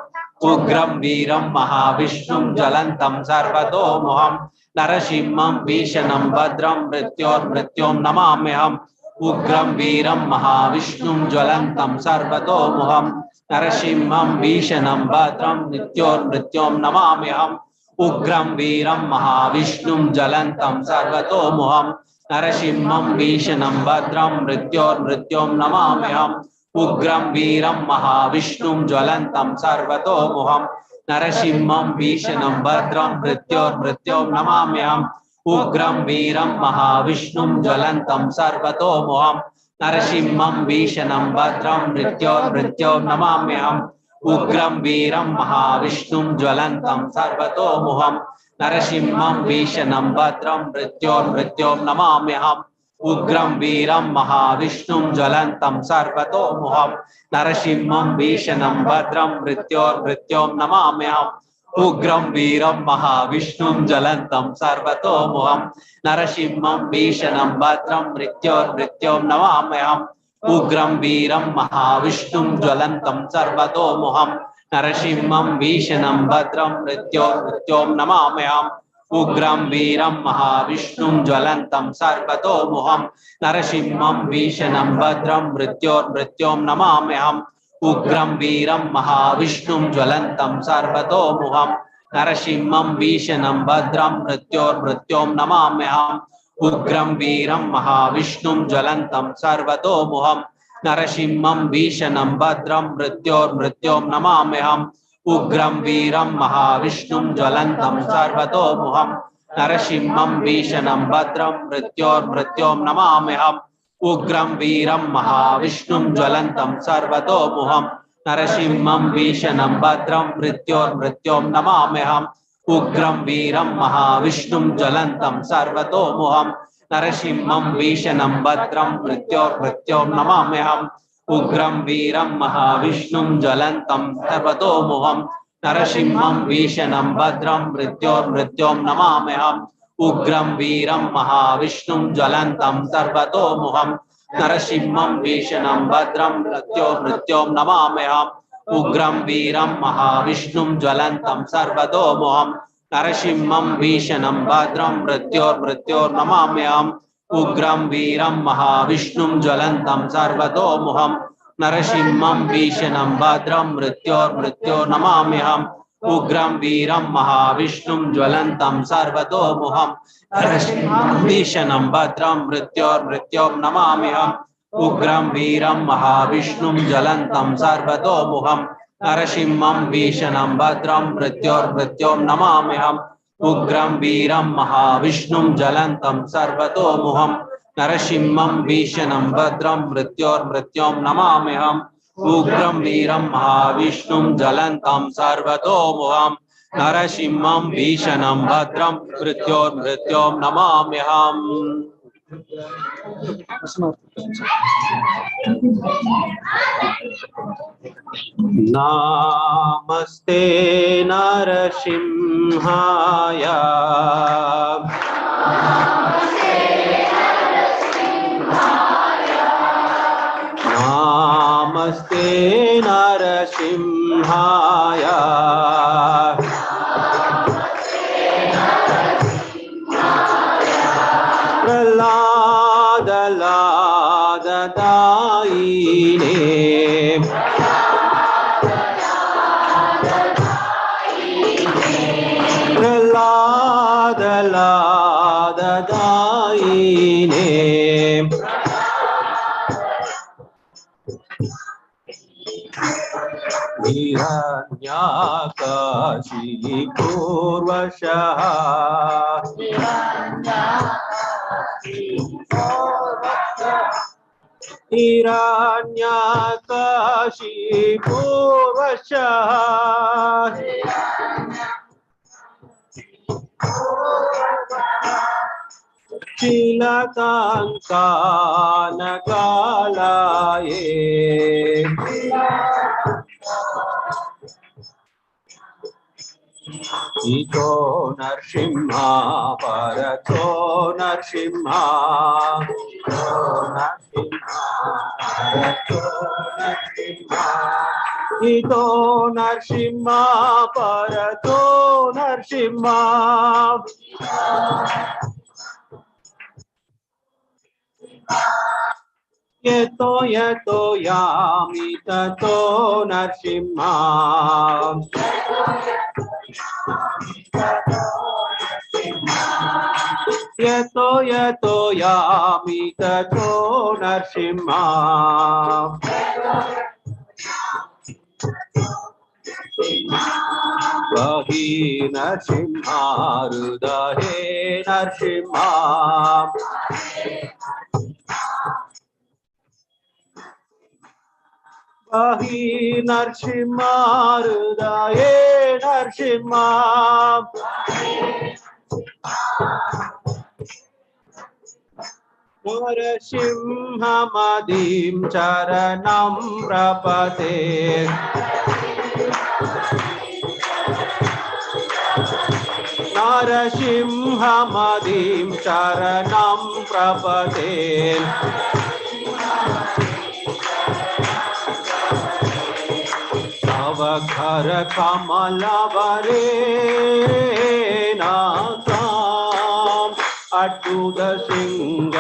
उग्रं वीरं महाविष्णुं ज्वलन्तं सर्वतोमुखं नरसिंहं भीषणं भद्रं मृत्योर्मृत्यों नमाम्यहम् उग्रं वीरं महाविष्णुं ज्वलन्तं सर्वतोमुखं नरसिंहं भीषणं भद्रं मृत्योर्मृत्यों नमाम्यहम् उग्रं वीरं महाविष्णुं ज्वलन्तं सर्वतोमुखं नरसिंहं भीषणं भद्रं मृत्योर्मृत्यों नमाम्यहम् उग्रं वीरं महाविष्णुं ज्वलन्तं सर्वतोमुखं नरसिंहं भीषणं भद्रं मृत्योर्मृत्यों नमाम्यहम् उग्रं वीरं महाविष्णुं ज्वलन्तं सर्वतोमुखं नरसिंहं भीषणं भद्रं मृत्योर्मृत्यों नमाम्यहम् उग्रं वीरं महाविष्णुं ज्वलन्तं सर्वतोमुखं नरसिंहं भीषणं भद्रं मृत्योर्मृत्यों नमाम्यहम् उग्रं वीरं महाविष्णुं ज्वलन्तं सर्वतोमुखं नरसिंहं भीषणं भद्रं मृत्योर्मृत्यों नमाम्यहम् उग्रं वीरं महाविष्णुं ज्वलन्तं सर्वतोमुखं नरसिंहं भीषणं भद्रं मृत्योर्मृत्यों नमाम्यहम् उग्रं वीरं महाविष्णुं ज्वलन्तं सर्वतोमुखं नरसिंहं भीषणं भद्रं मृत्योर्मृत्यों नमाम्यहम् उग्रं वीरं महाविष्णुं ज्वलन्तं सर्वतोमुखं नरसिंहं भीषणं भद्रं मृत्योर्मृत्यों नमाम्यहम् उग्रं वीरं महाविष्णुं ज्वलन्तं सर्वतोमुखं नरसिंहं भीषणं भद्रं मृत्योर्मृत्यों नमाम्यहम् उग्रं वीरं महाविष्णुं ज्वलन्तं सर्वतोमुखं नरसिंहं भीषणं भद्रं मृत्योर्मृत्यों नमाम्यहम् उग्रं वीरं महाविष्णुं ज्वलन्तं सर्वतोमुखं नरसिंहं भीषणं भद्रं मृत्योर्मृत्यों नमाम्यहम् उग्रं वीरं महाविष्णुं ज्वलन्तं सर्वतोमुखं नरसिंहं भीषणं भद्रं मृत्योर्मृत्यों नमाम्यहम् उग्रं वीरं महाविष्णुं ज्वलन्तं सर्वतोमुखं नरसिंहं भीषणं भद्रं मृत्योर्मृत्यों नमाम्यहम् उग्रं वीरं महाविष्णुं ज्वलन्तं सर्वतोमुखं नरसिंहं भीषणं भद्रं मृत्योर्मृत्यों नमाम्यहम् उग्रं वीरं महाविष्णुं ज्वलन्तं सर्वतोमुखं नरसिंहं भीषणं भद्रं मृत्योर्मृत्यों नमाम्यहम् उग्रं वीरं महाविष्णुं ज्वलन्तं सर्वतोमुखं नरसिंहं भीषणं भद्रं मृत्योर्मृत्यों नमाम्यहम् उग्रं वीरं महाविष्णुं ज्वलन्तं सर्वतोमुखं नरसिंहं भीषणं भद्रं मृत्योर्मृत्यों नमाम्यहम् उग्रं वीरं महाविष्णुं ज्वलन्तं सर्वतोमुखं नरसिंहं भीषणं भद्रं मृत्योर्मृत्यों नमाम्यहम् उग्रं वीरं महाविष्णुं ज्वलन्तं सर्वतोमुखं नरसिंहं भीषणं भद्रं मृत्योर्मृत्यों नमाम्यहम् उग्रं वीरं महाविष्णुं ज्वलन्तं सर्वतोमुखं नरसिंहं भीषणं भद्रं मृत्योर्मृत्यों नमाम्यहम् उग्रं वीरं महाविष्णुं ज्वलन्तं सर्वतोमुखं नरसिंहं भीषणं भद्रं मृत्योर्मृत्यों नमाम्यहम् नमस्ते नरसिंहाय नमस्ते नरसिंहाय प्रह्लादलाददायिने प्रह्लादलाददायिने हिरण्याकाशिपूर्वशः हिरण्याकाशिपूर्वशः शीलकाङ्कानकालाये इतो नरसिंहा परतो नरसिंहा इतो नरसिंहा परतो नरसिंहा इतो नरसिंहा परतो नरसिंहा यतो यतो यामि ततो नरसिंहा यतो यतो यामि ततो नरसिंहा वही नरसिंहा हृदये नरसिंहा वही नरसिंहा हृदये नरसिंहा नरसिंहमदिं चरणं प्रपते नरसिंहमदिं शरणं प्रपते तव कर कमलवरे नाथाम् अच्युत सिंगाम्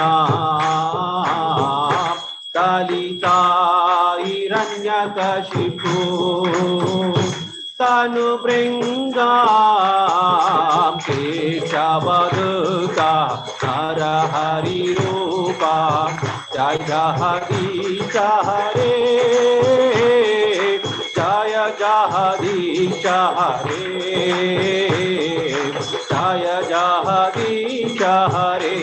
दलिता हिरण्यकशिपु तनु भृंगाम् केशवदूता नरहरि रूपा जय जगदीश हरे जय जगदीश हरे जय जगदीश हरे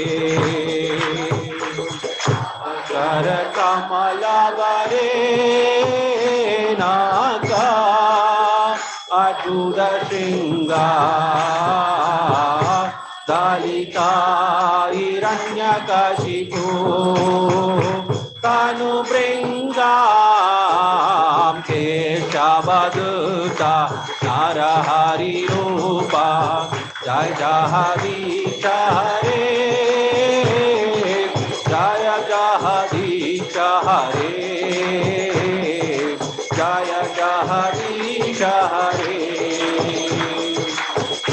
कर कमलवरे नागा अच्युत सिंगाम् दलिता हिरण्यकशिपु तनु भृंगाम् केशवदूता नरहरि रूपा जय जगदीश हरे जय जगदीश हरे जय जगदीश हरे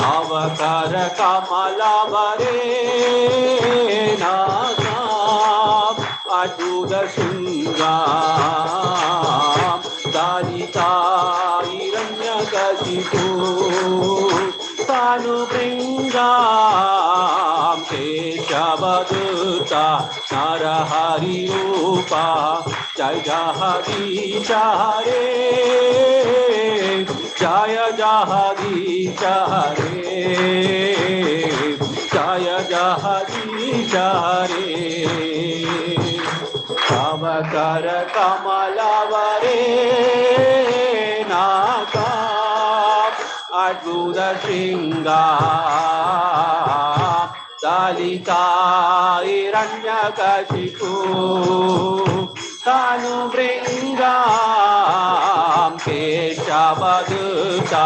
अवकर कमलवरे नाथाम् अच्युत सिंगाम् दलिता हिरण्यकशिपु तनु भृंगाम् केशवदूता नरहरि रूपा जय जगदीश हरे जय जगदीश हरे जय जगदीश हरे तव कर कमलवरे नाथाम् अच्युत सिंगाम् दलिता हिरण्यकशिपु तनु भृंगाम् केशवदूता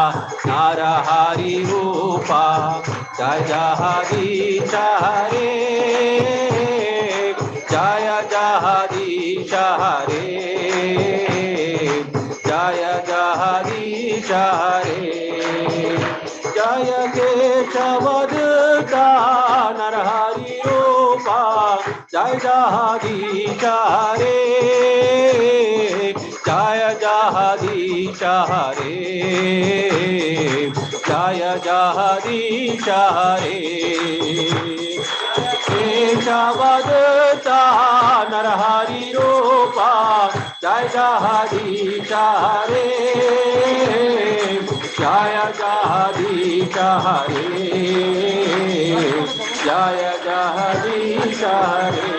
नरहरि रूपा जय जगदीश हरे जय जगदीश हरे जय जगदीश हरे जय केशवदूता नरहरि रूपा जय जगदीश हरे जय जगदीश हरे जय जगदीश हरे केशवदूता नरहरि रूपा जय जगदीश हरे जय जगदीश हरे जय जगदीश हरे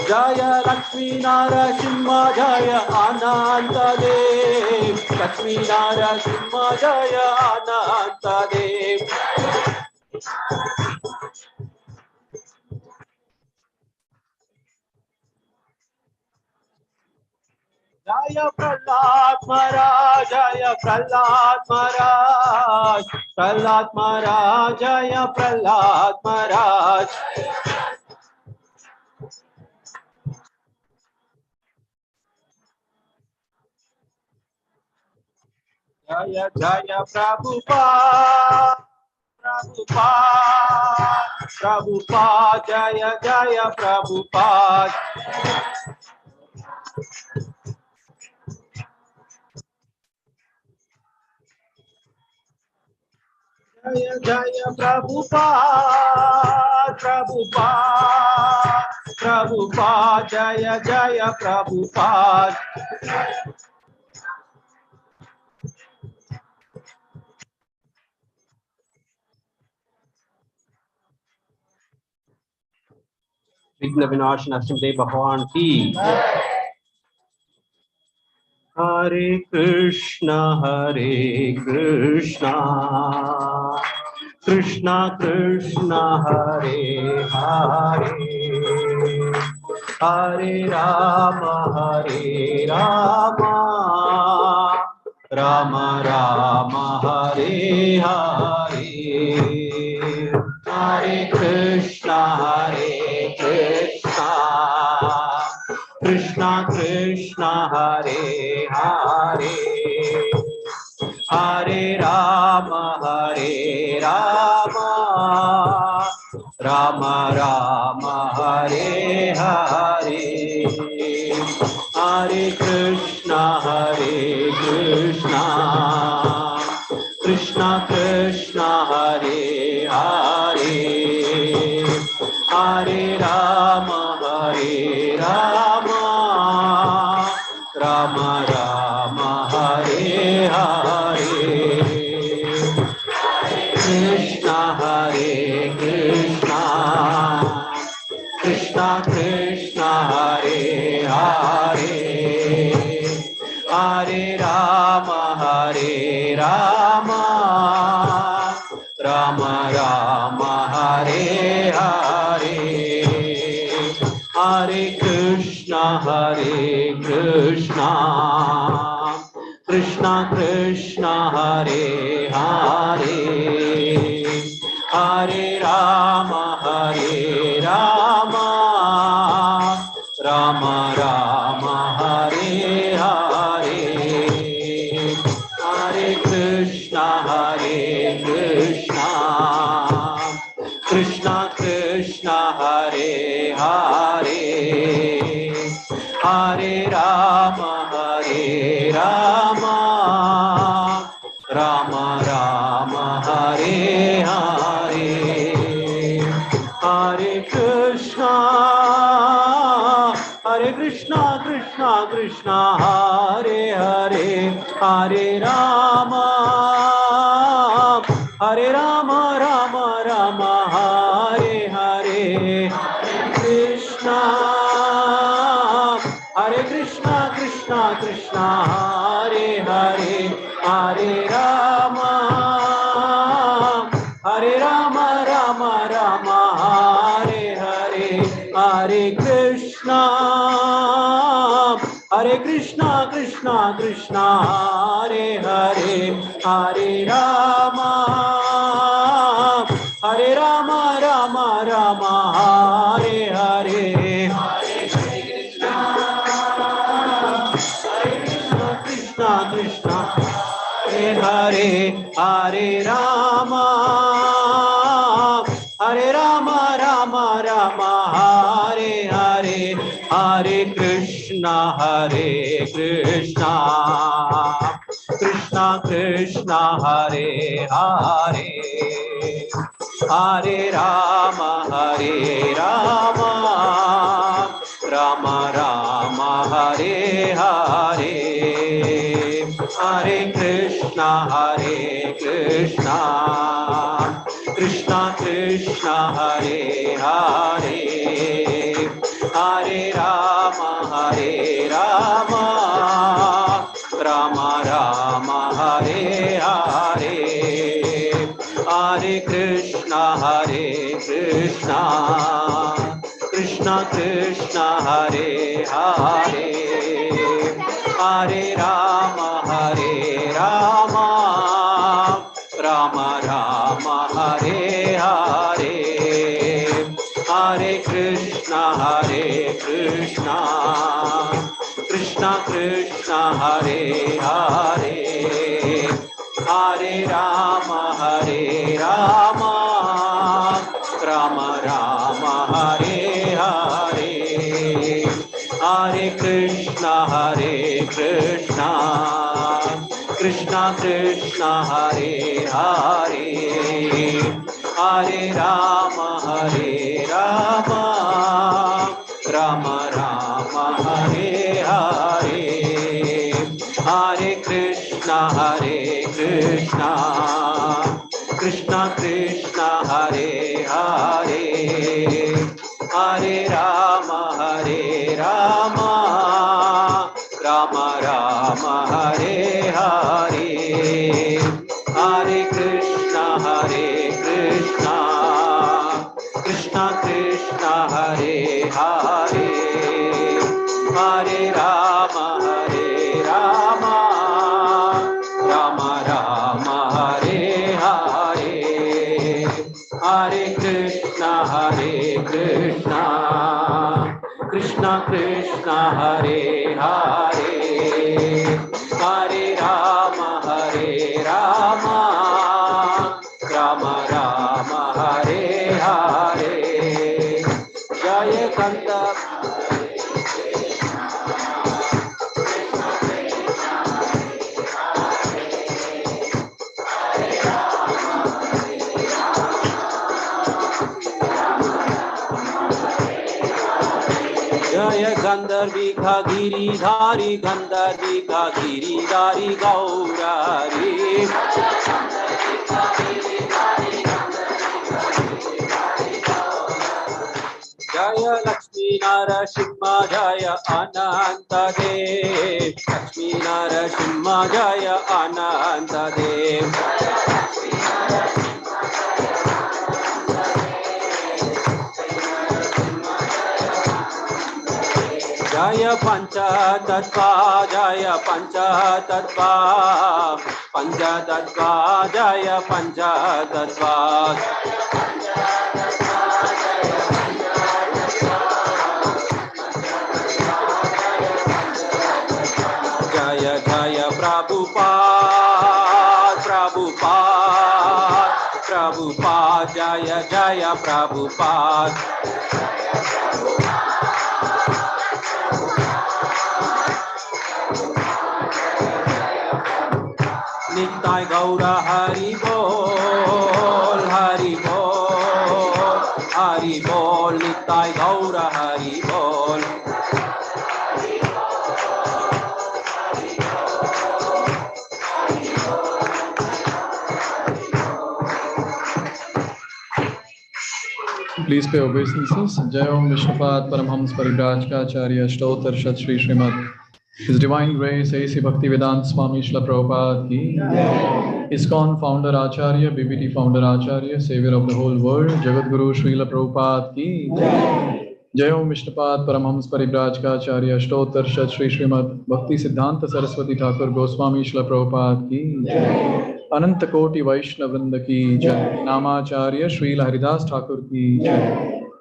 जय लक्ष्मी नरसिंह जय अनंत देव लक्ष्मी नरसिंह जय अनंत देव जय प्रहलाद महाराज जय प्रहलाद महाराज प्रहलाद महाराज जय प्रहलाद महाराज Jaya Jaya Prabhupada, Prabhupada, Prabhupada, Jaya Jaya Prabhupada. Jaya Jaya Prabhupada, Prabhupada, Prabhupada, Jaya Jaya Prabhupada. Vigna Vinashana Narasimha Bhagwan ki. Hare Krishna, Krishna Krishna, Hare Hare, Hare Rama, Rama Rama, Hare Hare. Hare Krishna, Krishna Krishna, Hare Hare, Hare Rama, Rama Rama, Hare Hare. Hare Krishna, Krishna Krishna, Hare Hare, Hare Rama, Rama Rama, Hare Hare. Krishna, Krishna Krishna, Hare Hare, Hare Rama, Rama Rama, Hare Hare. Hare Krishna, Krishna Krishna, Hare Hare, Hare Rama, Rama Rama, Hare Hare. Hare Krishna, Krishna Krishna, Hare Hare, Hare Rama, Rama Rama, Hare Hare. Hare Krishna, Krishna Krishna, Hare Hare, Hare Rama, Rama Rama, Hare Hare. Krishna, Krishna Krishna, Hare Hare, Hare Rama, Rama Rama, Hare Hare. Hare Krishna, Krishna Krishna, Hare Hare, Hare Rama, Rama Rama, Hare Hare. Krishna Krishna, Hare Hare, Hare Rama, Rama Rama, Hare Hare. Hare Krishna, Krishna Krishna, Hare Hare, Hare Rama, Rama Rama, Hare Hare. Hare Krishna, Krishna Krishna, Hare Hare, Hare Rama, Rama Rama, Hare Hare. Hare Krishna, Krishna Krishna, Hare Hare, Hare Rama, Rama Rama, Hare Hare. Hare Krishna, Krishna Krishna, Hare Hare, Hare Rama, Hare Rama, Rama Rama, Hare Hare, Hare Krishna, Krishna Krishna, Hare Hare, Hare Rama, Rama Rama, Hare Hare, Hare Krishna, Krishna Krishna, Hare Hare, Hare Rama, Rama Rama, Hare Hare, Hare Krishna, Krishna Krishna, Hare Hare, Hare Rama, Rama Rama, Hare Hare, Hare Krishna, Krishna Krishna, Hare Hare, Hare Rama, Rama Rama, Hare Hare, Jaya Kanta. Jaya Gandharvika Giridhari, Gandharvika Giridhari Gaurari, Jaya Lakshmi Narasimha, Jaya Ananta Dev, Lakshmi Narasimha, Jaya Ananta Dev, Jaya Pancha Tattva, Jaya Pancha Tattva, Pancha Tattva, Jaya Pancha Tattva, Jaya Jaya Prabhupada, Prabhupada, Prabhupada, Jaya Jaya Prabhupada, Nittai Gaura Hari Bol, Hari Bol, Hari Bol, Nittai Gaura Hari Bol. Please pay obeisances. Jai Om Vishnupad Paramhams Parivrajkacharya Ashtotar Shat Shri Srimad His Divine Grace A.C. Bhaktivedanta Swami Srila Prabhupada ki ISKCON founder Acharya, BBT founder Acharya, savior of the whole world, Jagat Guru Srila Prabhupada ki Jai Om Vishnupad Paramhams Parivrajkacharya Ashtotar Shat Shri Srimad Bhakti Siddhanta Saraswati Thakur Goswami Srila Prabhupada ki अनंत कोटि वैष्णव वृंद की जय। नामाचार्य श्रील हरिदास ठाकुर की जय।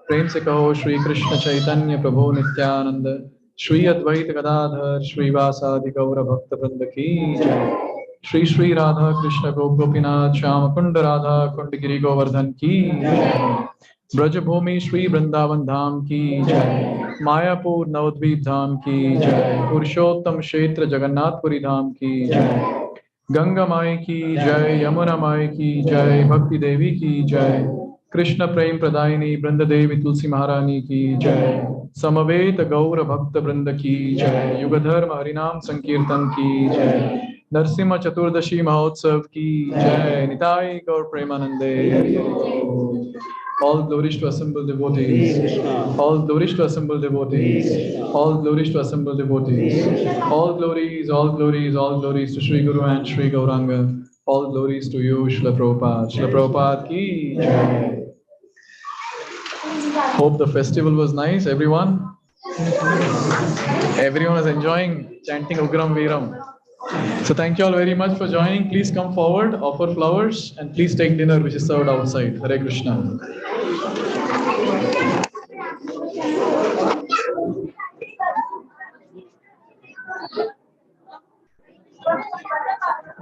प्रेम से कहो श्री कृष्ण चैतन्य प्रभु नित्यानंद, श्री अद्वैत गदाधर श्रीवासादि गौर भक्त वृंद की जय। श्री श्री राधा कृष्ण गोपीनाथ श्याम कुंड राधा कुंड गिरि गोवर्धन की जय। ब्रजभूमि श्री वृंदावन धाम की जय। मायापुर नवद्वीप धाम की जय। पुरुषोत्तम क्षेत्र जगन्नाथपुरी धाम की जय। गंगा माई की जय, यमुना माई की जय, भक्ति देवी की जय, कृष्ण प्रेम प्रदायिनी वृंद देवी तुलसी महारानी की जय, समवेत गौर भक्त वृंद की जय, युग धर्म हरिनाम संकीर्तन की जय, नरसिंह चतुर्दशी महोत्सव की जय, निताई गौर प्रेमानंदे। All glories to assemble devotees. All glories to assemble devotees. All glories to assemble devotees. All glories, all glories, all glories to Sri Guru and Sri Gauranga. All glories to you, Srila Prabhupada. Srila Prabhupada ki jai. Hope the festival was nice, everyone. Everyone is enjoying chanting Ugram Veeram. So thank you all very much for joining. Please come forward, offer flowers, and please take dinner which is served outside. Hare Krishna.